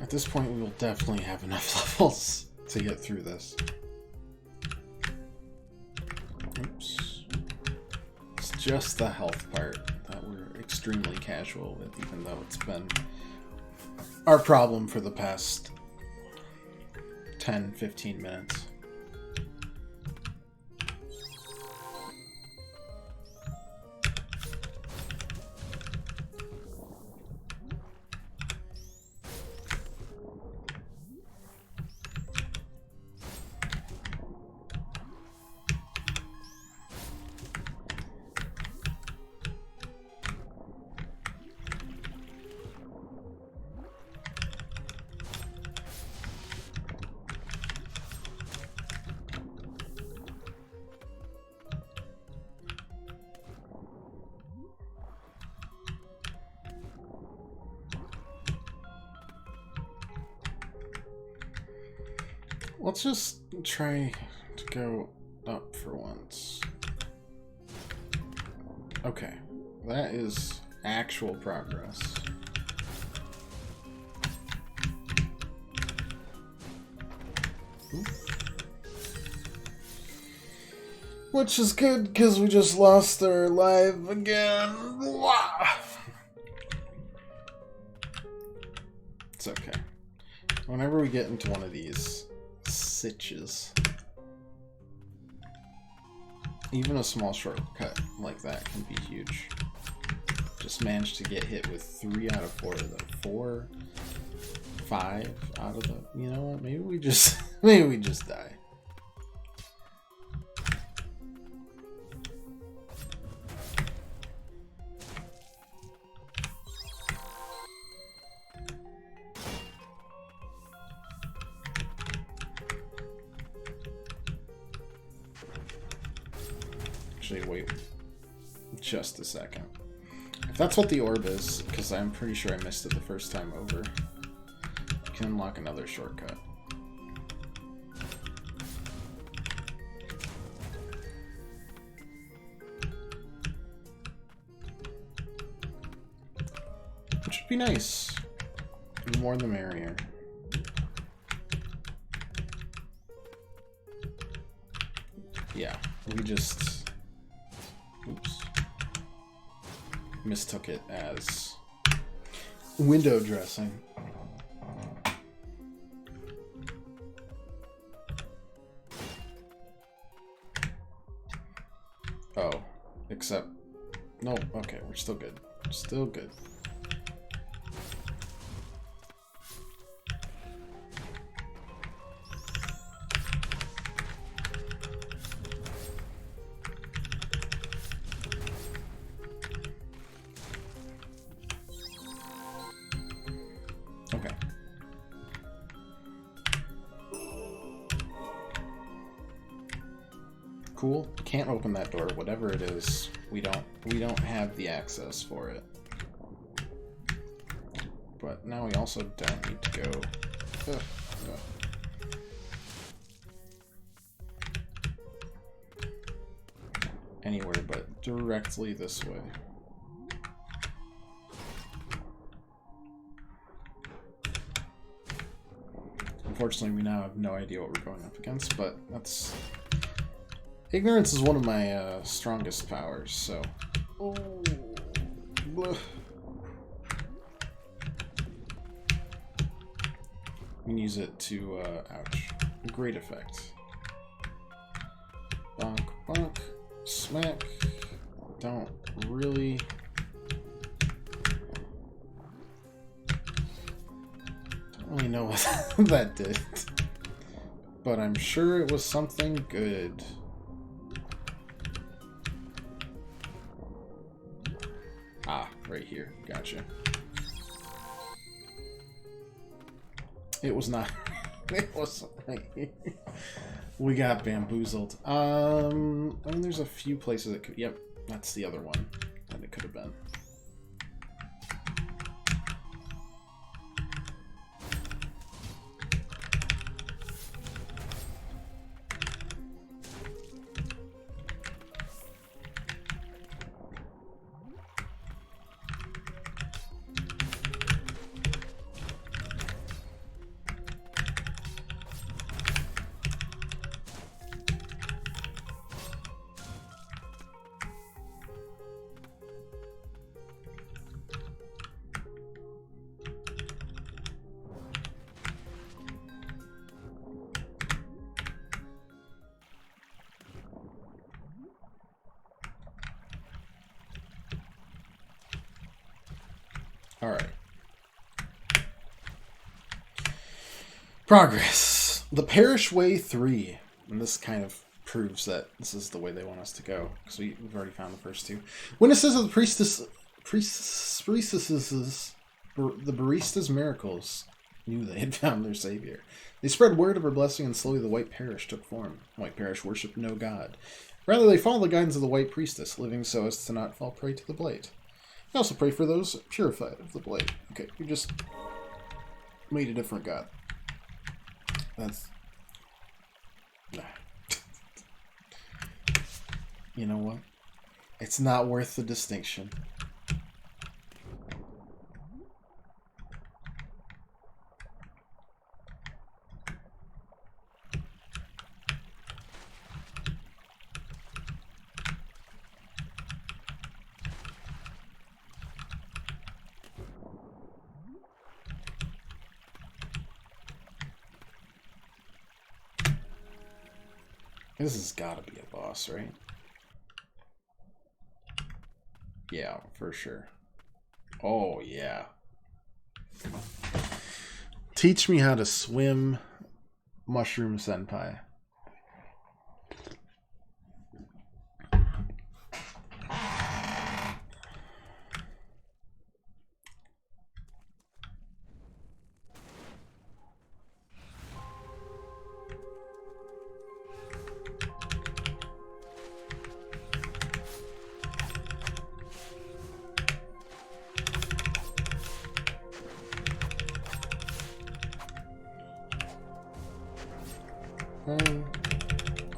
At this point, we will definitely have enough levels to get through this. Oops. It's just the health part that we're extremely casual with, even though it's been our problem for the past 10-15 minutes. Let's just try to go up for once. Okay, that is actual progress. Ooh. Which is good, because we just lost our life again. It's okay. Whenever we get into one of these sitches, even a small shortcut like that can be huge. Just managed to get hit with 3 out of 4 of them. 4, 5 out of the... You know what? Maybe we just die. Actually, wait just a second. If that's what the orb is, because I'm pretty sure I missed it the first time over, you can unlock another shortcut. Which would be nice. The more the merrier. Yeah, we just... Oops. Mistook it as window dressing. Oh, except... No, okay, we're still good. Still good. Okay. Cool. Can't open that door. Whatever it is, we don't have the access for it. But now we also don't need to go anywhere but directly this way. Unfortunately, we now have no idea what we're going up against, but that's... Ignorance is one of my strongest powers, so... Oh. Blech. You can use it to, ouch. Great effect. Bonk, bonk, smack. Don't really... Don't really know what that did. But I'm sure it was something good. Ah, right here. Gotcha. It was not. It was right here. We got bamboozled. I mean, there's a few places that could. Yep, that's the other one that it could have been. Alright. Progress. The Parish Way 3. And this kind of proves that this is the way they want us to go. Because we've already found the first two. Witnesses of the priestesses, the barista's miracles, knew they had found their savior. They spread word of her blessing, and slowly the White Parish took form. White Parish worshipped no god. Rather, they followed the guidance of the White Priestess, living so as to not fall prey to the Blade. I also pray for those purified of the Blade. Okay, you just made a different god. That's... Nah. You know what? It's not worth the distinction. This has got to be a boss, right? Yeah, for sure. Oh, yeah. Teach me how to swim, Mushroom Senpai.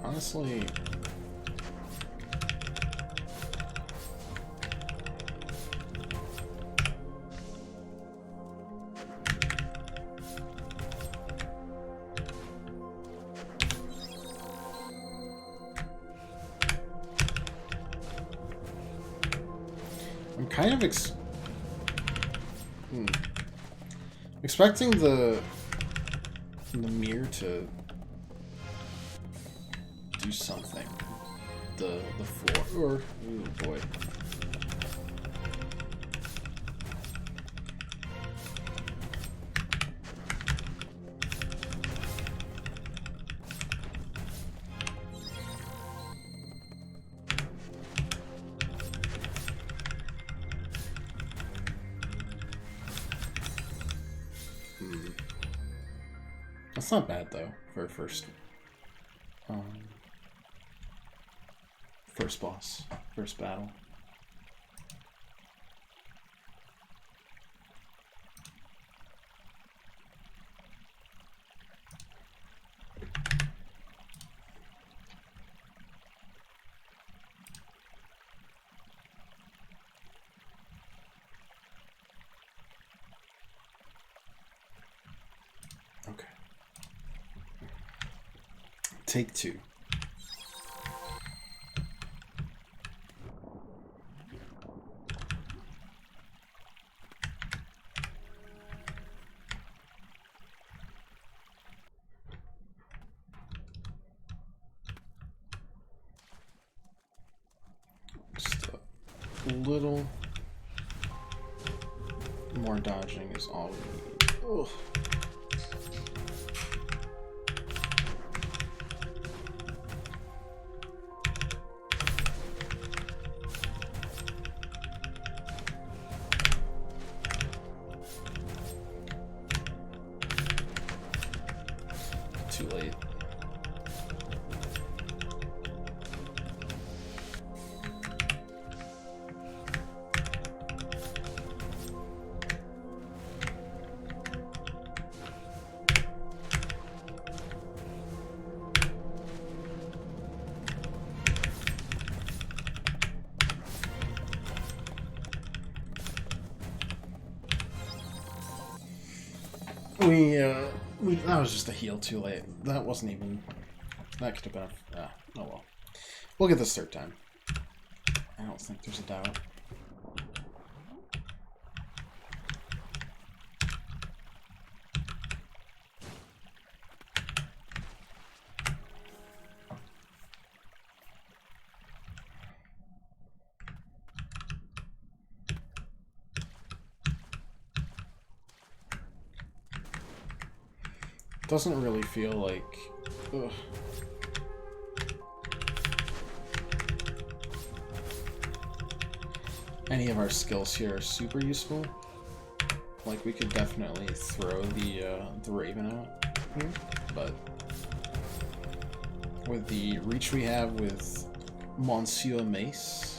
Honestly, I'm kind of expecting the mirror to do something. the floor. Or, oh boy. That's not bad though for a first boss, first battle. Okay. Take two. Just a little more dodging is all we need. Ugh. Too late. That was just a heal too late. That wasn't even... That could have been... oh well. We'll get this third time. I don't think there's a doubt. Doesn't really feel like... Ugh. Any of our skills here are super useful. Like, we could definitely throw the Raven out here, but with the reach we have with Monsieur Mace...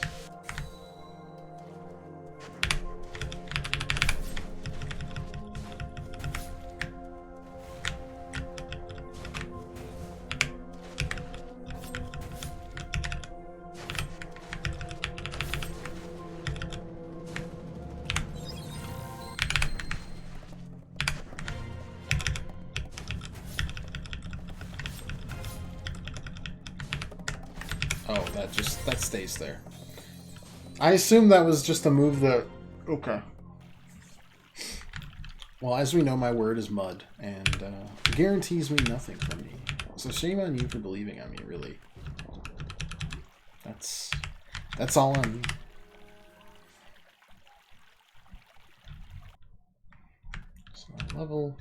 Oh, that stays there. I assume that was just a move that... Okay. Well, as we know, my word is mud, and guarantees mean nothing from me. So shame on you for believing on me, really. That's all on me. So level...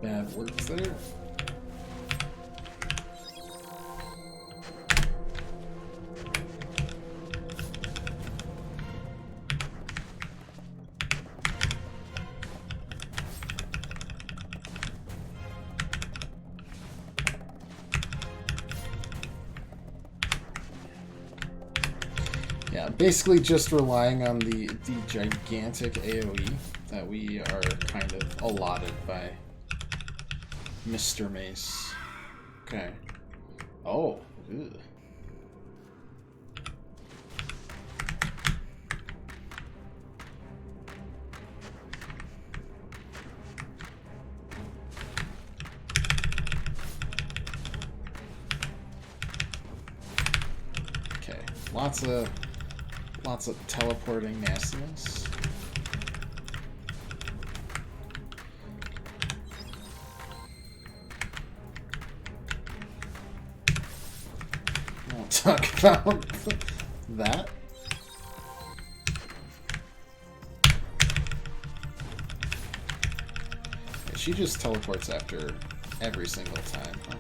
Bad work there. Yeah, basically just relying on the gigantic AoE that we are kind of allotted by Mr. Mace. Okay. Oh. Ew. Okay. Lots of teleporting nastiness. Talk about that. She just teleports after every single time, huh?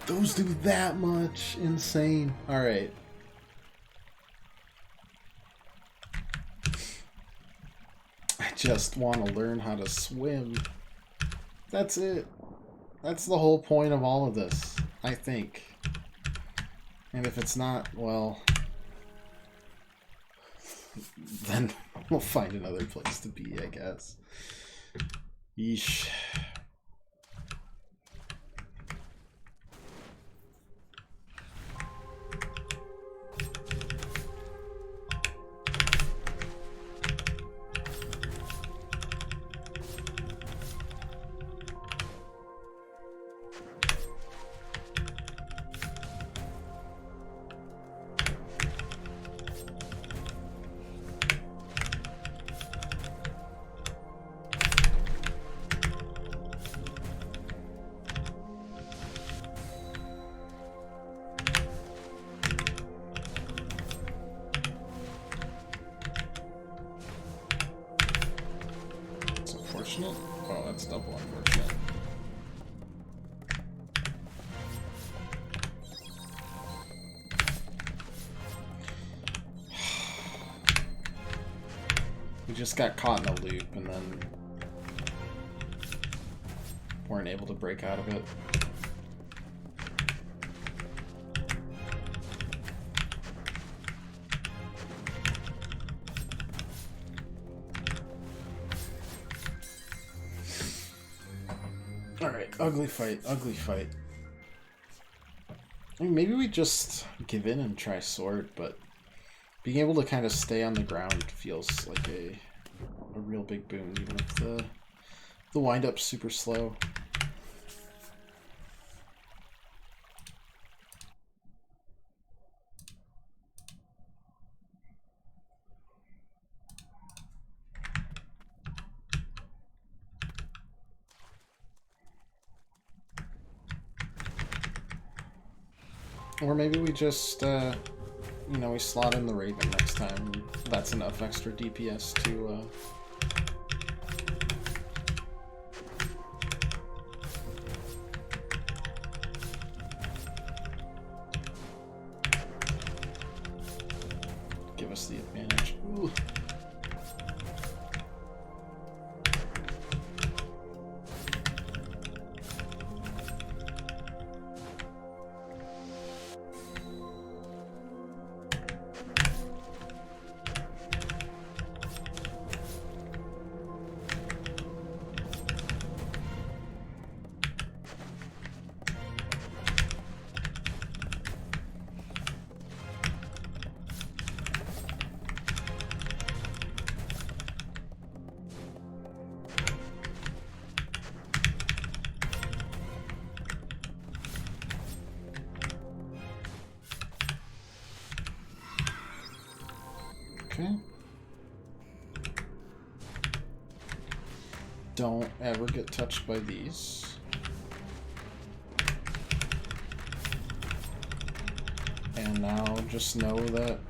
Those do that much? Insane. Alright. I just want to learn how to swim. That's it. That's the whole point of all of this, I think. And if it's not, well, then we'll find another place to be, I guess. Yeesh. Oh, that's double unfortunate. We just got caught in a loop and then weren't able to break out of it. Alright, ugly fight, ugly fight. I mean, maybe we just give in and try sword, but being able to kind of stay on the ground feels like a real big boon, even if the wind-up's super slow. Or maybe we just, you know, we slot in the Raven next time. That's enough extra DPS to, give us the advantage. Ooh. Okay. Don't ever get touched by these. And now just know that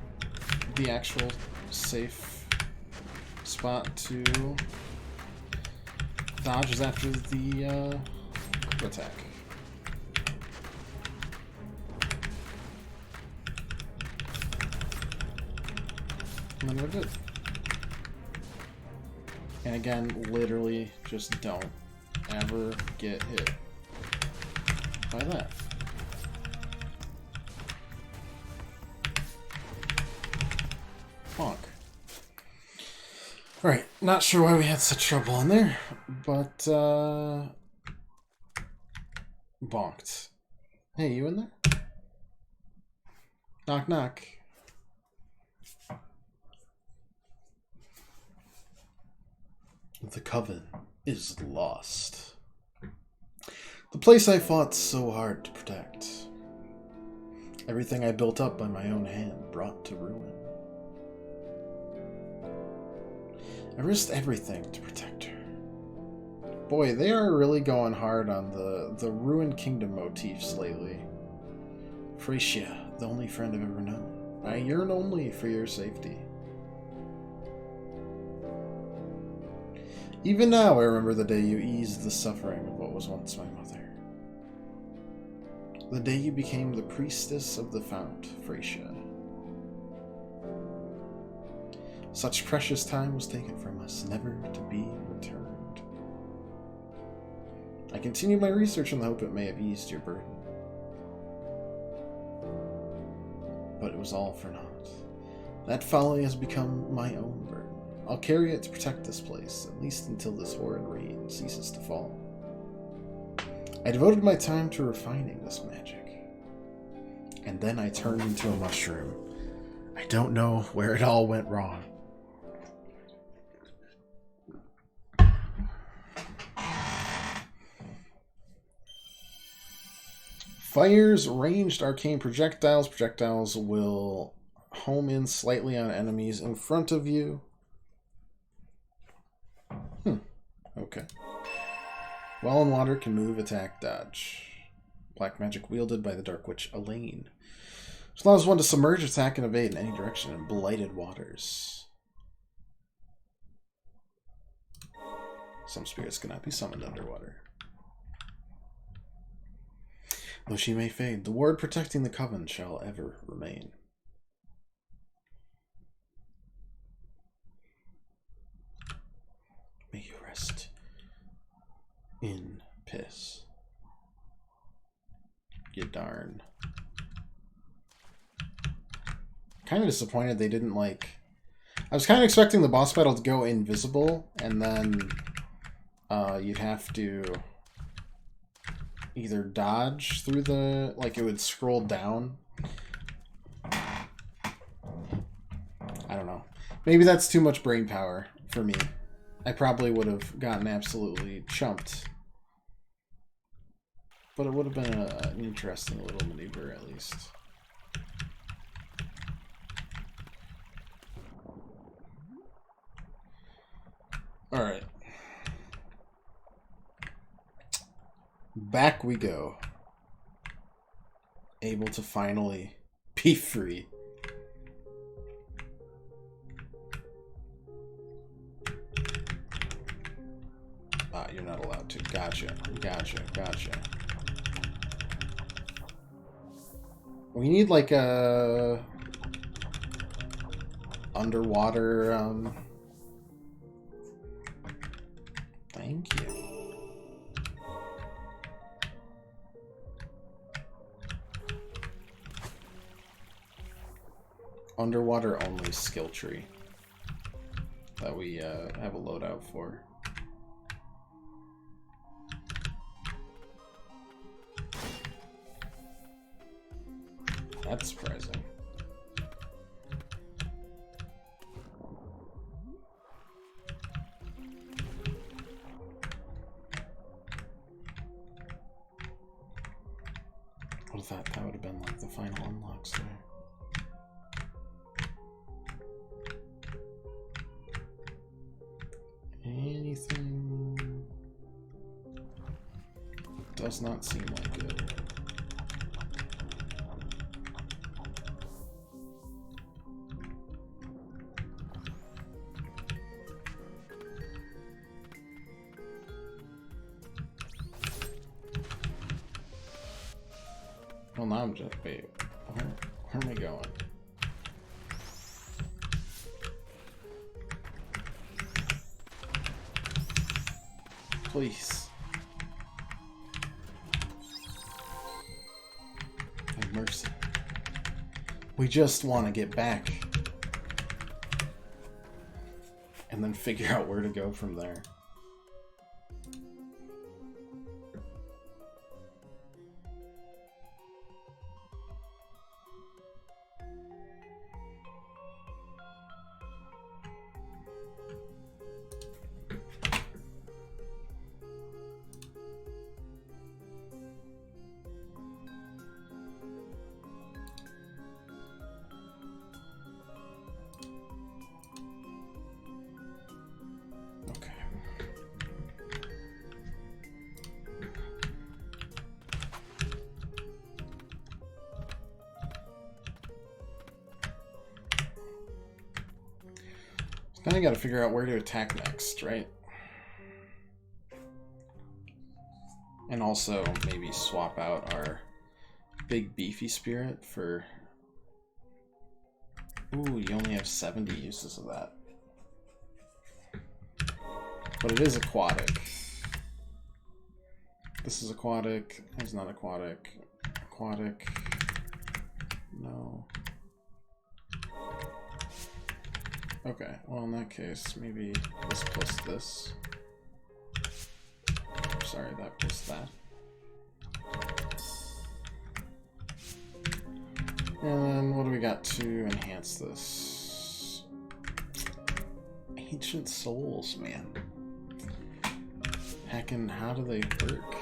the actual safe spot to dodge is after the attack. And then we're good. And again, literally just don't ever get hit. Try that. Bonk. Alright, not sure why we had such trouble in there, but, bonked. Hey, you in there? Knock, knock. The coven is lost. The place I fought so hard to protect. Everything I built up by my own hand brought to ruin. I risked everything to protect her. Boy, they are really going hard on the ruined kingdom motifs lately. Thracia, the only friend I've ever known. I yearn only for your safety. Even now I remember the day you eased the suffering of what was once my mother. The day you became the priestess of the fount, Thracia. Such precious time was taken from us, never to be returned. I continued my research in the hope it may have eased your burden. But it was all for naught. That folly has become my own burden. I'll carry it to protect this place, at least until this horrid rain ceases to fall. I devoted my time to refining this magic. And then I turned into a mushroom. I don't know where it all went wrong. Fires ranged arcane projectiles. Projectiles will home in slightly on enemies in front of you. Okay. Well and water can move, attack, dodge. Black magic wielded by the Dark Witch Elaine. Which allows one to submerge, attack, and evade in any direction in blighted waters. Some spirits cannot be summoned underwater. Though she may fade, the ward protecting the coven shall ever remain. May you rest in piss. You darn. Kind of disappointed they didn't, like... I was kind of expecting the boss battle to go invisible, and then you'd have to either dodge through the... like, it would scroll down. I don't know. Maybe that's too much brain power for me. I probably would have gotten absolutely chumped. But it would have been an interesting little maneuver, at least. Alright. Back we go. Able to finally be free. Ah, you're not allowed to. Gotcha. Gotcha. Gotcha. We need like a underwater thank you. Underwater only skill tree that we have a loadout for. That's surprising. What if that would have been like the final unlocks there? Anything? Does not seem like it. Well, now I'm just, wait, where am I going? Please. mercy. We just want to get back. And then figure out where to go from there. Then I gotta figure out where to attack next, right? And also maybe swap out our big beefy spirit for... Ooh, you only have 70 uses of that. But it is aquatic. This is aquatic. It's not aquatic. Aquatic. No. Okay, well in that case, maybe this plus this. Sorry, that plus that. And then what do we got to enhance this? Ancient souls, man. Heckin', how do they work?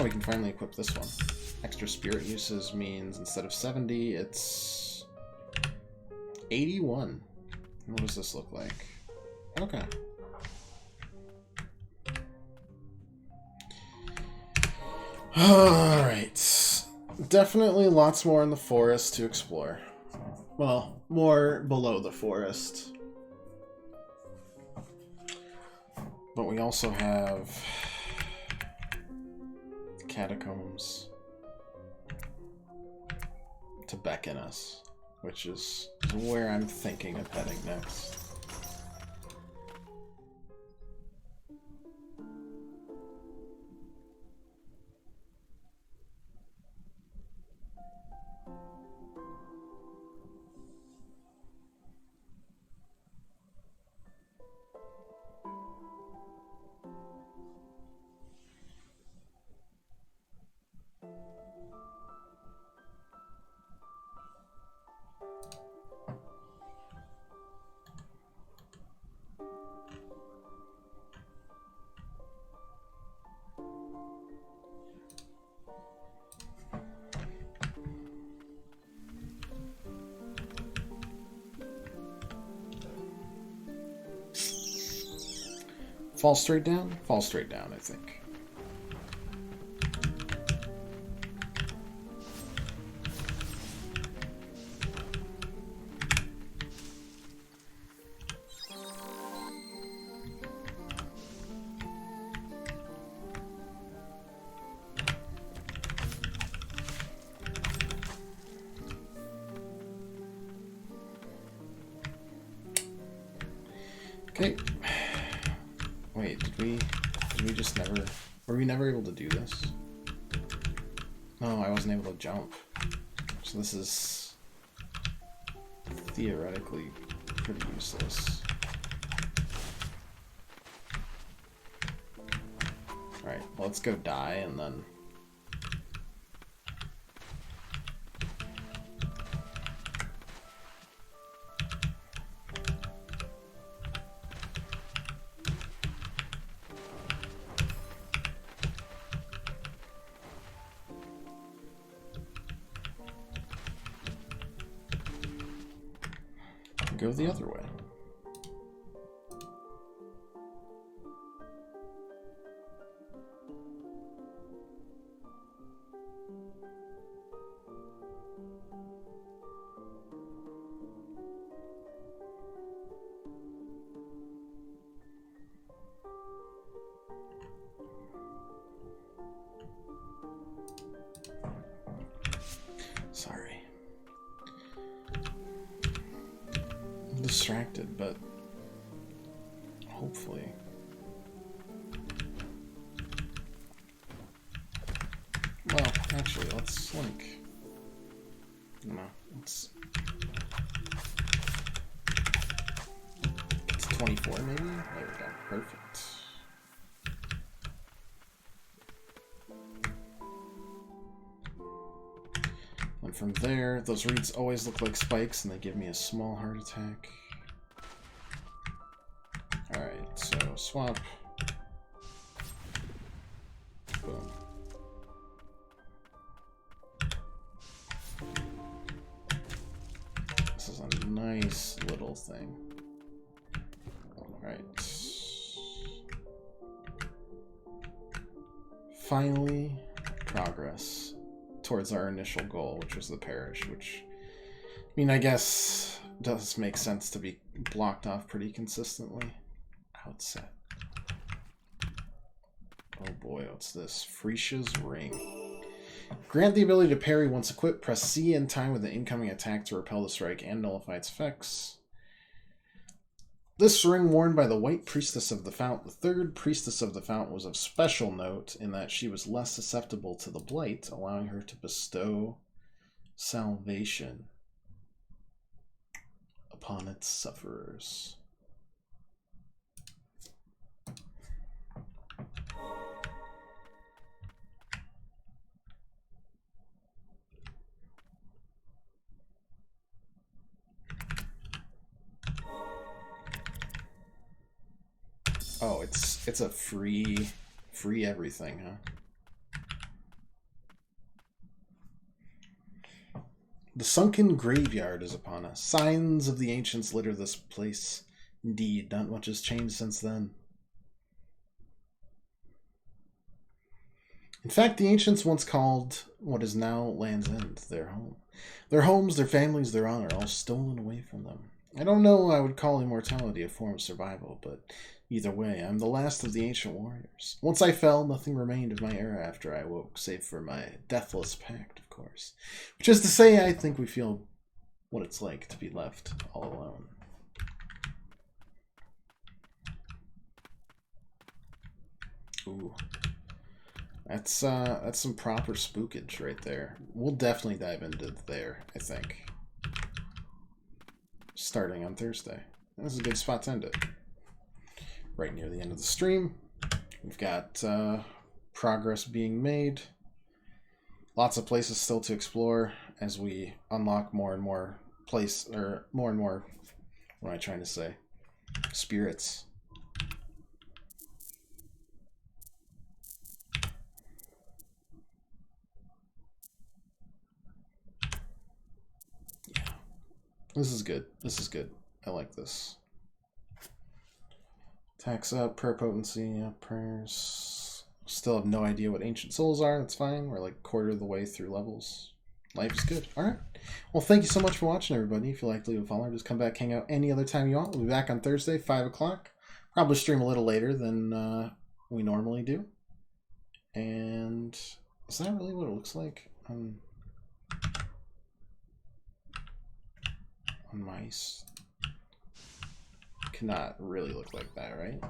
Oh, we can finally equip this one. Extra spirit uses means instead of 70, it's 81. What does this look like? Okay. Alright. Definitely lots more in the forest to explore. Well, more below the forest. But we also have catacombs to beckon us, which is where I'm thinking of heading next. Fall straight down? Fall straight down, I think. Okay. Wait, did we just never... Were we never able to do this? No, I wasn't able to jump. So this is theoretically pretty useless. Alright, well, let's go die and then... go the other way. Sorry. Distracted, but hopefully. Actually, let's, like... No, let's... It's 24, maybe? There we go. Perfect. And from there, those reeds always look like spikes, and they give me a small heart attack. Alright, so swap. Boom. This is a nice little thing. Alright. Finally, progress towards our initial goal, which was the parish, which, I mean, I guess does make sense to be blocked off pretty consistently. Outset. Oh boy, what's this? Frisia's Ring. Grant the ability to parry once equipped. Press C in time with an incoming attack to repel the strike and nullify its effects. This ring worn by the White Priestess of the Fount, the third Priestess of the Fount, was of special note in that she was less susceptible to the Blight, allowing her to bestow salvation upon its sufferers. Oh, it's a free everything, huh? The sunken graveyard is upon us. Signs of the ancients litter this place. Indeed, not much has changed since then. In fact, the ancients once called what is now Land's End their home. Their homes, their families, their honor, all stolen away from them. I don't know I would call immortality a form of survival, but either way, I'm the last of the ancient warriors. Once I fell, nothing remained of my era after I woke, save for my deathless pact, of course. Which is to say, I think we feel what it's like to be left all alone. Ooh. That's some proper spookage right there. We'll definitely dive into there, I think. Starting on Thursday. This is a good spot to end it. Right near the end of the stream. We've got progress being made. Lots of places still to explore as we unlock more and more more and more, what am I trying to say? Spirits. Yeah. This is good. This is good. I like this. Tax up, prayer potency, prayers. Still have no idea what ancient souls are. That's fine. We're like quarter of the way through levels. Life is good. All right. Well, thank you so much for watching, everybody. If you like, leave a follow. Just come back, hang out any other time you want. We'll be back on Thursday, 5 o'clock. Probably stream a little later than we normally do. And is that really what it looks like on mice? Cannot really look like that, right?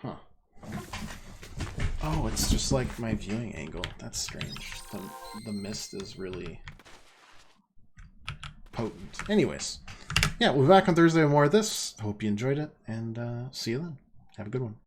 Huh. Oh, it's just like my viewing angle. That's strange. The mist is really potent. Anyways, yeah, we'll be back on Thursday with more of this. Hope you enjoyed it, and see you then. Have a good one.